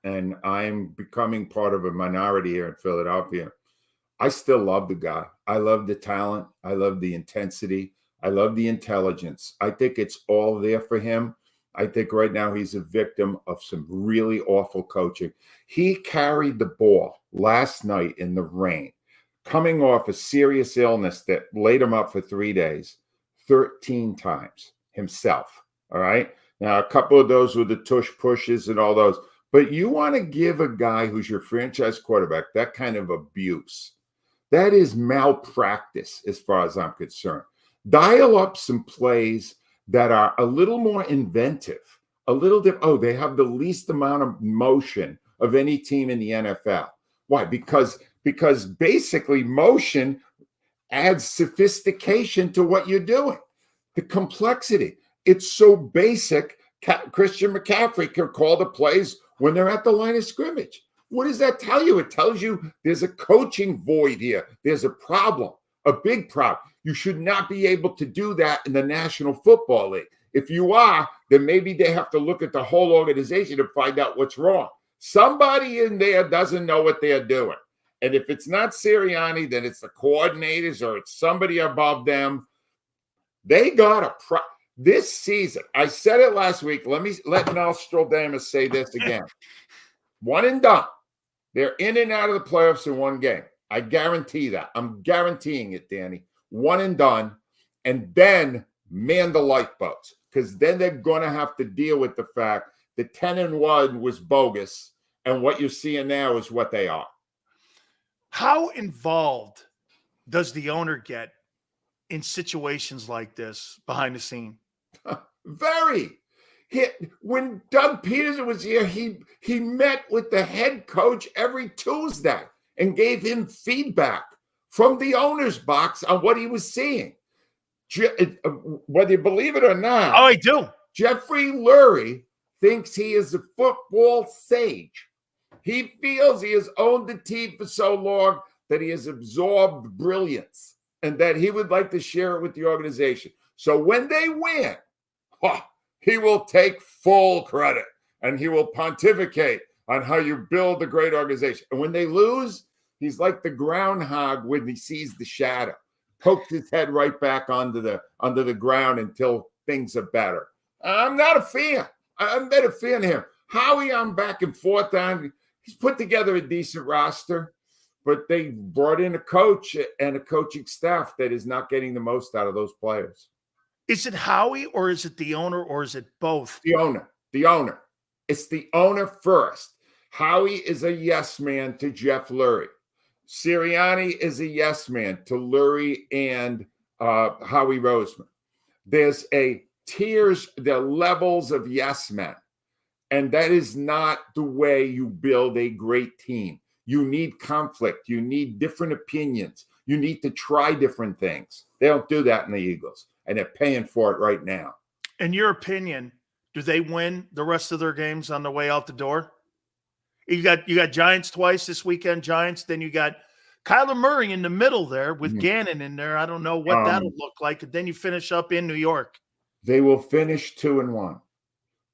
And I'm becoming part of a minority here in Philadelphia. I still love the guy. I love the talent. I love the intensity. I love the intelligence. I think it's all there for him. I think right now he's a victim of some really awful coaching. He carried the ball last night in the rain, coming off a serious illness that laid him up for 3 days, 13 times himself. All right. Now, a couple of those were the tush pushes and all those. But you want to give a guy who's your franchise quarterback that kind of abuse. That is malpractice as far as I'm concerned. Dial up some plays that are a little more inventive, a little different. Oh, they have the least amount of motion of any team in the NFL. Why? Because basically motion adds sophistication to what you're doing. The complexity. It's so basic. Christian McCaffrey can call the plays when they're at the line of scrimmage. What does that tell you? It tells you there's a coaching void here. There's a problem, a big problem. You should not be able to do that in the National Football League. If you are, then maybe they have to look at the whole organization to find out what's wrong. Somebody in there doesn't know what they're doing. And if it's not Sirianni, then it's the coordinators or it's somebody above them. They got this season. I said it last week. Let Nostradamus say this again. One and done. They're in and out of the playoffs in one game. I guarantee that. I'm guaranteeing it, Danny. One and done. And then man the lifeboats, because then they're going to have to deal with the fact that 10-1 was bogus. And what you're seeing now is what they are. How involved does the owner get in situations like this behind the scene? Very. When Doug Peterson was here, he met with the head coach every Tuesday and gave him feedback from the owner's box on what he was seeing. Whether you believe it or not, Oh, I do. Jeffrey Lurie thinks he is a football sage. He feels he has owned the team for so long that he has absorbed brilliance and that he would like to share it with the organization. So when they win, he will take full credit and he will pontificate on how you build a great organization. And when they lose, he's like the groundhog when he sees the shadow, pokes his head right back under the ground until things are better. I'm not a fan. I'm not a fan of him. Howie, I'm back and forth on. He's put together a decent roster, but they brought in a coach and a coaching staff that is not getting the most out of those players. Is it Howie or is it the owner or is it both? The owner. It's the owner first. Howie is a yes man to Jeff Lurie. Sirianni is a yes man to Lurie and Howie Roseman. There's there are levels of yes men. And that is not the way you build a great team. You need conflict. You need different opinions. You need to try different things. They don't do that in the Eagles, and they're paying for it right now. In your opinion, do they win the rest of their games on the way out the door? You got Giants twice this weekend, Giants. Then you got Kyler Murray in the middle there with Gannon in there. I don't know what that'll look like. And then you finish up in New York. They will finish 2-1.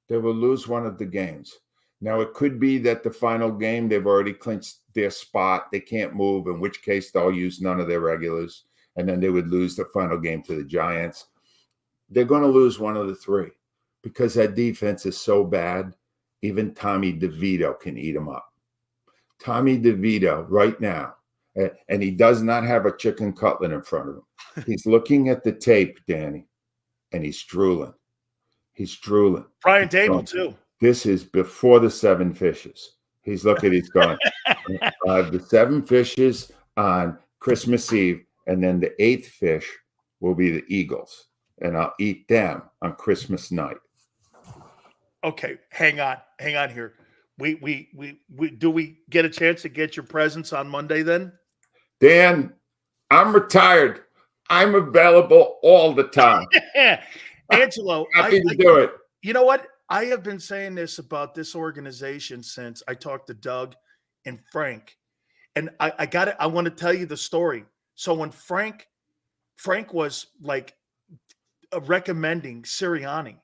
They will lose one of the games. Now, it could be that the final game, they've already clinched their spot. They can't move, in which case they'll use none of their regulars, and then they would lose the final game to the Giants. They're going to lose one of the three because that defense is so bad, even Tommy DeVito can eat them up. Tommy DeVito right now, and he does not have a chicken cutlet in front of him. He's looking at the tape, Danny, and he's drooling. Brian Dable, too. This is before the 7 fishes. He's looking, he's going, the 7 fishes on Christmas Eve, and then the 8th fish will be the Eagles, and I'll eat them on Christmas night. Okay, hang on here. We do we get a chance to get your presents on Monday then? Dan, I'm retired. I'm available all the time. Angelo, happy to do it. You know what? I have been saying this about this organization since I talked to Doug and Frank. And I got it. I want to tell you the story. So when Frank was like recommending Sirianni,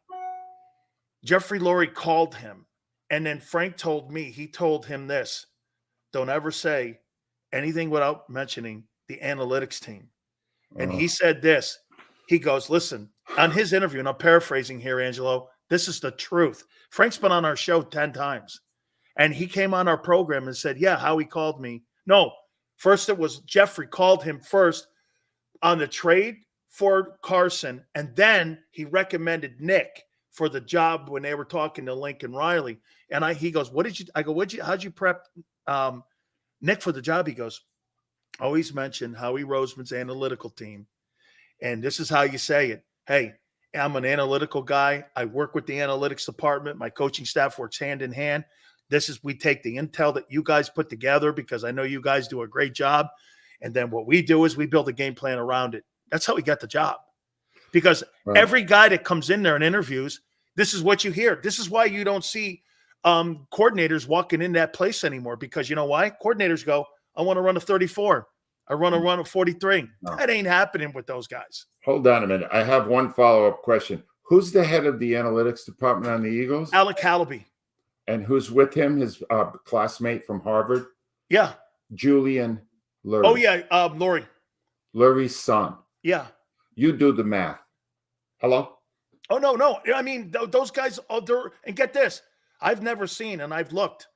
Jeffrey Lurie called him. And then Frank told me, he told him this: don't ever say anything without mentioning the analytics team. And he said this. He goes, listen, on his interview, and I'm paraphrasing here, Angelo, this is the truth. Frank's been on our show 10 times. And he came on our program and said, yeah, Howie called me. No, first it was Jeffrey called him first on the trade for Carson. And then he recommended Nick for the job when they were talking to Lincoln Riley. And he goes, how'd you prep Nick for the job? He goes, always mention Howie Roseman's analytical team. And this is how you say it. Hey, I'm an analytical guy. I work with the analytics department. My coaching staff works hand in hand. We take the intel that you guys put together because I know you guys do a great job. And then what we do is we build a game plan around it. That's how we got the job. Because every guy that comes in there and interviews, this is what you hear. This is why you don't see coordinators walking in that place anymore, because you know why? Coordinators go, I want to run a 34. I run a run of 43. No. That ain't happening with those guys. Hold on a minute. I have one follow-up question. Who's the head of the analytics department on the Eagles? Alec Hallaby. And who's with him? His classmate from Harvard? Yeah. Julian Lurie. Oh, yeah. Lurie. Lurie's son. Yeah. You do the math. Hello? Oh, no. I mean, those guys, and get this. I've never seen, and I've looked,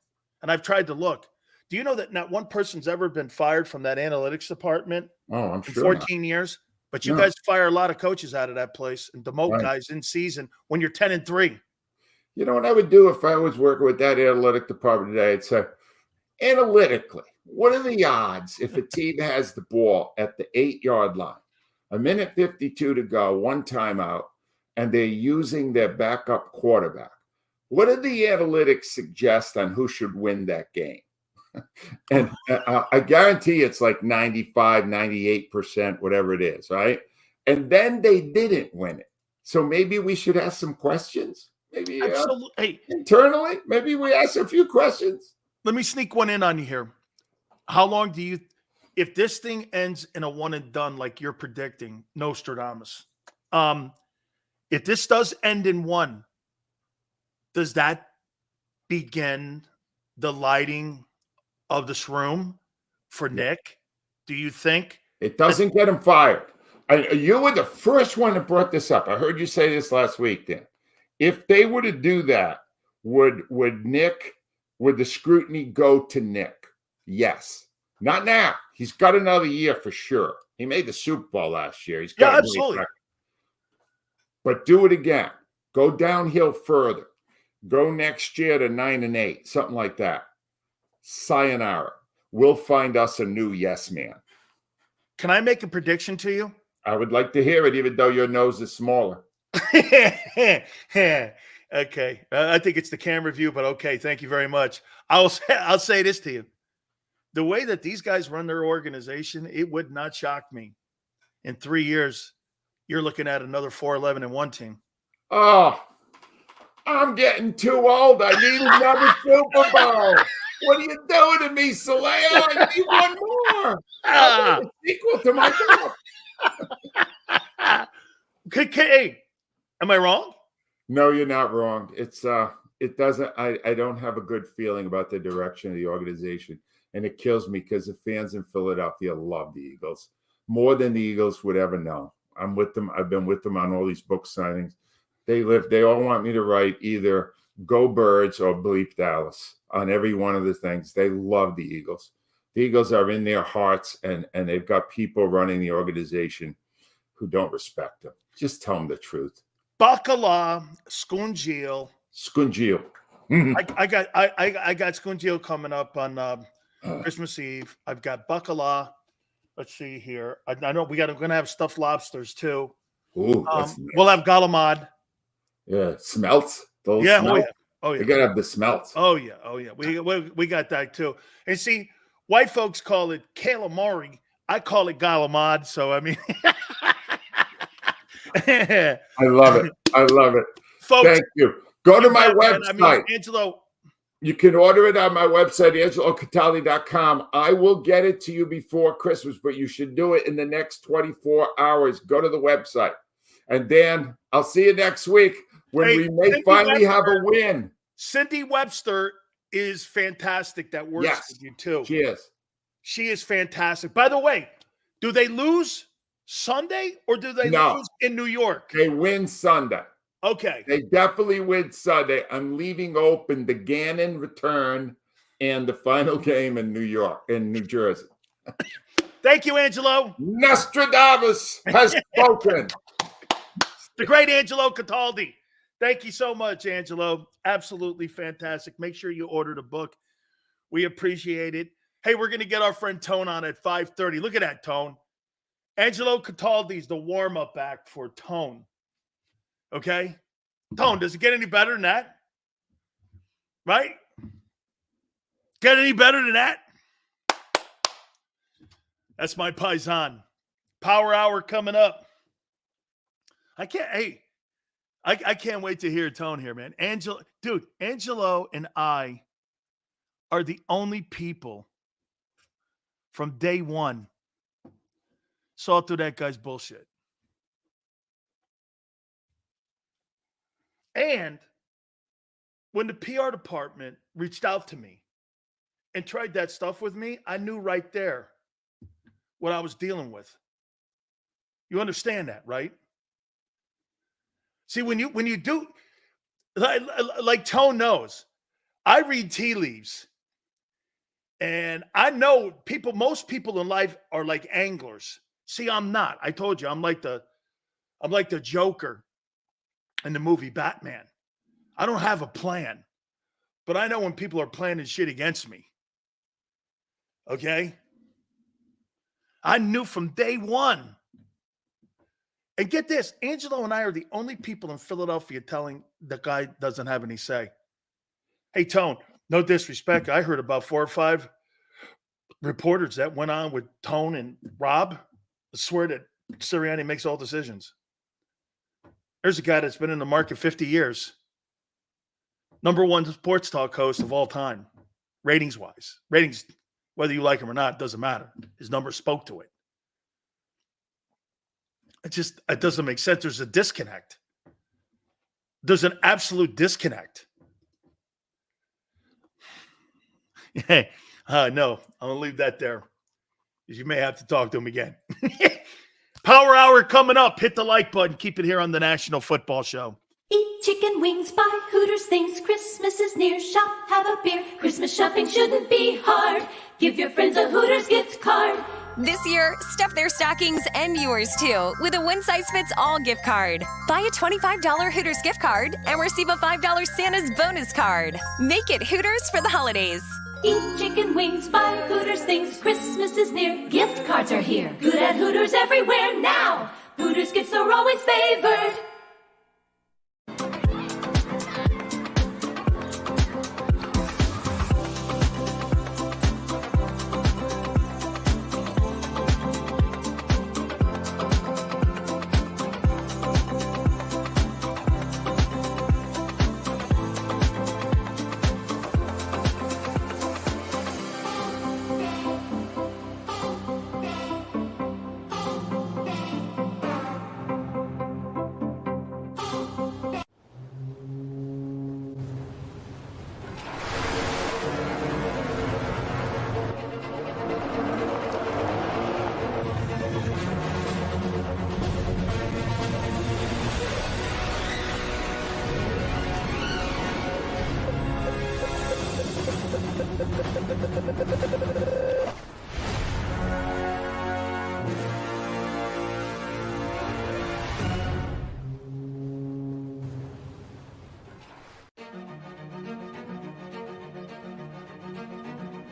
and I've tried to look. Do you know that not one person's ever been fired from that analytics department? Oh, I'm sure. 14 years. But you guys fire a lot of coaches out of that place and demote guys in season when you're 10-3. You know what I would do if I was working with that analytic department today? I'd say, analytically, What are the odds if a team has the ball at the 8-yard line, a minute 52 to go, one timeout, and they're using their backup quarterback? What do the analytics suggest on who should win that game? And I guarantee it's like 95, 98%, whatever it is, right? And then they didn't win it. So maybe we should ask some questions. Maybe Absolutely. Hey, internally, maybe we ask a few questions. let me sneak one in on you here. How long do you, if this thing ends in a one and done like you're predicting, Nostradamus, if this does end in one, does that begin the lighting of this room for Nick? Do you think? It doesn't get him fired. You were the first one that brought this up. I heard you say this last week, Dan. If they were to do that, would the scrutiny go to Nick? Yes. Not now. He's got another year for sure. He made the Super Bowl last year. He's got absolutely. But do it again. Go downhill further. Go next year to 9-8, something like that. Sayonara. We'll find us a new yes man. Can I make a prediction to you? I would like to hear it, even though your nose is smaller. Okay. I think it's the camera view, but okay. Thank you very much. I'll say this to you. The way that these guys run their organization, it would not shock me. In 3 years, you're looking at another 4-11-1 team. Oh, I'm getting too old. I need another Super Bowl. What are you doing to me, Sileo? I need one more. I want a sequel to my book. Hey, am I wrong? No, you're not wrong. It's it doesn't. I don't have a good feeling about the direction of the organization, and it kills me because the fans in Philadelphia love the Eagles more than the Eagles would ever know. I'm with them. I've been with them on all these book signings. They all want me to write either Go Birds or Bleep Dallas on every one of the things. They love the Eagles. The Eagles are in their hearts, and they've got people running the organization who don't respect them. Just tell them the truth. Bacala, Scungil. Scungil. I got Scungil coming up on Christmas Eve. I've got Bacala. Let's see here. I know we're gonna have stuffed lobsters too. Ooh, that's nice. We'll have galamad. Yeah, smelts. Those Yeah, smelts. oh yeah. You gotta have the smelts. Oh yeah. We got that too. And see, white folks call it calamari. I call it galamad. So I mean, I love it. I love it. Folks, thank you. Go to my website. I mean, Angelo. You can order it on my website, angelocatali.com. I will get it to you before Christmas, but you should do it in the next 24 hours. Go to the website. And Dan, I'll see you next week when we may finally have a win. Cindy Webster is fantastic. That works with you too. She is. She is fantastic. By the way, do they lose Sunday or do they lose in New York? They win Sunday. Okay. They definitely win Sunday. I'm leaving open the Gannon return and the final game in New Jersey. Thank you, Angelo. Nostradamus has spoken. The great Angelo Cataldi. Thank you so much, Angelo. Absolutely fantastic. Make sure you order the book. We appreciate it. Hey, we're going to get our friend Tone on at 5:30. Look at that, Tone. Angelo Cataldi's the warm-up act for Tone. Okay? Tone, does it get any better than that? Right? Get any better than that? That's my paisan. Power hour coming up. I can't wait to hear Tone here, man. Angelo and I are the only people from day one saw through that guy's bullshit. And when the PR department reached out to me and tried that stuff with me, I knew right there what I was dealing with. You understand that, right? See, when you do, like Tone knows, I read tea leaves. And I know most people in life are like anglers. See, I'm not. I told you, I'm like the Joker in the movie Batman. I don't have a plan, but I know when people are planning shit against me. Okay? I knew from day one. And get this, Angelo and I are the only people in Philadelphia telling the guy doesn't have any say. Hey, Tone, no disrespect. I heard about 4 or 5 reporters that went on with Tone and Rob. I swear that Sirianni makes all decisions. There's a guy that's been in the market 50 years. Number 1 sports talk host of all time, ratings-wise. Ratings, whether you like him or not, doesn't matter. His numbers spoke to it. It doesn't make sense. There's a disconnect. There's an absolute disconnect. Hey, no, I'm going to leave that there. You may have to talk to him again. Power Hour coming up. Hit the like button. Keep it here on the National Football Show. Eat chicken wings, buy Hooters things. Christmas is near. Shop, have a beer. Christmas shopping shouldn't be hard. Give your friends a Hooters gift card. This year, stuff their stockings and yours too with a one-size-fits-all gift card. Buy a $25 Hooters gift card and receive a $5 Santa's bonus card. Make it Hooters for the holidays. Eat chicken wings, buy Hooters things. Christmas is near. Gift cards are here. Good at Hooters everywhere now. Hooters gifts are always favored.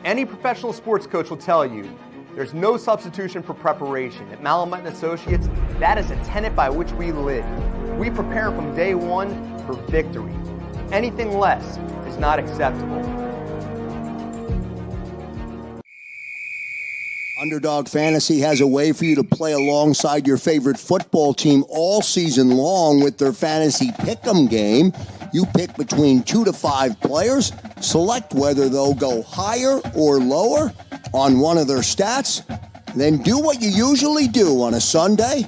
Any professional sports coach will tell you there's no substitution for preparation. At Malamut & Associates, that is a tenet by which we live. We prepare from day one for victory. Anything less is not acceptable. Underdog Fantasy has a way for you to play alongside your favorite football team all season long with their fantasy pick'em game. You pick between 2 to 5 players, select whether they'll go higher or lower on one of their stats, then do what you usually do on a Sunday,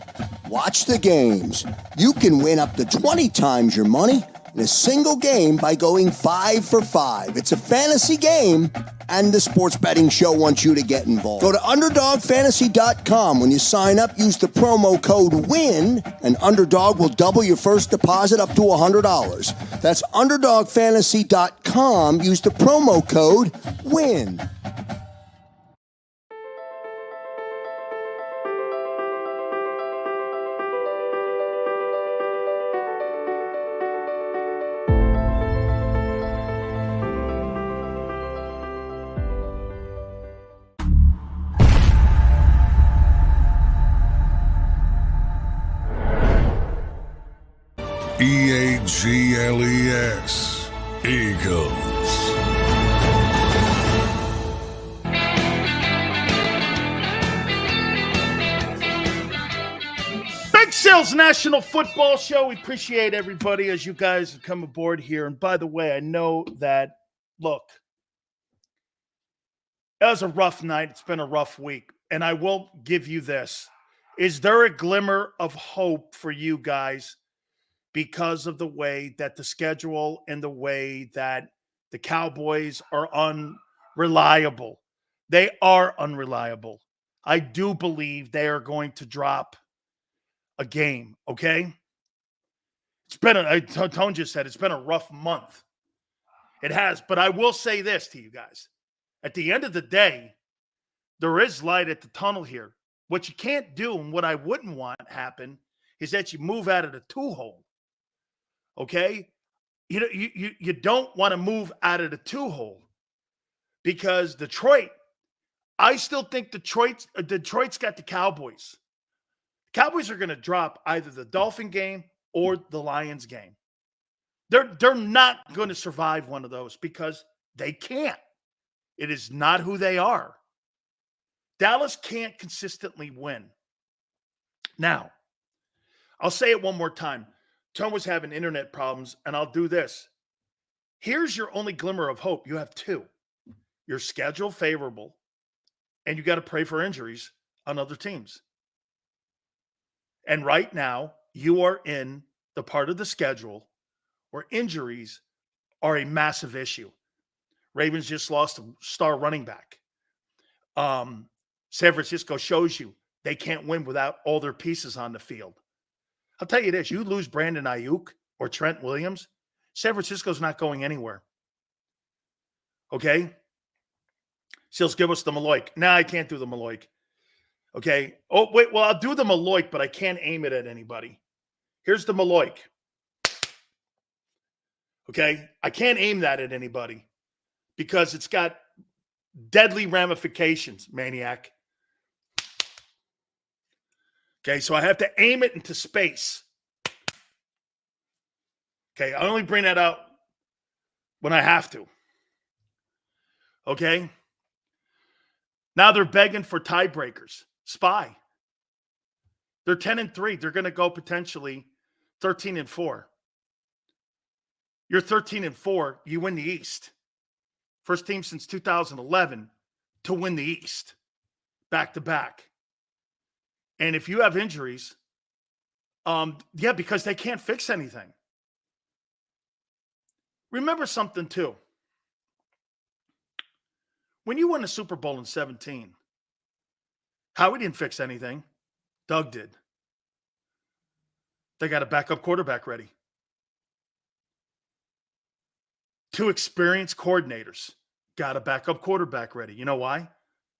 watch the games. You can win up to 20 times your money in a single game by going 5 for 5. It's a fantasy game, and the Sports Betting Show wants you to get involved. Go to UnderdogFantasy.com. When you sign up, use the promo code WIN, and Underdog will double your first deposit up to $100. That's UnderdogFantasy.com. Use the promo code WIN. EAGLES, Eagles. Big Sales National Football Show. We appreciate everybody as you guys have come aboard here. And by the way, I know that, look, that was a rough night. It's been a rough week. And I will give you this. Is there a glimmer of hope for you guys because of the way that the schedule and the way that the Cowboys are unreliable? They are unreliable. I do believe they are going to drop a game, okay? Tone just said it's been a rough month. It has, but I will say this to you guys. At the end of the day, there is light at the tunnel here. What you can't do and what I wouldn't want happen is that you move out of the 2-hole. Okay? You don't want to move out of the 2-hole because Detroit, I still think Detroit's got the Cowboys. Cowboys are going to drop either the Dolphin game or the Lions game. They're not going to survive one of those because they can't. It is not who they are. Dallas can't consistently win. Now, I'll say it one more time. Tom was having internet problems, and I'll do this. Here's your only glimmer of hope. You have two. Your schedule favorable, and you got to pray for injuries on other teams. And right now, you are in the part of the schedule where injuries are a massive issue. Ravens just lost a star running back. San Francisco shows you they can't win without all their pieces on the field. I'll tell you this, you lose Brandon Ayuk or Trent Williams, San Francisco's not going anywhere. Okay? Seals, give us the Maloik. Nah, I can't do the Maloik. Okay? Oh, wait, well, I'll do the Maloik, but I can't aim it at anybody. Here's the Maloik. Okay? I can't aim that at anybody because it's got deadly ramifications, maniac. Okay, so I have to aim it into space. Okay, I only bring that out when I have to. Okay? Now they're begging for tiebreakers. Spy. They're 10-3. They're going to go potentially 13-4. You're 13-4. You win the East. First team since 2011 to win the East. Back to back. And if you have injuries, because they can't fix anything. Remember something, too. When you won a Super Bowl in 2017, Howie didn't fix anything. Doug did. They got a backup quarterback ready. 2 experienced coordinators got a backup quarterback ready. You know why?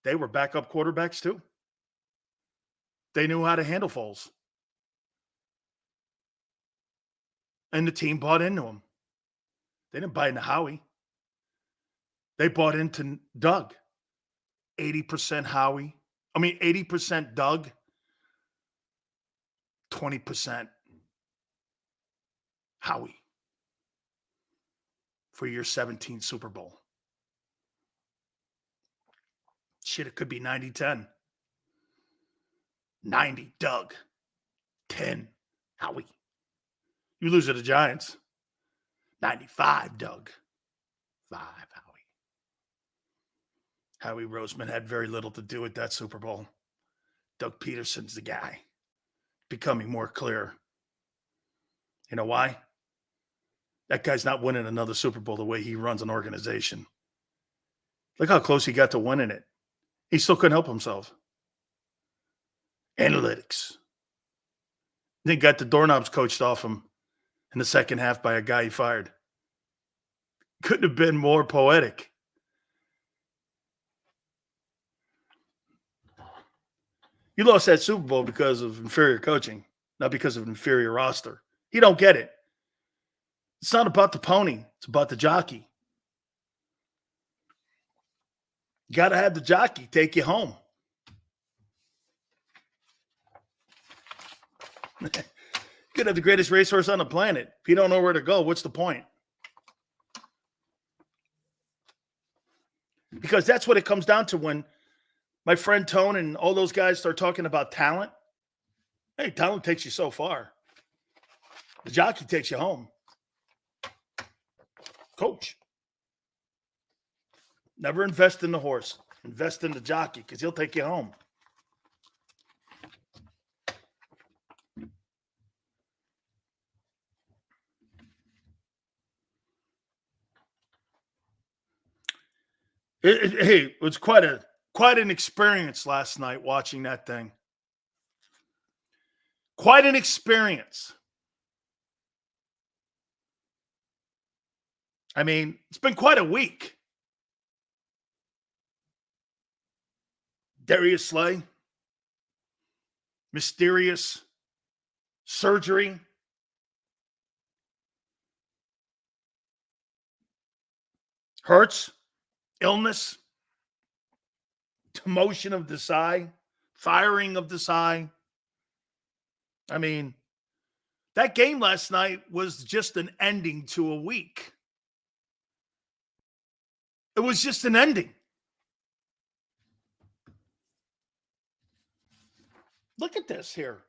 They were backup quarterbacks, too. They knew how to handle Foles. And the team bought into him. They didn't buy into Howie. They bought into Doug. 80% Howie. 80% Doug. 20% Howie. For your 17 Super Bowl. Shit, it could be 90-10. 90, Doug. 10, Howie. You lose to the Giants. 95, Doug. 5, Howie. Howie Roseman had very little to do with that Super Bowl. Doug Peterson's the guy. Becoming more clear. You know why? That guy's not winning another Super Bowl the way he runs an organization. Look how close he got to winning it. He still couldn't help himself. Analytics. Then got the doorknobs coached off him in the second half by a guy he fired. Couldn't have been more poetic. You lost that Super Bowl because of inferior coaching, not because of an inferior roster. He don't get it. It's not about the pony. It's about the jockey. You got to have the jockey take you home. You could have the greatest racehorse on the planet. If you don't know where to go, what's the point? Because that's what it comes down to when my friend Tone and all those guys start talking about talent. Hey, talent takes you so far. The jockey takes you home. Coach. Never invest in the horse. Invest in the jockey because he'll take you home. It was quite an experience last night watching that thing. Quite an experience. I mean, it's been quite a week. Darius Slay. Mysterious surgery. Hurts. Illness. demotion of Desai, firing of Desai. I mean, that game last night was just an ending to a week. It was just an ending. Look at this here.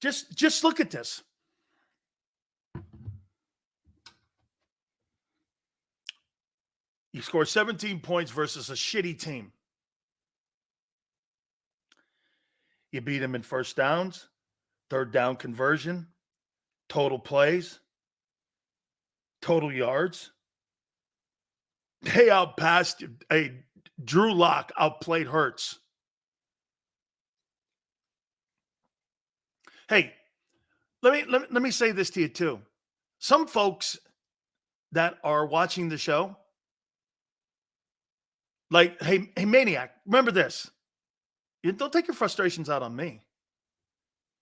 Just look at this. You score 17 points versus a shitty team. You beat them in first downs, third down conversion, total plays, total yards. They outpassed Drew Lock outplayed Hurts. Hey, let me say this to you too. Some folks that are watching the show, like, hey, Maniac, remember this. Don't take your frustrations out on me.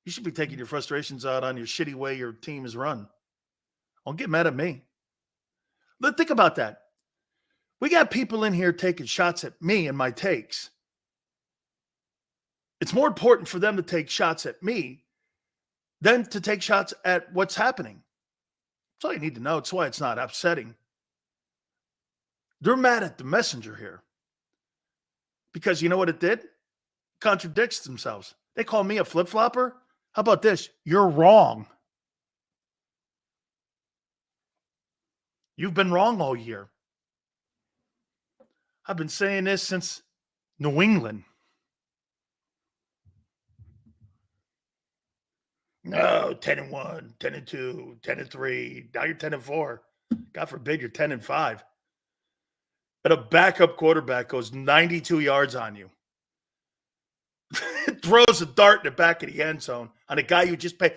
You should be taking your frustrations out on your shitty way your team is run. Don't get mad at me. But think about that. We got people in here taking shots at me and my takes. It's more important for them to take shots at me than to take shots at what's happening. That's all you need to know. It's why it's not upsetting. They're mad at the messenger here. Because you know what it did? Contradicts themselves. They call me a flip-flopper. How about this? You're wrong. You've been wrong all year. I've been saying this since New England. No, 10-1, 10-2, 10-3. Now you're 10-4. God forbid you're 10-5. But a backup quarterback goes 92 yards on you. Throws a dart in the back of the end zone on a guy you just paid.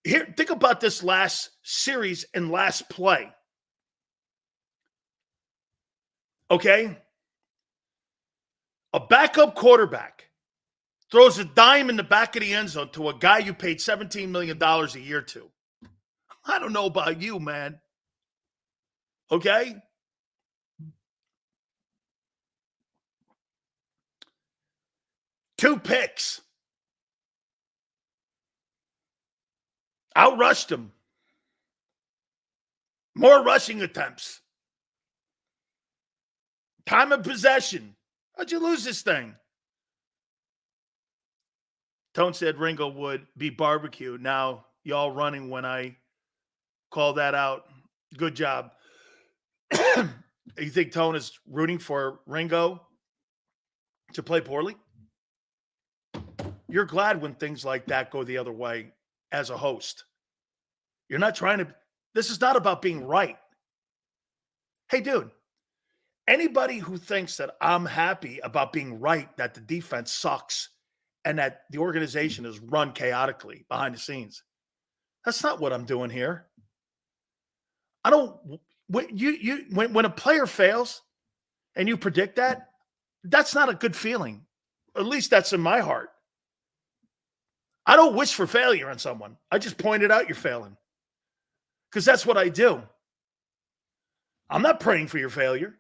Here, think about this last series and last play. Okay? A backup quarterback throws a dime in the back of the end zone to a guy you paid $17 million a year to. I don't know about you, man. Okay? Two picks. Outrushed him. More rushing attempts. Time of possession. How'd you lose this thing? Tone said Ringo would be barbecued. Now, y'all running when I call that out. Good job. You think Tone is rooting for Ringo to play poorly? You're glad when things like that go the other way as a host. You're not trying to, this is not about being right. Hey, dude, anybody who thinks that I'm happy about being right, that the defense sucks and that the organization is run chaotically behind the scenes, that's not what I'm doing here. I don't, when a player fails and you predict that, that's not a good feeling. At least that's in my heart. I don't wish for failure on someone. I just pointed out you're failing. Because that's what I do. I'm not praying for your failure.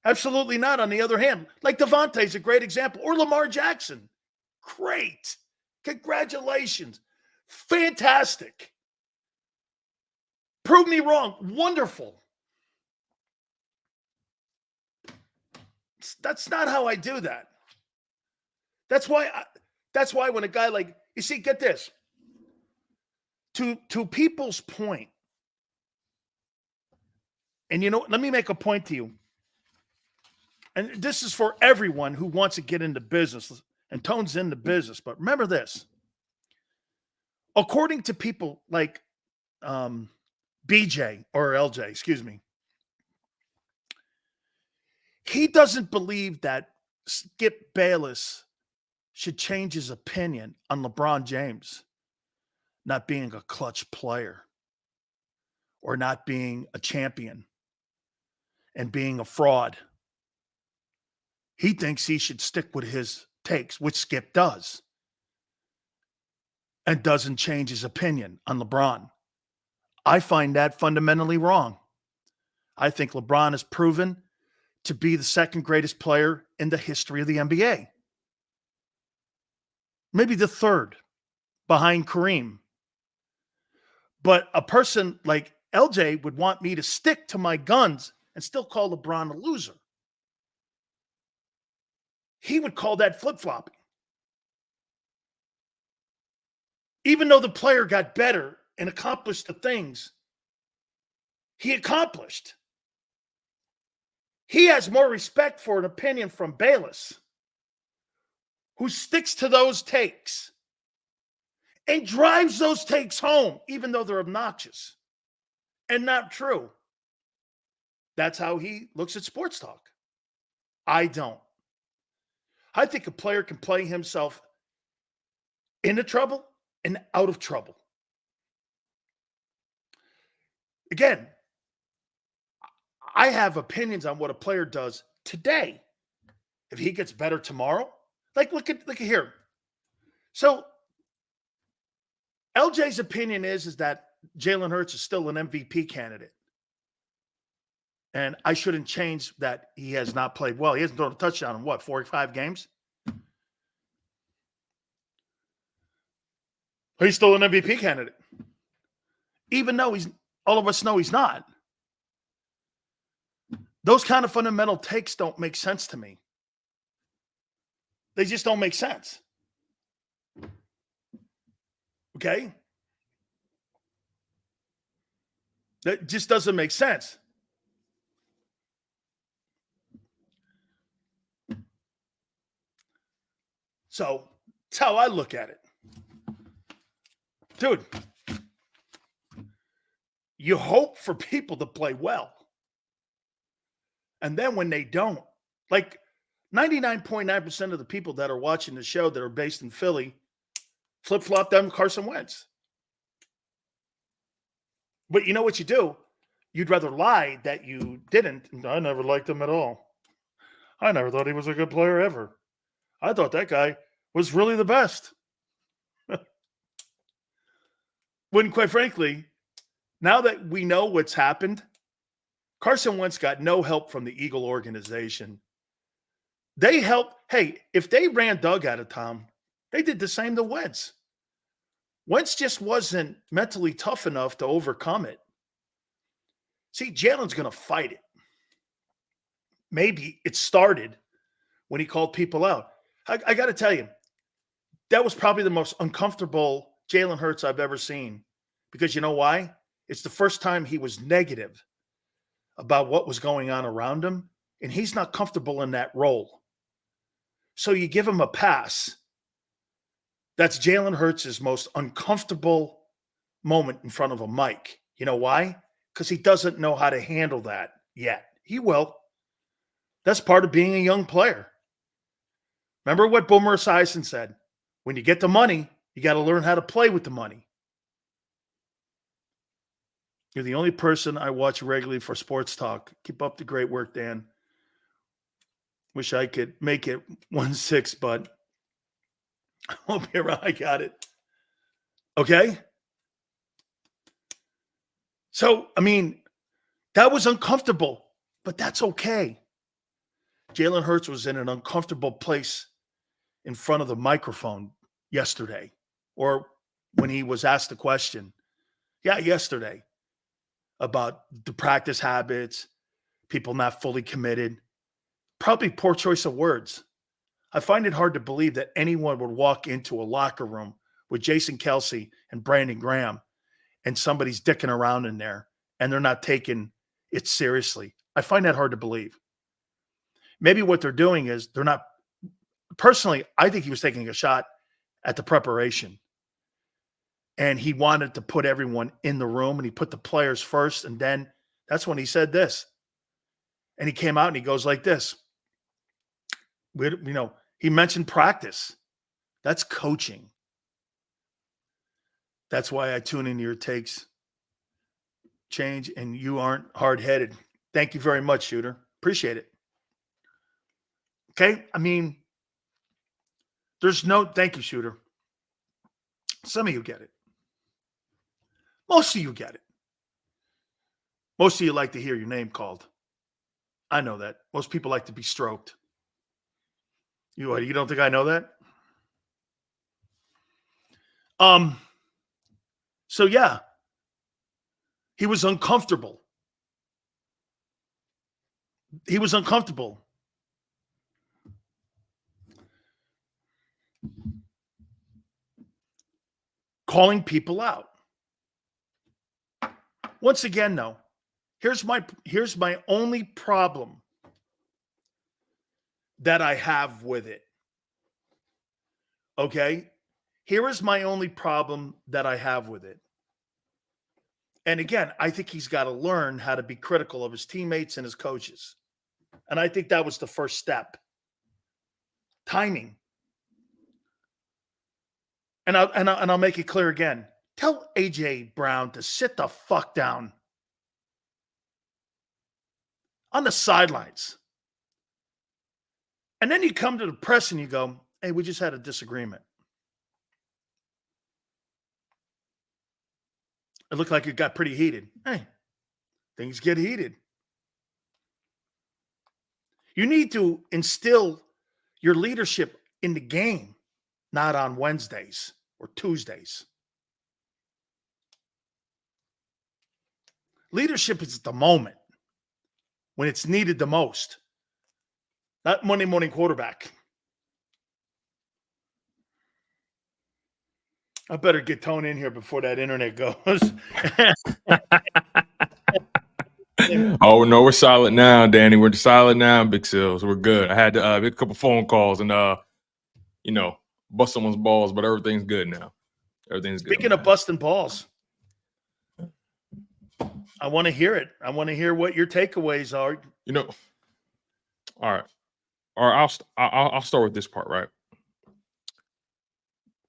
Absolutely not. On the other hand, like Devontae's a great example. Or Lamar Jackson. Great. Congratulations. Fantastic. Prove me wrong. Wonderful. That's not how I do that. That's why when a guy like, you see, get this. To people's point, and you know, let me make a point to you. And this is for everyone who wants to get into business, and Tone's into business. But remember this. According to people like BJ or LJ, excuse me, he doesn't believe that Skip Bayless should change his opinion on LeBron James not being a clutch player or not being a champion and being a fraud. He thinks he should stick with his takes, which Skip does, and doesn't change his opinion on LeBron. I find that fundamentally wrong. I think LeBron has proven to be the second greatest player in the history of the NBA. Maybe the third behind Kareem. But a person like LJ would want me to stick to my guns and still call LeBron a loser. He would call that flip-flopping. Even though the player got better and accomplished the things he accomplished, he has more respect for an opinion from Bayless, who sticks to those takes and drives those takes home, even though they're obnoxious and not true. That's how he looks at sports talk. I don't. I think a player can play himself into trouble and out of trouble. Again, I have opinions on what a player does today. If he gets better tomorrow, like look at here. So LJ's opinion is that Jalen Hurts is still an MVP candidate. And I shouldn't change that he has not played well. He hasn't thrown a touchdown in what, 4 or 5 games? He's still an MVP candidate. Even though all of us know he's not. Those kind of fundamental takes don't make sense to me. They just don't make sense. Okay? That just doesn't make sense. So that's how I look at it. Dude, you hope for people to play well. And then when they don't, like 99.9% of the people that are watching the show that are based in Philly flip-flop them Carson Wentz. But you know what you do? You'd rather lie that you didn't. I never liked him at all. I never thought he was a good player ever. I thought that guy was really the best. When, quite frankly, now that we know what's happened, Carson Wentz got no help from the Eagle organization. They helped. Hey, if they ran Doug out of town, they did the same to Wentz. Wentz just wasn't mentally tough enough to overcome it. See, Jalen's going to fight it. Maybe it started when he called people out. I got to tell you, that was probably the most uncomfortable Jalen Hurts I've ever seen. Because you know why? It's the first time he was negative about what was going on around him, and he's not comfortable in that role. So you give him a pass. That's Jalen Hurts' most uncomfortable moment in front of a mic. You know why? Because he doesn't know how to handle that yet. He will. That's part of being a young player. Remember what Boomer Esiason said? When you get the money, you got to learn how to play with the money. You're the only person I watch regularly for sports talk. Keep up the great work, Dan. Wish I could make it 1-6, but I won't be around. I got it. Okay? So, I mean, that was uncomfortable, but that's okay. Jalen Hurts was in an uncomfortable place in front of the microphone yesterday, or when he was asked the question. Yeah, yesterday, about the practice habits, people not fully committed. Probably poor choice of words. I find it hard to believe that anyone would walk into a locker room with Jason Kelce and Brandon Graham and somebody's dicking around in there and they're not taking it seriously. I find that hard to believe. Maybe what they're doing is they're not – personally, I think he was taking a shot at the preparation. And he wanted to put everyone in the room, and he put the players first. And then that's when he said this. And he came out and he goes like this. He mentioned practice. That's coaching. That's why I tune into your takes. Change, and you aren't hard-headed. Thank you very much, Shooter. Appreciate it. Okay? I mean, thank you, Shooter. Some of you get it. Most of you get it. Most of you like to hear your name called. I know that. Most people like to be stroked. You don't think I know that? So yeah, he was uncomfortable. He was uncomfortable. Calling people out. Once again, though, here's my only problem that I have with it. Okay? Here is my only problem that I have with it. And again, I think he's got to learn how to be critical of his teammates and his coaches. And I think that was the first step. Timing. And I'll make it clear again. Tell A.J. Brown to sit the fuck down on the sidelines. And then you come to the press and you go, hey, we just had a disagreement. It looked like it got pretty heated. Hey, things get heated. You need to instill your leadership in the game, not on Wednesdays or Tuesdays. Leadership is at the moment when it's needed the most, not Monday morning quarterback. I better get Tone in here before that internet goes. Oh, no, we're solid now, Danny. We're solid now, Big Sills. We're good. I had to make a couple phone calls and, bust someone's balls, but everything's good now. Everything's good. Speaking of busting balls, I want to hear it. I want to hear what your takeaways are. All right. I'll start with this part, right?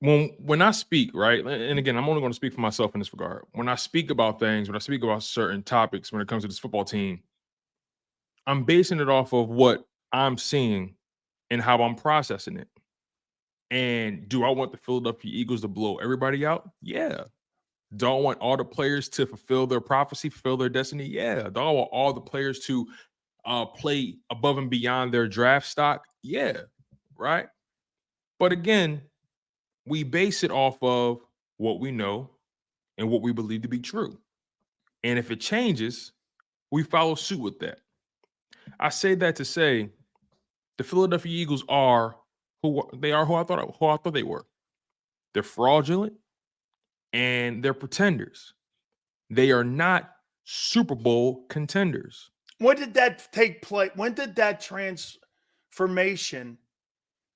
When I speak, right, and again, I'm only going to speak for myself in this regard. When I speak about things, when I speak about certain topics, when it comes to this football team, I'm basing it off of what I'm seeing and how I'm processing it. And do I want the Philadelphia Eagles to blow everybody out? Yeah. Do I want all the players to fulfill their prophecy, fulfill their destiny? Yeah. Do I want all the players to play above and beyond their draft stock? Yeah. Right. But again, we base it off of what we know and what we believe to be true. And if it changes, we follow suit with that. I say that to say the Philadelphia Eagles are who I thought they were. They're fraudulent and they're pretenders. They are not Super Bowl contenders. When did that take place? When did that transformation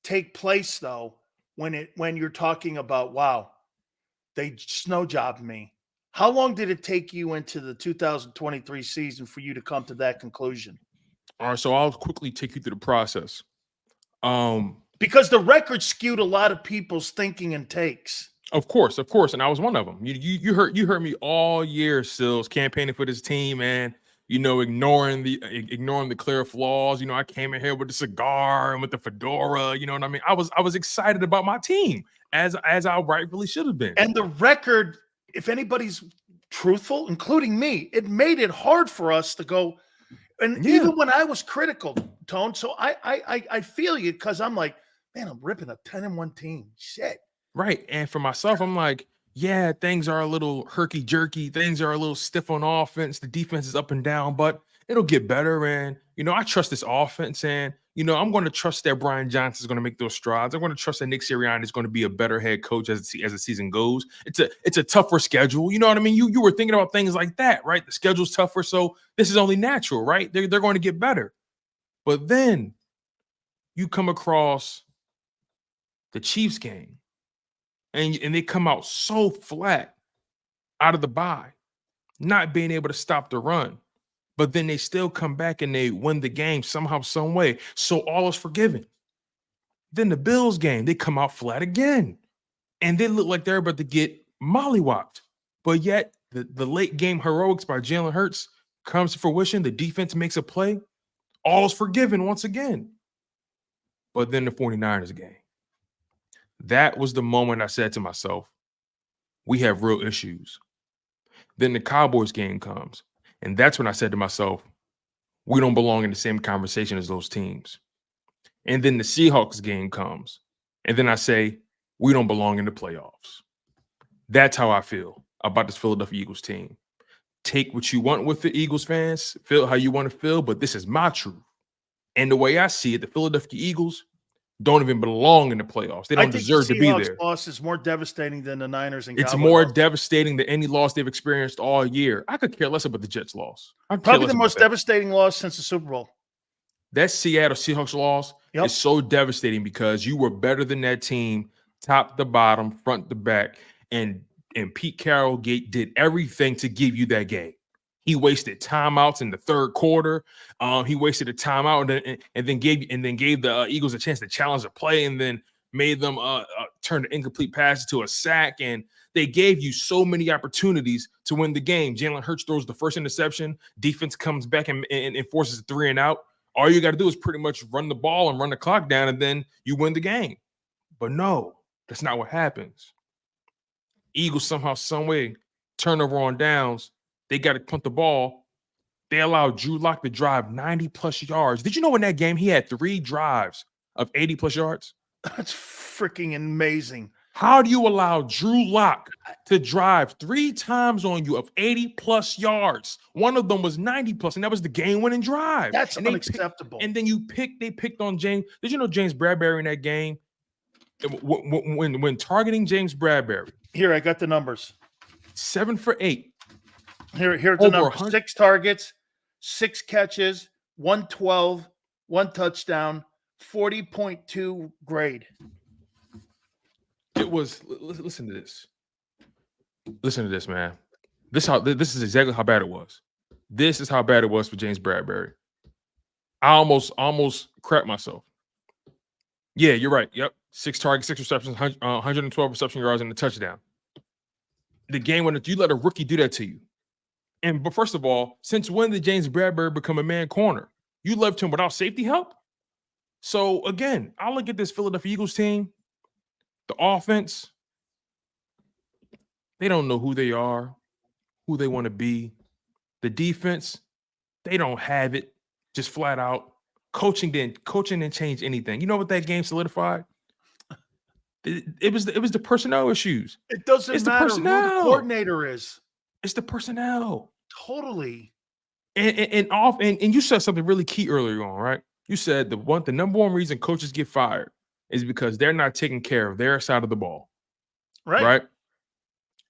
take place, though? When you're talking about, wow, they snow jobbed me. How long did it take you into the 2023 season for you to come to that conclusion? All right, so I'll quickly take you through the process. Because the record skewed a lot of people's thinking and takes. Of course, and I was one of them. You heard me all year, Sills, campaigning for this team, man. Ignoring the clear flaws. I came in here with the cigar and with the fedora. You know what I mean? I was excited about my team as I rightfully should have been. And the record, if anybody's truthful, including me, it made it hard for us to go. And even when I was critical, Tone, so I feel you because I'm like, man, I'm ripping a 10-1 team. Shit. Right. And for myself, I'm like, yeah, things are a little herky-jerky. Things are a little stiff on offense. The defense is up and down, but it'll get better. And, I trust this offense. And, I'm going to trust that Brian Johnson is going to make those strides. I'm going to trust that Nick Sirianni is going to be a better head coach as the season goes. It's a tougher schedule. You know what I mean? You were thinking about things like that, right? The schedule's tougher, so this is only natural, right? They're going to get better. But then you come across the Chiefs game, and they come out so flat out of the bye, not being able to stop the run. But then they still come back and they win the game somehow, some way. So all is forgiven. Then the Bills game, they come out flat again. And they look like they're about to get mollywopped. But yet the late game heroics by Jalen Hurts comes to fruition. The defense makes a play. All is forgiven once again. But then the 49ers game. That was the moment I said to myself, we have real issues. Then the Cowboys game comes. And that's when I said to myself, we don't belong in the same conversation as those teams. And then the Seahawks game comes, and then I say, we don't belong in the playoffs. That's how I feel about this Philadelphia Eagles team. Take what you want with the Eagles fans, feel how you want to feel, but this is my truth. And the way I see it, the Philadelphia Eagles don't even belong in the playoffs. They don't deserve to be there. The Seahawks loss is more devastating than the Niners and It's Cowboys more loss. devastating than any loss they've experienced all year. I could care less about the Jets loss. Probably the most devastating loss since the Super Bowl. That Seattle Seahawks loss is so devastating because you were better than that team, top to bottom, front to back, and Pete Carroll did everything to give you that game. He wasted timeouts in the third quarter. He wasted a timeout and then gave the Eagles a chance to challenge a play, and then made them turn the incomplete passes to a sack. And they gave you so many opportunities to win the game. Jalen Hurts throws the first interception. Defense comes back and forces a 3-and-out. All you got to do is pretty much run the ball and run the clock down, and then you win the game. But no, that's not what happens. Eagles somehow, some way, turnover on downs. They got to punt the ball. They allowed Drew Lock to drive 90-plus yards. Did you know in that game he had 3 drives of 80-plus yards? That's freaking amazing. How do you allow Drew Lock to drive 3 times on you of 80-plus yards? One of them was 90-plus, and that was the game-winning drive. That's unacceptable. And then they picked on James. Did you know James Bradbury in that game? When targeting James Bradbury. Here, I got the numbers. 7 for 8. Here's the numbers. 6 targets, 6 catches, 112, 1 touchdown, 40.2 grade. It was, listen to this. Listen to this, man. This is exactly how bad it was. This is how bad it was for James Bradbury. I almost crapped myself. Yeah, you're right. Yep. 6 targets, 6 receptions, 112 reception yards, and a touchdown. The game when you let a rookie do that to you. But first of all, since when did James Bradbury become a man corner? You left him without safety help? So again, I look at this Philadelphia Eagles team, the offense, they don't know who they are, who they want to be. The defense, they don't have it, just flat out. Coaching didn't change anything. You know what that game solidified? It was the personnel issues. It doesn't matter who the coordinator is. It's the personnel. Totally. And you said something really key earlier on, right? You said the number one reason coaches get fired is because they're not taking care of their side of the ball. Right?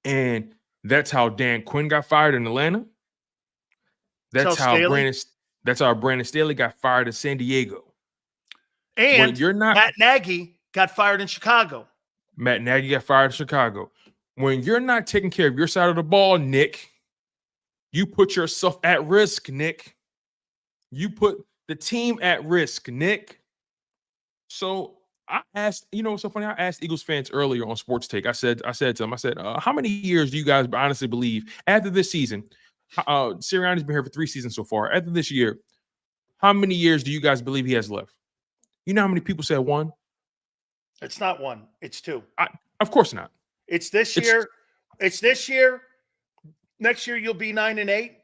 And that's how Dan Quinn got fired in Atlanta. That's how Brandon Staley got fired in San Diego. And Matt Nagy got fired in Chicago. Matt Nagy got fired in Chicago. When you're not taking care of your side of the ball, Nick, you put yourself at risk, Nick. You put the team at risk, Nick. So I asked, what's so funny? I asked Eagles fans earlier on Sports Take. I said to them, how many years do you guys honestly believe after this season? Sirianni's been here for 3 seasons so far. After this year, how many years do you guys believe he has left? You know how many people said 1? It's not 1. It's 2. Of course not. It's this year. It's this year. Next year, you'll be 9-8.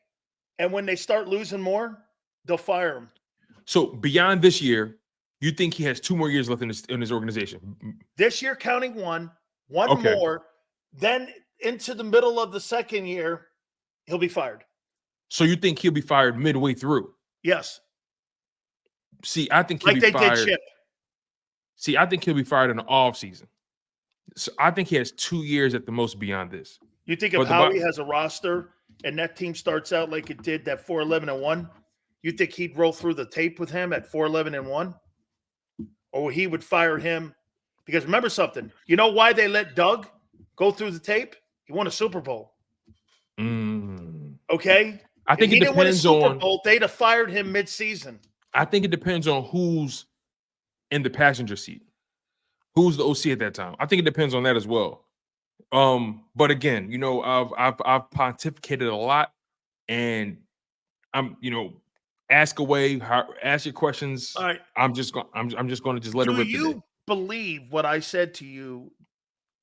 And when they start losing more, they'll fire him. So beyond this year, you think he has 2 more years left in his organization? This year, counting one more. Then into the middle of the second year, he'll be fired. So you think he'll be fired midway through? Yes. See, I think he'll be fired. Did Chip. See, I think he'll be fired in the off season. So I think he has 2 years at the most beyond this. You think if Howie has a roster and that team starts out like it did, that 4-11-1, you think he'd roll through the tape with him at 4-11-1? Or he would fire him? Because remember something. You know why they let Doug go through the tape? He won a Super Bowl. Okay? I think if it depends on. He didn't win a Super Bowl, they'd have fired him mid-season. I think it depends on who's in the passenger seat. Who's the OC at that time? I think it depends on that as well. But again, I've pontificated a lot, and I'm, ask away, ask your questions. All right. I'm just going to let it rip. Do you believe what I said to you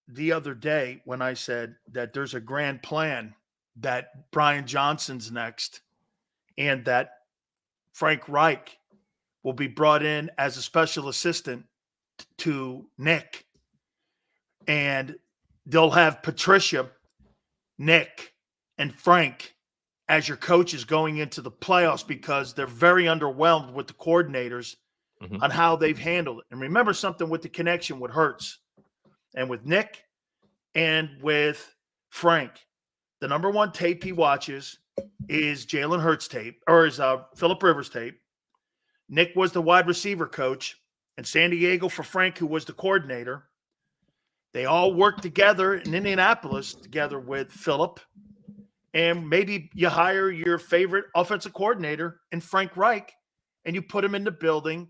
the other day when I said that there's a grand plan that Brian Johnson's next, and that Frank Reich will be brought in as a special assistant to Nick. And they'll have Patricia, Nick, and Frank as your coaches going into the playoffs because they're very underwhelmed with the coordinators on how they've handled it. And remember something with the connection with Hurts and with Nick and with Frank. The number one tape he watches is Jalen Hurts tape, or is Phillip Rivers tape. Nick was the wide receiver coach in San Diego for Frank, who was the coordinator. They all worked together in Indianapolis together with Phillip. And maybe you hire your favorite offensive coordinator in Frank Reich and you put him in the building,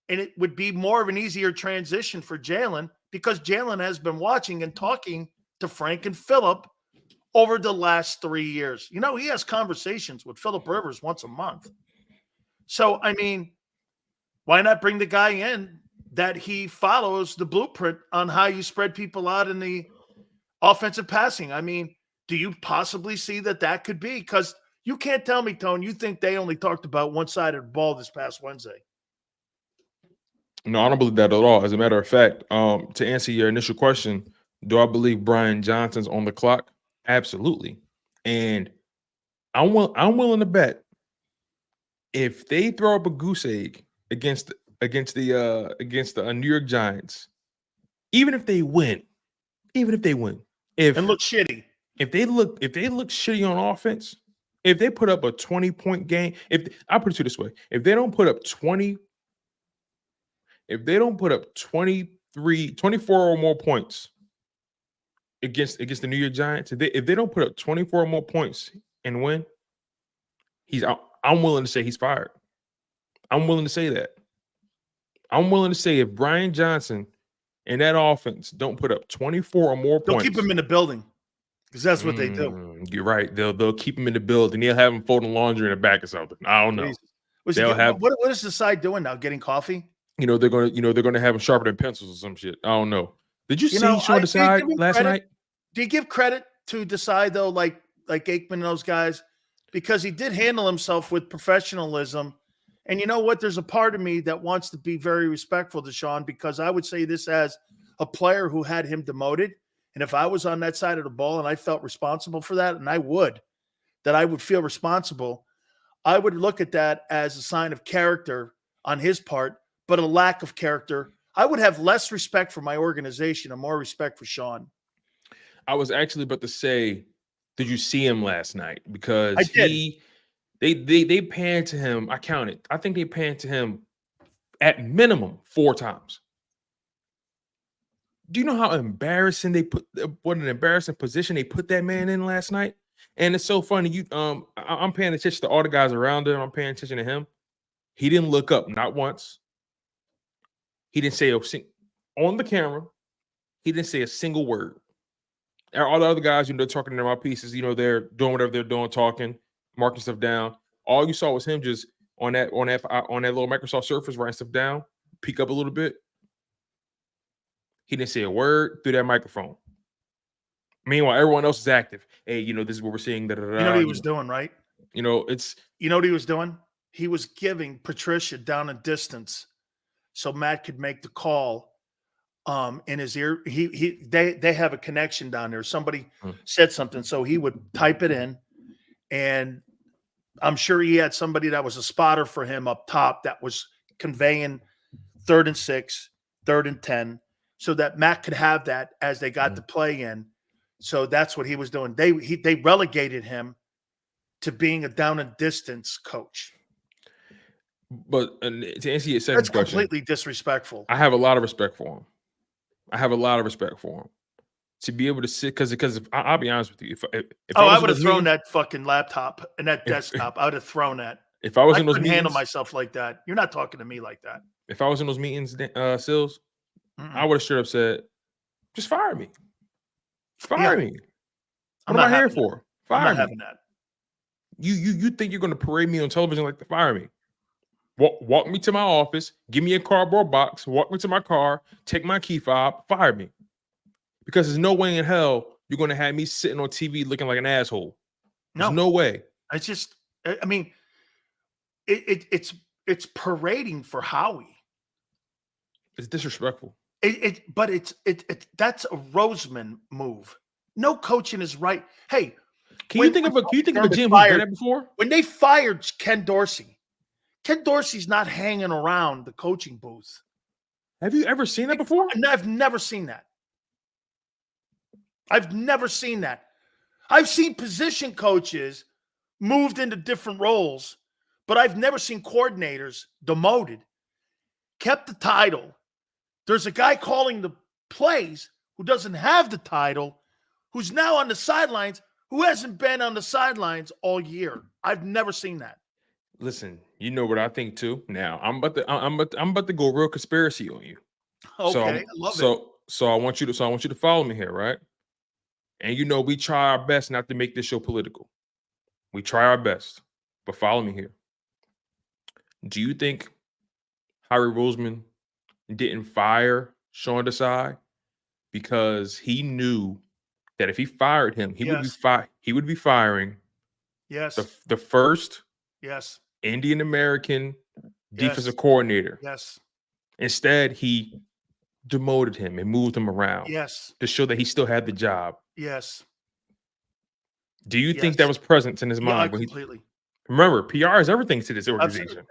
and it would be more of an easier transition for Jalen because Jalen has been watching and talking to Frank and Phillip over the last 3 years. You know, he has conversations with Phillip Rivers once a month. So, I mean, why not bring the guy in that he follows the blueprint on how you spread people out in the offensive passing? I mean, do you possibly see that could be? Because you can't tell me, Tone, you think they only talked about one side of the ball this past Wednesday. No, I don't believe that at all. As a matter of fact, to answer your initial question, do I believe Brian Johnson's on the clock? Absolutely. And I'm willing to bet if they throw up a goose egg against the New York Giants, even if they win, and look shitty. If they look shitty on offense, if they put up a 20-point game, I'll put it to you this way, if they don't put up 24 or more points against the New York Giants, if they don't put up 24 or more points and win, I'm willing to say he's fired. I'm willing to say that. I'm willing to say if Brian Johnson and that offense don't put up 24 or more points, they'll keep him in the building. Because that's what they do. You're right. They'll keep him in the building. They'll have him folding laundry in the back or something. I don't know. What is the side doing now? Getting coffee? They're gonna have him sharpening pencils or some shit. I don't know. Did you see Sean Desai last night? Do you give credit to Desai though, like Aikman and those guys? Because he did handle himself with professionalism. And you know what? There's a part of me that wants to be very respectful to Sean, because I would say this as a player who had him demoted. And if I was on that side of the ball and I felt responsible for that, and I would feel responsible, I would look at that as a sign of character on his part, but a lack of character. I would have less respect for my organization and more respect for Sean. I was actually about to say, did you see him last night? Because I did. They panned to him. I counted. I think they panned to him at minimum 4 times. Do you know how embarrassing what an embarrassing position they put that man in last night? And it's so funny. I'm paying attention to all the guys around him. I'm paying attention to him. He didn't look up, not once. He didn't say on the camera. He didn't say a single word. All the other guys, talking to my pieces, they're doing whatever they're doing, talking, marking stuff down. All you saw was him just on that little Microsoft Surface, writing stuff down, peek up a little bit. He didn't say a word through that microphone. Meanwhile, everyone else is active. Hey, this is what we're seeing. Da, da, da, you know what he was doing, right? You know what he was doing? He was giving Patricia down a distance so Matt could make the call in his ear. They have a connection down there. Somebody said something, so he would type it in, and I'm sure he had somebody that was a spotter for him up top that was conveying 3rd and 6, 3rd and 10, so that Matt could have that as they got the play in. So that's what he was doing. They relegated him to being a down and distance coach. But to answer your second That's question, completely disrespectful. I have a lot of respect for him. To be able to sit, because I'll be honest with you, if I would have thrown that fucking laptop and that desktop. I would have thrown that. If I was in those couldn't meetings, handle myself like that. You're not talking to me like that. If I was in those meetings, Sills, I would have straight up said, "Just fire me. Fire me. What am I here for? Fire me." I'm not having that. You think you're going to parade me on television like to fire me? Walk me to my office, give me a cardboard box, walk me to my car, take my key fob, fire me. Because there's no way in hell you're going to have me sitting on TV looking like an asshole. There's no way. I mean, it's parading for Howie. It's disrespectful. But that's a Roseman move. No coaching is right. Hey, Can you think of a GM who's done that before? When they fired Ken Dorsey not hanging around the coaching booth. Have you ever seen that before? I've never seen that. I've never seen that. I've seen position coaches moved into different roles, but I've never seen coordinators demoted, kept the title. There's a guy calling the plays who doesn't have the title, who's now on the sidelines, who hasn't been on the sidelines all year. I've never seen that. Listen, you know what I think too. Now I'm about to go real conspiracy on you. Okay, I love it. So I want you to follow me here, right? And you know we try our best not to make this show political. We try our best, but follow me here. Do you think Howie Roseman didn't fire Sean Desai because he knew that if he fired him, he would be firing the first Indian American defensive coordinator. Yes. Instead, he demoted him and moved him around. Yes. To show that he still had the job. Yes. Do you think that was present in his mind? Completely. Remember, PR is everything to this organization.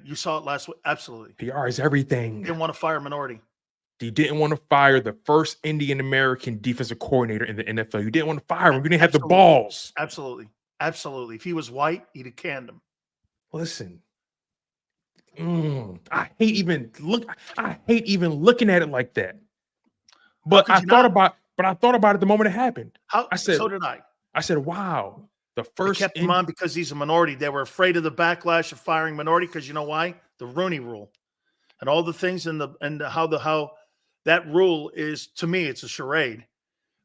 You saw it last week. Absolutely. PR is everything. He didn't want to fire a minority. You didn't want to fire the first Indian American defensive coordinator in the NFL. You didn't want to fire him. You didn't have the balls. Absolutely. Absolutely. If he was white, he'd have canned him. Listen, I hate even looking at it like that. But I thought about it the moment it happened. So did I. I said, wow. The first they kept him on because he's a minority. They were afraid of the backlash of firing minority because you know why? The Rooney Rule and all the things how that rule is, to me, it's a charade.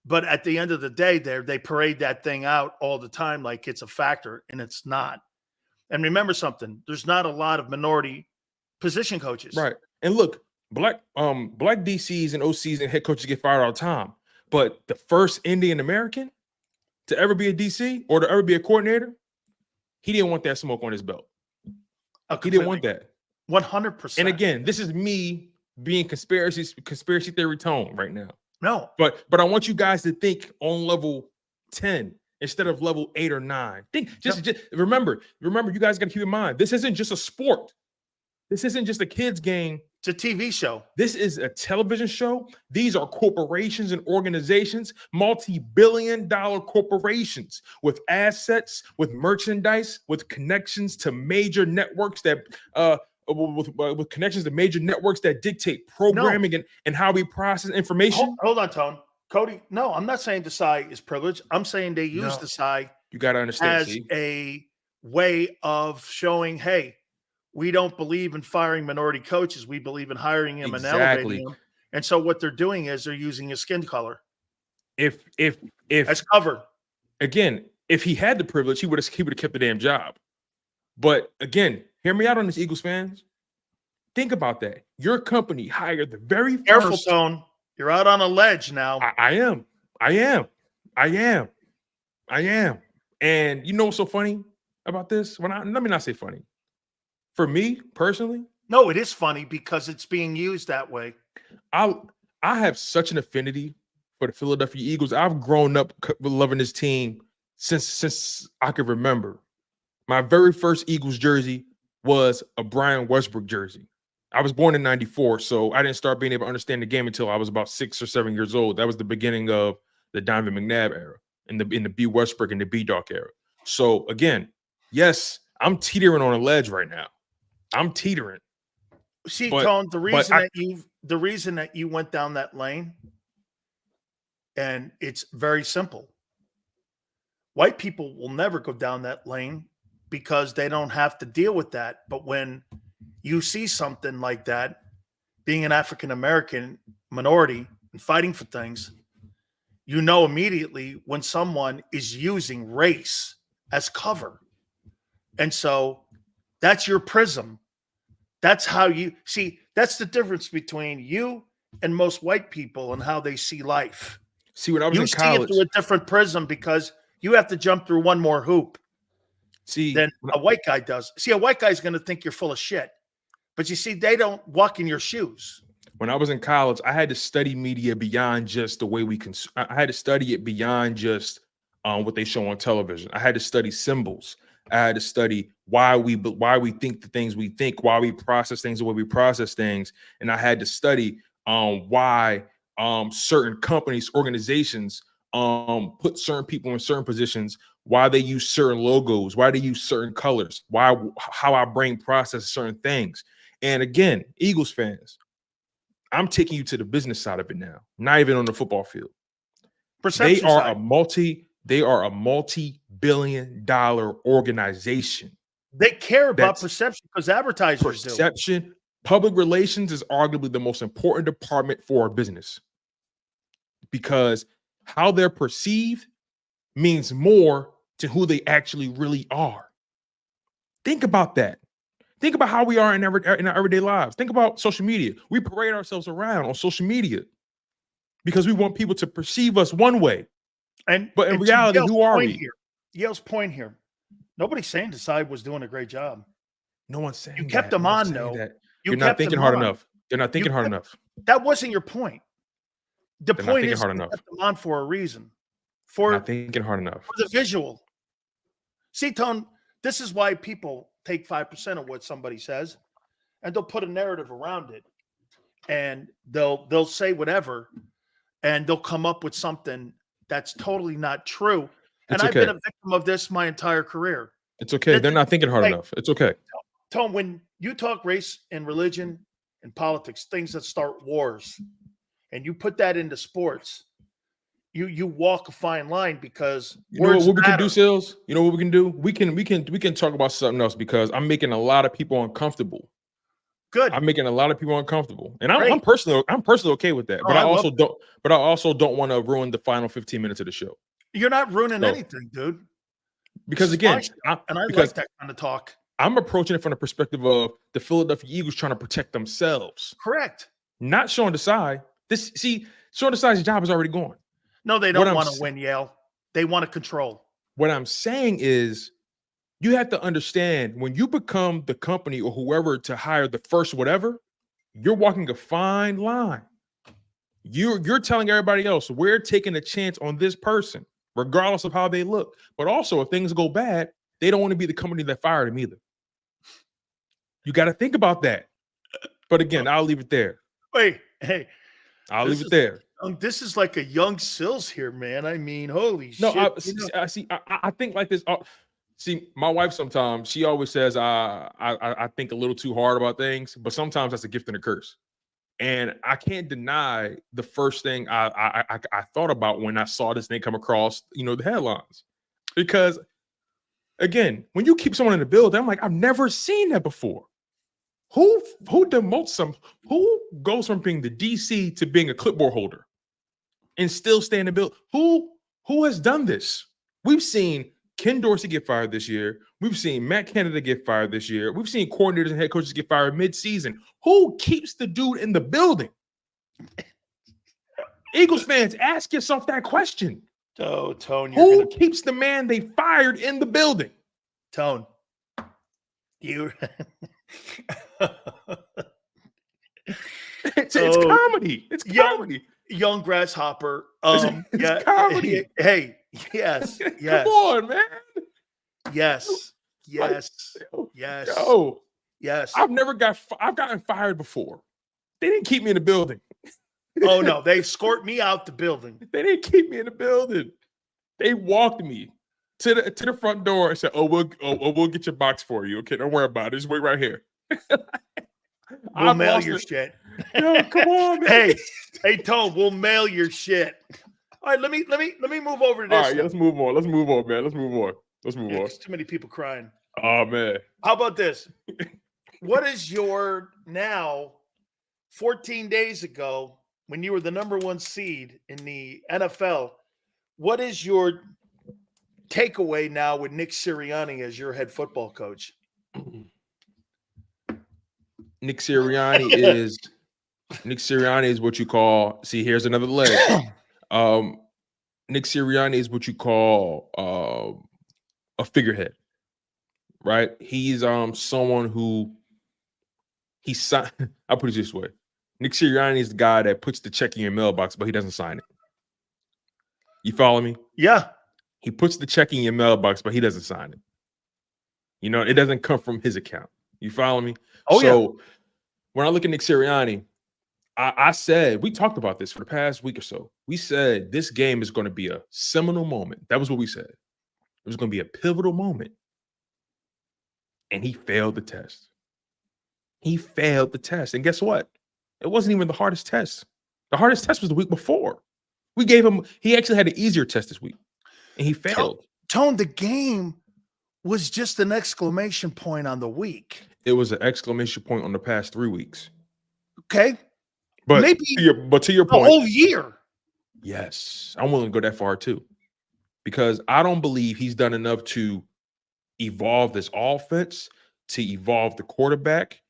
But at the end of the day, they parade that thing out all the time like it's a factor, and it's not. And remember something: there's not a lot of minority position coaches, right? And look, black DCs and OCs and head coaches get fired all the time. But the first Indian American to ever be a DC or to ever be a coordinator, he didn't want that smoke on his belt. He didn't want that. 100%. And again, this is me being conspiracy theory tone right now. No. But I want you guys to think on level 10 instead of level 8 or 9. Think just remember, you guys got to keep in mind, this isn't just a sport. This isn't just a kid's game. It's a TV show. This is a television show. These are corporations and organizations, multi-billion-dollar corporations with assets, with merchandise, with connections to major networks that with connections to major networks that dictate programming and how we process information. Hold on, Tone. Cody, no, I'm not saying Desai is privileged. I'm saying they use Desai you got to understand as a way of showing, hey, we don't believe in firing minority coaches. We believe in hiring him and elevating him. And so what they're doing is they're using his skin color. If as cover. Again, if he had the privilege, he would have kept the damn job. But again, hear me out on this, Eagles fans. Think about that. Your company hired the very first. Careful, Tone. You're out on a ledge now. I am. And you know what's so funny about this? Let me not say funny. For me personally, no, it is funny because it's being used that way. I have such an affinity for the Philadelphia Eagles. I've grown up loving this team since I could remember. My very first Eagles jersey was a Brian Westbrook jersey. I was born in '94, so I didn't start being able to understand the game until I was about 6 or 7 years old. That was the beginning of the Donovan McNabb era, in the B Westbrook and the B Doc era. So again, yes, I'm teetering on a ledge right now. I'm teetering. See, Tone, the reason that you went down that lane, and it's very simple. White people will never go down that lane because they don't have to deal with that. But when you see something like that, being an African-American minority and fighting for things, you know immediately when someone is using race as cover. And so that's your prism. That's how you see. That's the difference between you and most white people and how they see life. See, when I was in college, you see it through a different prism because you have to jump through one more hoop than a white guy does. See, a white guy's going to think you're full of shit. But you see, they don't walk in your shoes. When I was in college, I had to study media beyond just the way we consume. I had to study it beyond just what they show on television. I had to study symbols. I had to study why we think the things we think, why we process things the way we process things. And I had to study why certain companies, organizations put certain people in certain positions, why they use certain logos, why they use certain colors, how our brain processes certain things. And again, Eagles fans, I'm taking you to the business side of it now, not even on the football field. They are a multi-billion-dollar organization. They care about perception because advertisers do. Perception, public relations is arguably the most important department for a business because how they're perceived means more to who they actually really are. Think about that. Think about how we are in our everyday lives. Think about social media. We parade ourselves around on social media because we want people to perceive us one way. But in reality, who are we? Yale's point here. Nobody's saying Desai was doing a great job. No one's saying you kept him on, though. You're not thinking hard enough. You're not thinking hard enough. That wasn't your point. The point is you kept him on for a reason. Not thinking hard enough. For the visual. See, Tone, this is why people take 5% of what somebody says and they'll put a narrative around it. And they'll say whatever and they'll come up with something that's totally not true. And I've been a victim of this my entire career. It's okay. They're not thinking hard enough. It's okay. Tone, when you talk race and religion and politics, things that start wars, and you put that into sports, you walk a fine line because you know what we can do, Sills? You know what we can do? We can talk about something else because I'm making a lot of people uncomfortable. Good. I'm making a lot of people uncomfortable, and I'm personally okay with that. But I also don't want to ruin the final 15 minutes of the show. You're not ruining anything, dude. Because again, I like that kind of talk. I'm approaching it from the perspective of the Philadelphia Eagles trying to protect themselves. Correct. Not Sean Desai. Sean Desai's job is already gone. No, they don't want to win, Yale. They want to control. What I'm saying is you have to understand when you become the company or whoever to hire the first whatever, you're walking a fine line. You're telling everybody else, we're taking a chance on this person, regardless of how they look. But also, if things go bad, they don't want to be the company that fired him either. You got to think about that. But again, I'll leave it there. I'll leave it there. This is like a young Sills here, man. I mean, holy shit. I think like this. See, my wife sometimes, she always says I think a little too hard about things, but sometimes that's a gift and a curse. And I can't deny the first thing I thought about when I saw this thing come across, the headlines. Because, again, when you keep someone in the building, I'm like, I've never seen that before. Who demotes who goes from being the DC to being a clipboard holder and still stay in the building? Who has done this? We've seen Ken Dorsey get fired this year. We've seen Matt Canada get fired this year. We've seen coordinators and head coaches get fired mid-season. Who keeps the dude in the building? Eagles fans, ask yourself that question. Tone, who keeps the man they fired in the building? Tone, you. It's comedy. It's comedy. Young grasshopper. It's comedy. Hey, yes. Come on, man. Yes. I've gotten fired before. They didn't keep me in the building. Oh no, they escort me out the building. They didn't keep me in the building. They walked me to the front door and said, we'll get your box for you. Okay, don't worry about it. Just wait right here. We'll mail your shit. Yo, come on, man. Hey, Tone, we'll mail your shit. All right, let me move over to this. All right, let's move on, man. Let's move on. There's too many people crying. Oh man. How about this? What is your now 14 days ago when you were the number 1 seed in the NFL? What is your takeaway now with Nick Sirianni as your head football coach? Nick Sirianni is what you call. See, here's another leg. Nick Sirianni is what you call a figurehead. right? He's someone who I'll put it this way. Nick Sirianni is the guy that puts the check in your mailbox, but he doesn't sign it. You follow me? Yeah. He puts the check in your mailbox, but he doesn't sign it. You know, it doesn't come from his account. You follow me? Oh, so when I look at Nick Sirianni, I said, we talked about this for the past week or so. We said this game is going to be a seminal moment. That was what we said. It was going to be a pivotal moment. And he failed the test. He failed the test. And guess what? It wasn't even the hardest test. The hardest test was the week before. We gave him, he actually had an easier test this week. And he failed. Tone, the game was just an exclamation point on the week. It was an exclamation point on the past 3 weeks. Okay. But maybe to your point, the whole year. Yes, I'm willing to go that far too, because I don't believe he's done enough to evolve this offense, to evolve the quarterback.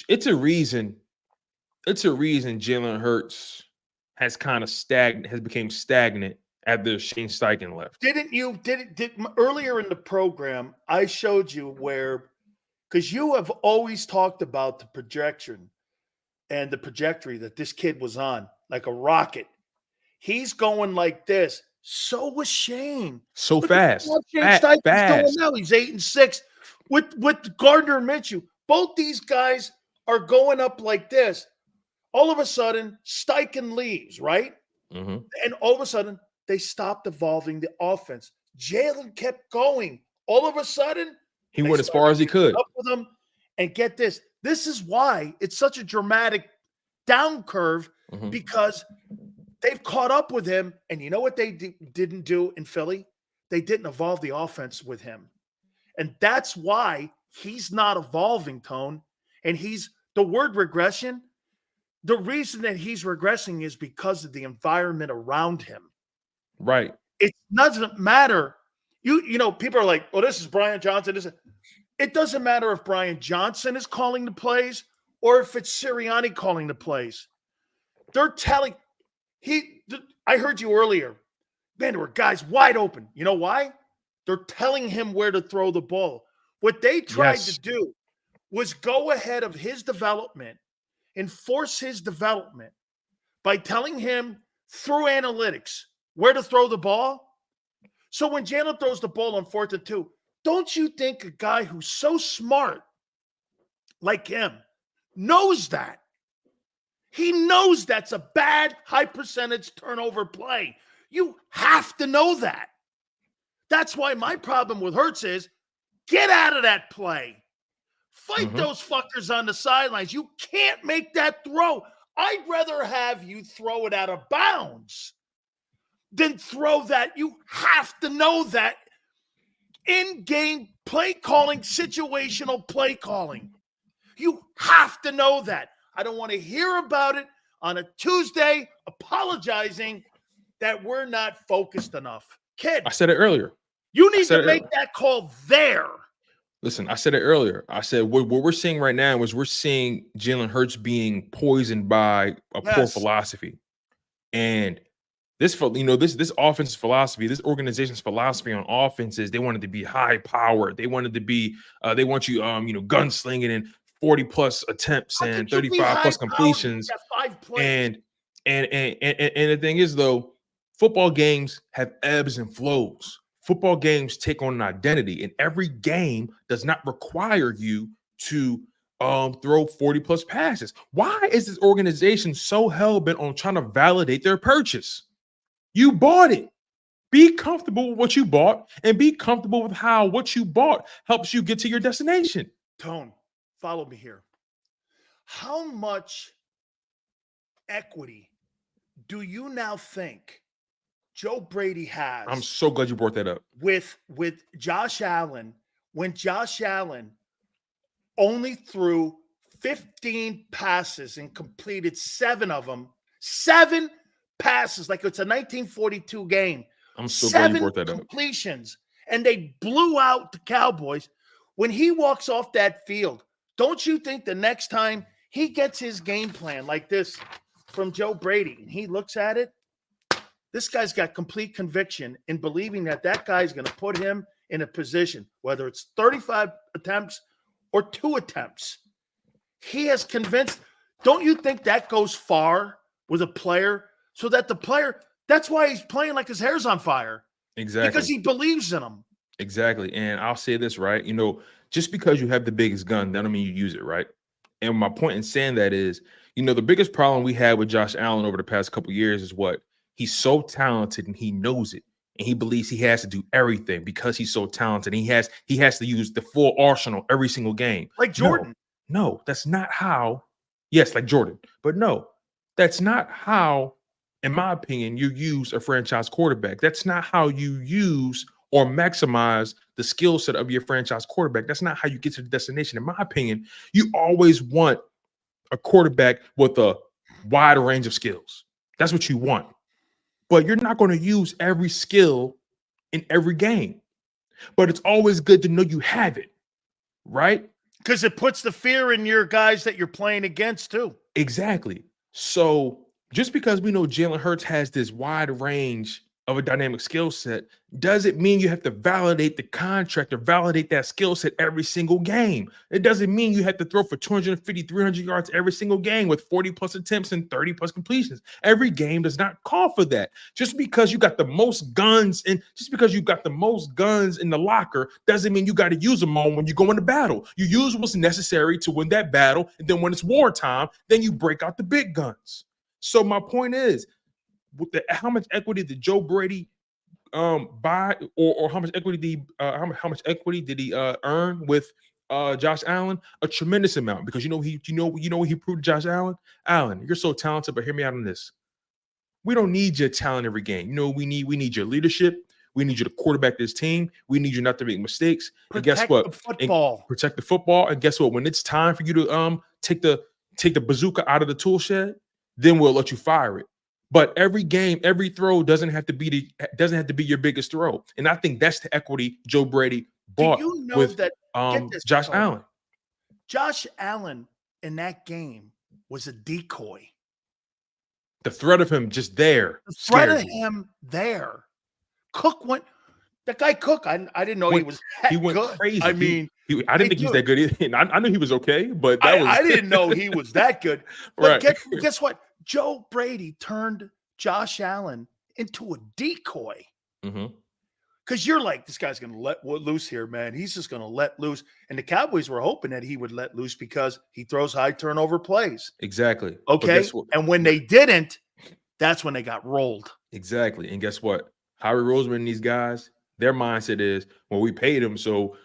It's a reason Jalen Hurts has kind of became stagnant after Shane Steichen left. Earlier in the program, I showed you where, because you have always talked about the projection and the trajectory that this kid was on, like a rocket. He's going like this. So was Shane. So fast. Shane Steichen's going now. He's 8-6 with Gardner Minshew. Both these guys are going up like this. All of a sudden, Steichen leaves, right? Mm-hmm. And all of a sudden, they stopped evolving the offense. Jalen kept going. All of a sudden, he went as far as he could. Up with them. And get this. This is why it's such a dramatic down curve, because they've caught up with him. And you know what they didn't do in Philly? They didn't evolve the offense with him. And that's why he's not evolving, Tone. And the word regression, the reason that he's regressing is because of the environment around him. Right. It doesn't matter. You know, people are like, oh, this is Brian Johnson. It doesn't matter if Brian Johnson is calling the plays or if it's Sirianni calling the plays. They're telling I heard you earlier, man, there were guys wide open. You know why? They're telling him where to throw the ball. What they tried to do was go ahead of his development and force his development by telling him through analytics where to throw the ball. So when Jalen throws the ball on 4th and 2, don't you think a guy who's so smart like him knows that? He knows that's a bad, high percentage turnover play. You have to know that. That's why my problem with Hurts is get out of that play. Fight those fuckers on the sidelines. You can't make that throw. I'd rather have you throw it out of bounds than throw that. You have to know that in-game play calling, situational play calling. You have to know that. I don't want to hear about it on a Tuesday apologizing that we're not focused enough. Kid, I said it earlier. You need to make that call there. Listen, I said it earlier. I said what we're seeing right now is we're seeing Jalen Hurts being poisoned by a poor philosophy. And this offense philosophy, this organization's philosophy on offense is they wanted to be high powered. They wanted to be, they want you, gunslinging and 40+ attempts and 35+ completions. And the thing is, though, football games have ebbs and flows. Football games take on an identity, and every game does not require you to throw 40+ passes. Why is this organization so hell-bent on trying to validate their purchase? You bought it. Be comfortable with what you bought, and be comfortable with how what you bought helps you get to your destination. Tone, follow me here. How much equity do you now think Joe Brady has? I'm so glad you brought that up. With Josh Allen, when Josh Allen only threw 15 passes and completed 7 of them, 7 passes, like it's a 1942 game. I'm so glad you brought that up. 7 completions, and they blew out the Cowboys. When he walks off that field, don't you think the next time he gets his game plan like this from Joe Brady and he looks at it, this guy's got complete conviction in believing that guy's going to put him in a position, whether it's 35 attempts or 2 attempts, he has convinced. Don't you think that goes far with a player so that the player, that's why he's playing like his hair's on fire. Exactly. Because he believes in him. Exactly. And I'll say this, right? You know, just because you have the biggest gun, that don't mean you use it, right? And my point in saying that is, you know, the biggest problem we had with Josh Allen over the past couple of years is what? He's so talented and he knows it. And he believes he has to do everything because he's so talented. And he has to use the full arsenal every single game. Like Jordan. No, that's not how. Yes, like Jordan. But no, that's not how, in my opinion, you use a franchise quarterback. That's not how you use or maximize the skill set of your franchise quarterback. That's not how you get to the destination. In my opinion, you always want a quarterback with a wide range of skills. That's what you want. But you're not going to use every skill in every game. But it's always good to know you have it, right? Because it puts the fear in your guys that you're playing against too. Exactly. So just because we know Jalen Hurts has this wide range of a dynamic skill set doesn't mean you have to validate the contract or validate that skill set every single game. It doesn't mean you have to throw for 250, 300 yards every single game with 40 plus attempts and 30 plus completions. Every game does not call for that. Just because you got the most guns in the locker doesn't mean you got to use them all when you go into battle. You use what's necessary to win that battle. And then when it's wartime, then you break out the big guns. So my point is, how much equity did Joe Brady buy, or how much equity did he earn with Josh Allen? A tremendous amount, because you know what he proved to Josh Allen. Allen, you're so talented, but hear me out on this. We don't need your talent every game. You know, we need your leadership. We need you to quarterback this team. We need you not to make mistakes. And guess what? Protect the football. And guess what? When it's time for you to take the bazooka out of the tool shed, then we'll let you fire it. But every game, every throw doesn't have to be your biggest throw. And I think that's the equity Joe Brady bought with Josh Allen. Josh Allen in that game was a decoy. The threat of him just there. The threat of him there. Cook went. That guy Cook, I didn't know he was that He went good. crazy. I mean, I didn't think he was that good either. I knew he was okay, but I didn't know he was that good. But Right. guess what? Joe Brady turned Josh Allen into a decoy. Because you're like, this guy's going to let loose here, man. He's just going to let loose. And the Cowboys were hoping that he would let loose because he throws high turnover plays. Exactly. Okay. And when they didn't, that's when they got rolled. Exactly. And guess what? Howie Roseman and these guys, their mindset is, well, we paid him, so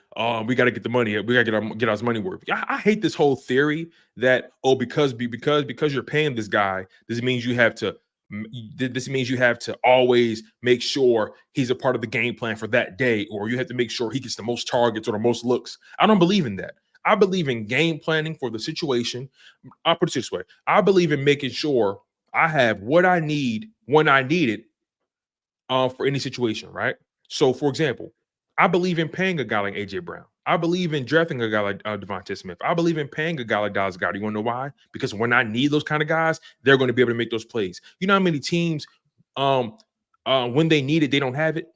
we got to get the money. We got to get our money worth. I hate this whole theory that, because you're paying this guy, this means you have to always make sure he's a part of the game plan for that day, or you have to make sure he gets the most targets or the most looks. I don't believe in that. I believe in game planning for the situation. I'll put it this way. I believe in making sure I have what I need when I need it for any situation, right? So, for example, I believe in paying a guy like A.J. Brown. I believe in drafting a guy like Devontae Smith. I believe in paying a guy like Dallas Goedert. You want to know why? Because when I need those kind of guys, they're going to be able to make those plays. You know how many teams, when they need it, they don't have it?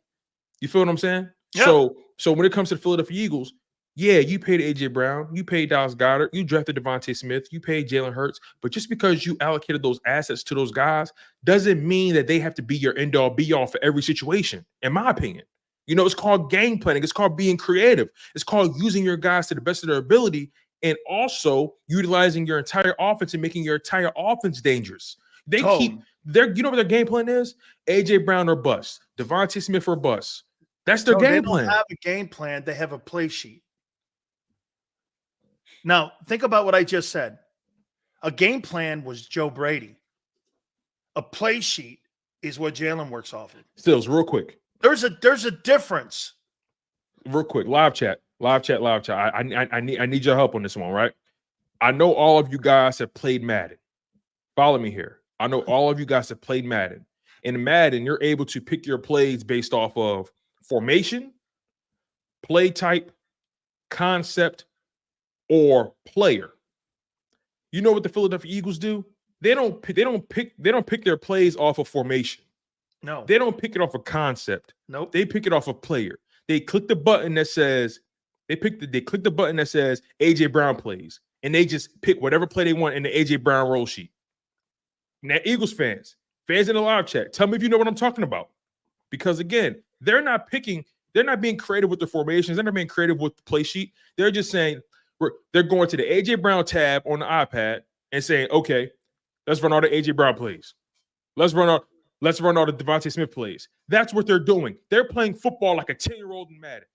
You feel what I'm saying? Yeah. So when it comes to the Philadelphia Eagles, yeah, you paid A.J. Brown, you paid Dallas Goedert, you drafted Devontae Smith, you paid Jalen Hurts, but just because you allocated those assets to those guys doesn't mean that they have to be your end-all, be-all for every situation, in my opinion. You know, it's called game planning. It's called being creative. It's called using your guys to the best of their ability and also utilizing your entire offense and making your entire offense dangerous. You know what their game plan is? A.J. Brown or bust, Devontae Smith or bust. That's their game plan. They don't have a game plan. They have a play sheet. Now, think about what I just said. A game plan was Joe Brady. A play sheet is what Jalen works off of. Stills, real quick. There's a difference. Real quick, live chat. I need your help on this one, right? I know all of you guys have played Madden. Follow me here. I know all of you guys have played Madden. In Madden, you're able to pick your plays based off of formation, play type, concept, or player. You know what the Philadelphia Eagles do? They don't pick their plays off of formation. No. They don't pick it off of concept. Nope. They pick it off of player. They click the button that says they click the button that says AJ Brown plays, and they just pick whatever play they want in the AJ Brown roll sheet. Now, Eagles fans in the live chat, tell me if you know what I'm talking about. Because again, they're not being creative with the formations, they're not being creative with the play sheet. They're just saying they're going to the AJ Brown tab on the iPad and saying, okay, let's run all the AJ Brown plays. Let's run all the Devontae Smith plays. That's what they're doing. They're playing football like a 10-year-old in Madden.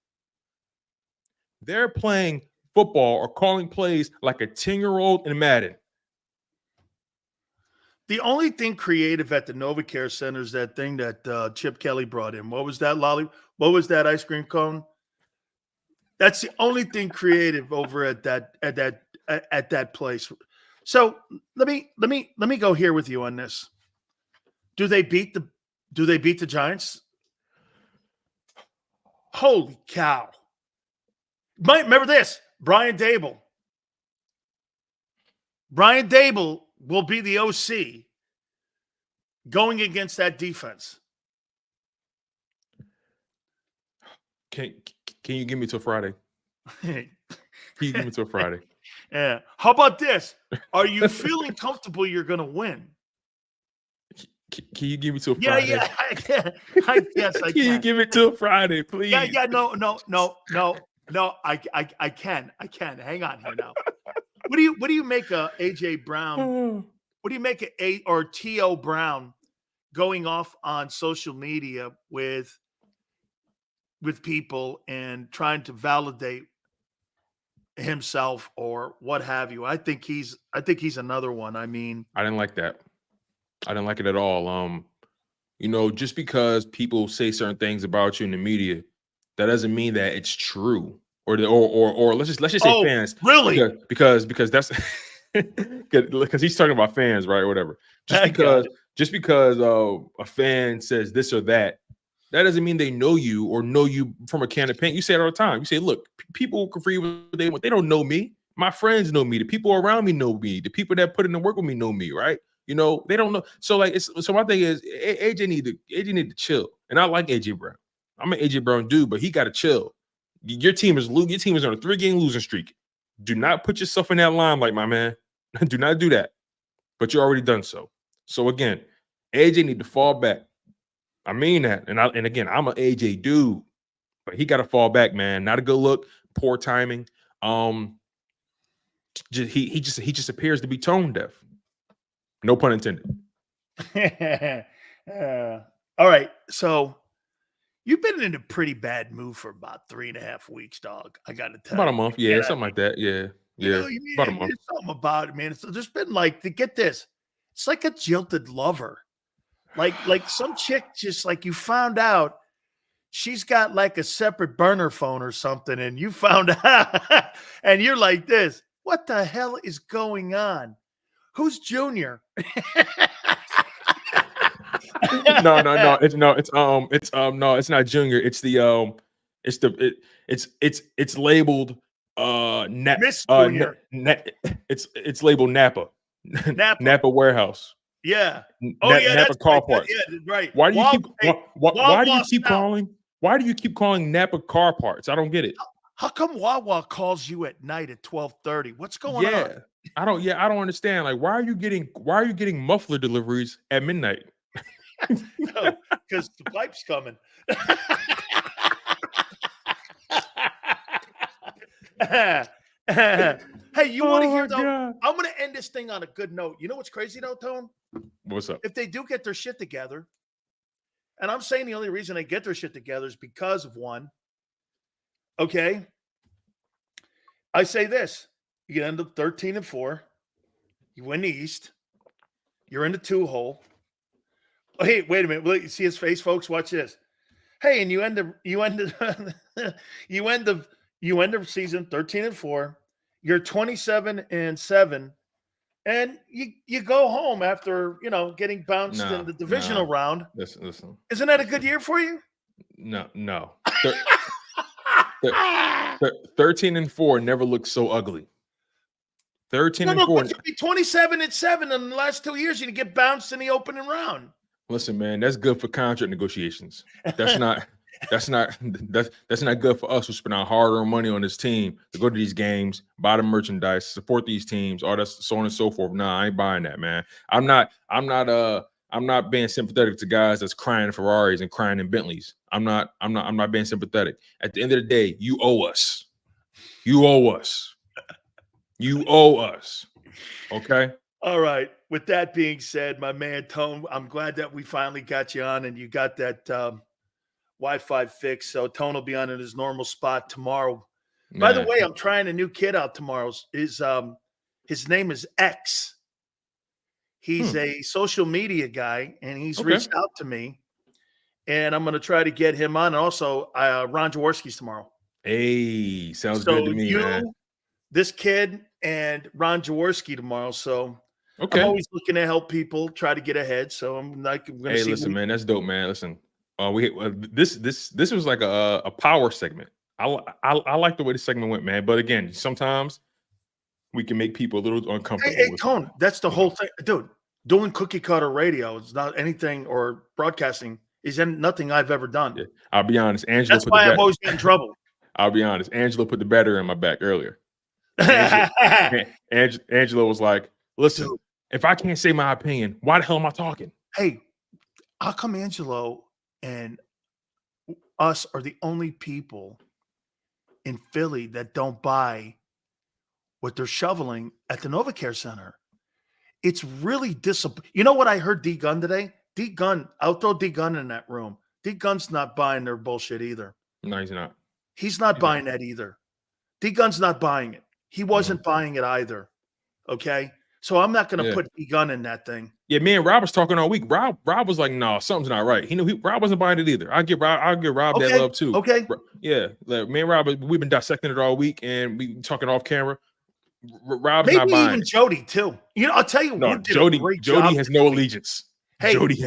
They're playing football or calling plays like a 10-year-old in Madden. The only thing creative at the NovaCare Center is that thing that Chip Kelly brought in. What was that, Lolly? What was that ice cream cone? That's the only thing creative over at that place. So let me go here with you on this. Do they beat the Giants? Holy cow. Remember this, Brian Dable. Brian Dable will be the OC going against that defense. Can you give me till Friday? Can you give me till Friday? Yeah. How about this? Are you feeling comfortable you're going to win? Can you give me till Friday? Yeah, I can. I guess I can. Can you give it till Friday, please? Yeah, no. I can. Hang on here now. What do you make a AJ Brown? What do you make or T.O. Brown going off on social media with people and trying to validate himself or what have you? I think he's another one. I mean, I didn't like that. I didn't like it at all. Just because people say certain things about you in the media, that doesn't mean that it's true. Or let's just say fans. Really? Because that's because he's talking about fans, right? Or whatever. Just because a fan says this or that doesn't mean they know you or know you from a can of paint. You say it all the time. You say, look, people can free what they want. They don't know me. My friends know me. The people around me know me. The people that put in the work with me know me, right? They don't know. So my thing is AJ need to chill. And I like AJ Brown. I'm an AJ Brown dude, but he got to chill. Your team is on a 3-game losing streak. Do not put yourself in that limelight, my man. Do not do that. But you're already done so. So again, AJ need to fall back. I mean that. And again, I'm an AJ dude, but he got to fall back, man. Not a good look. Poor timing. He just appears to be tone deaf. No pun intended. All right. So you've been in a pretty bad mood for about 3.5 weeks, dog. I got to tell you. About a month. Yeah, something like that. Yeah. About a month. There's something about it, man. So there's been to get this. It's like a jilted lover. Like some chick just you found out she's got a separate burner phone or something, and you found out and you're like this. What the hell is going on? Who's Junior? No. It's not Junior. It's the it's labeled Miss Junior. It's labeled Napa. Napa warehouse. Yeah. Napa car parts. Yeah, right. Why do you keep calling Napa car parts? I don't get it. How come Wawa calls you at night at 12:30? What's going on? I don't understand. Why are you getting muffler deliveries at midnight? No, because the pipe's coming. Hey, you want to hear though? God. I'm going to end this thing on a good note. You know what's crazy though, Tone? What's up? If they do get their shit together, and I'm saying the only reason they get their shit together is because of one. Okay. I say this. You end up 13-4. You win the East. You're in the 2-hole. Oh, hey, wait a minute. Will you see his face, folks? Watch this. Hey, and you end the season 13-4. You're 27-7, and you go home after getting bounced in the divisional round. Listen. Isn't that a good year for you? No. 13-4 never looked so ugly. 13-4. 27-7 in the last 2 years. You get bounced in the opening round. Listen, man, that's good for contract negotiations. That's not That's not good for us who spend our hard-earned money on this team to go to these games, buy the merchandise, support these teams, all that, so on and so forth. Nah, I ain't buying that, man. I'm not being sympathetic to guys that's crying in Ferraris and crying in Bentleys. I'm not being sympathetic. At the end of the day, you owe us. You owe us. You owe us. Okay. All right. With that being said, my man Tone, I'm glad that we finally got you on and you got that Wi-Fi fixed. So Tone will be on in his normal spot tomorrow. Man. By the way, I'm trying a new kid out tomorrow. His name is X. He's a social media guy, and he's reached out to me, and I'm going to try to get him on. And also, Ron Jaworski's tomorrow. Hey, sounds good to me, man. This kid and Ron Jaworski tomorrow. So I'm always looking to help people try to get ahead. So I'm going to see. Hey, listen, man, that's dope, man. Listen, this was like a power segment. I like the way the segment went, man. But again, sometimes we can make people a little uncomfortable. Hey, Tone, that's the whole thing, dude. Doing cookie cutter radio is not anything, or broadcasting is nothing I've ever done. Yeah, I'll be honest, Angela. That's why I'm always getting in trouble. I'll be honest, Angela put the battery in my back earlier. Angela was like, "Listen, dude, if I can't say my opinion, why the hell am I talking?" Hey, how come Angelo and us are the only people in Philly that don't buy what they're shoveling at the NovaCare Center? It's really disappointing. You know what I heard D Gunn today? D Gunn, I'll throw D Gunn in that room. D Gunn's not buying their bullshit either. No, he's not. He's not buying that either. D Gunn's not buying it. He wasn't buying it either. Okay? So I'm not going to put D Gunn in that thing. Yeah, me and Rob was talking all week. Rob was like, "No, something's not right." Rob wasn't buying it either. I'll give Rob that love too. Okay. Yeah, like, me and Rob, we've been dissecting it all week, and we talking off camera. Rob's maybe not buying even it. Jody too. You know, I'll tell you. No, Jody has no allegiance. Hey, Jody.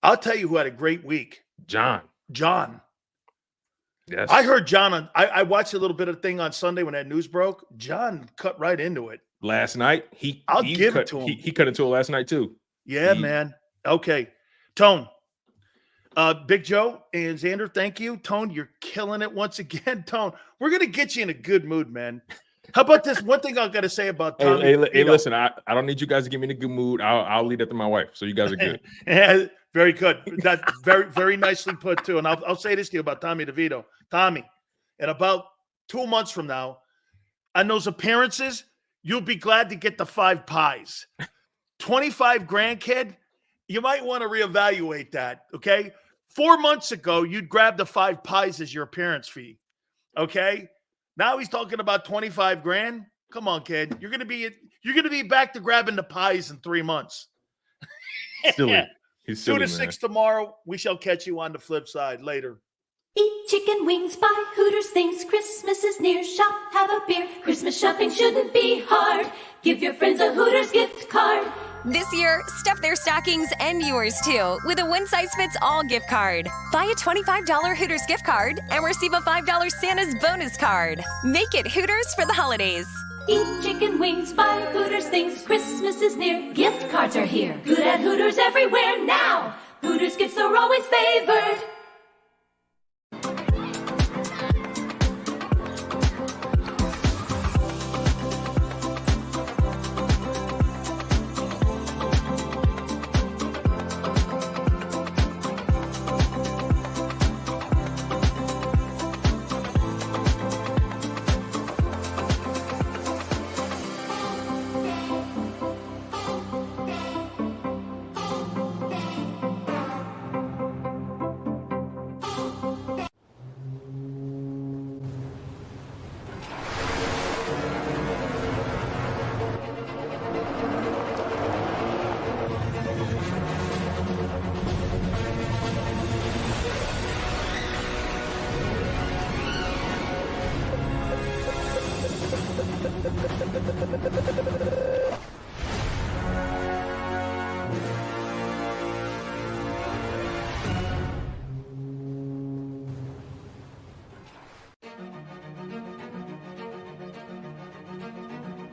I'll tell you who had a great week. John. Yes. I heard John I watched a little bit of thing on Sunday when that news broke. John cut right into it. Last night, I'll give it to him. He cut into it last night too. Yeah, man. Okay. Tone. Big Joe and Xander, thank you. Tone, you're killing it once again. Tone, we're going to get you in a good mood, man. How about this? One thing I've got to say about Tommy. Hey, listen, I don't need you guys to get me in a good mood. I'll leave that to my wife. So you guys are good. Yeah, very good. That's very, very nicely put too. And I'll say this to you about Tommy DeVito. Tommy, in about 2 months from now, on those appearances, you'll be glad to get the 5 pies. 25 grand, kid. You might want to reevaluate that. Okay. 4 months ago, you'd grab the 5 pies as your appearance fee. Okay. Now he's talking about 25 grand. Come on, kid. You're gonna be back to grabbing the pies in 3 months. Silly. He's silly, 2 to 6 tomorrow. We shall catch you on the flip side later. Eat chicken wings, buy Hooters things. Christmas is near. Shop, have a beer. Christmas shopping shouldn't be hard. Give your friends a Hooters gift card. This year, stuff their stockings and yours too with a one-size-fits-all gift card. Buy a $25 Hooters gift card and receive a $5 Santa's bonus card. Make it Hooters for the holidays. Eat chicken wings, buy Hooters things. Christmas is near. Gift cards are here. Good at Hooters everywhere now. Hooters gifts are always favored.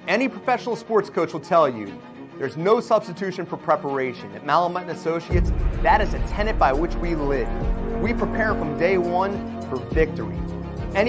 Any professional sports coach will tell you there's no substitution for preparation. At Malamut & Associates, that is a tenet by which we live. We prepare from day one for victory.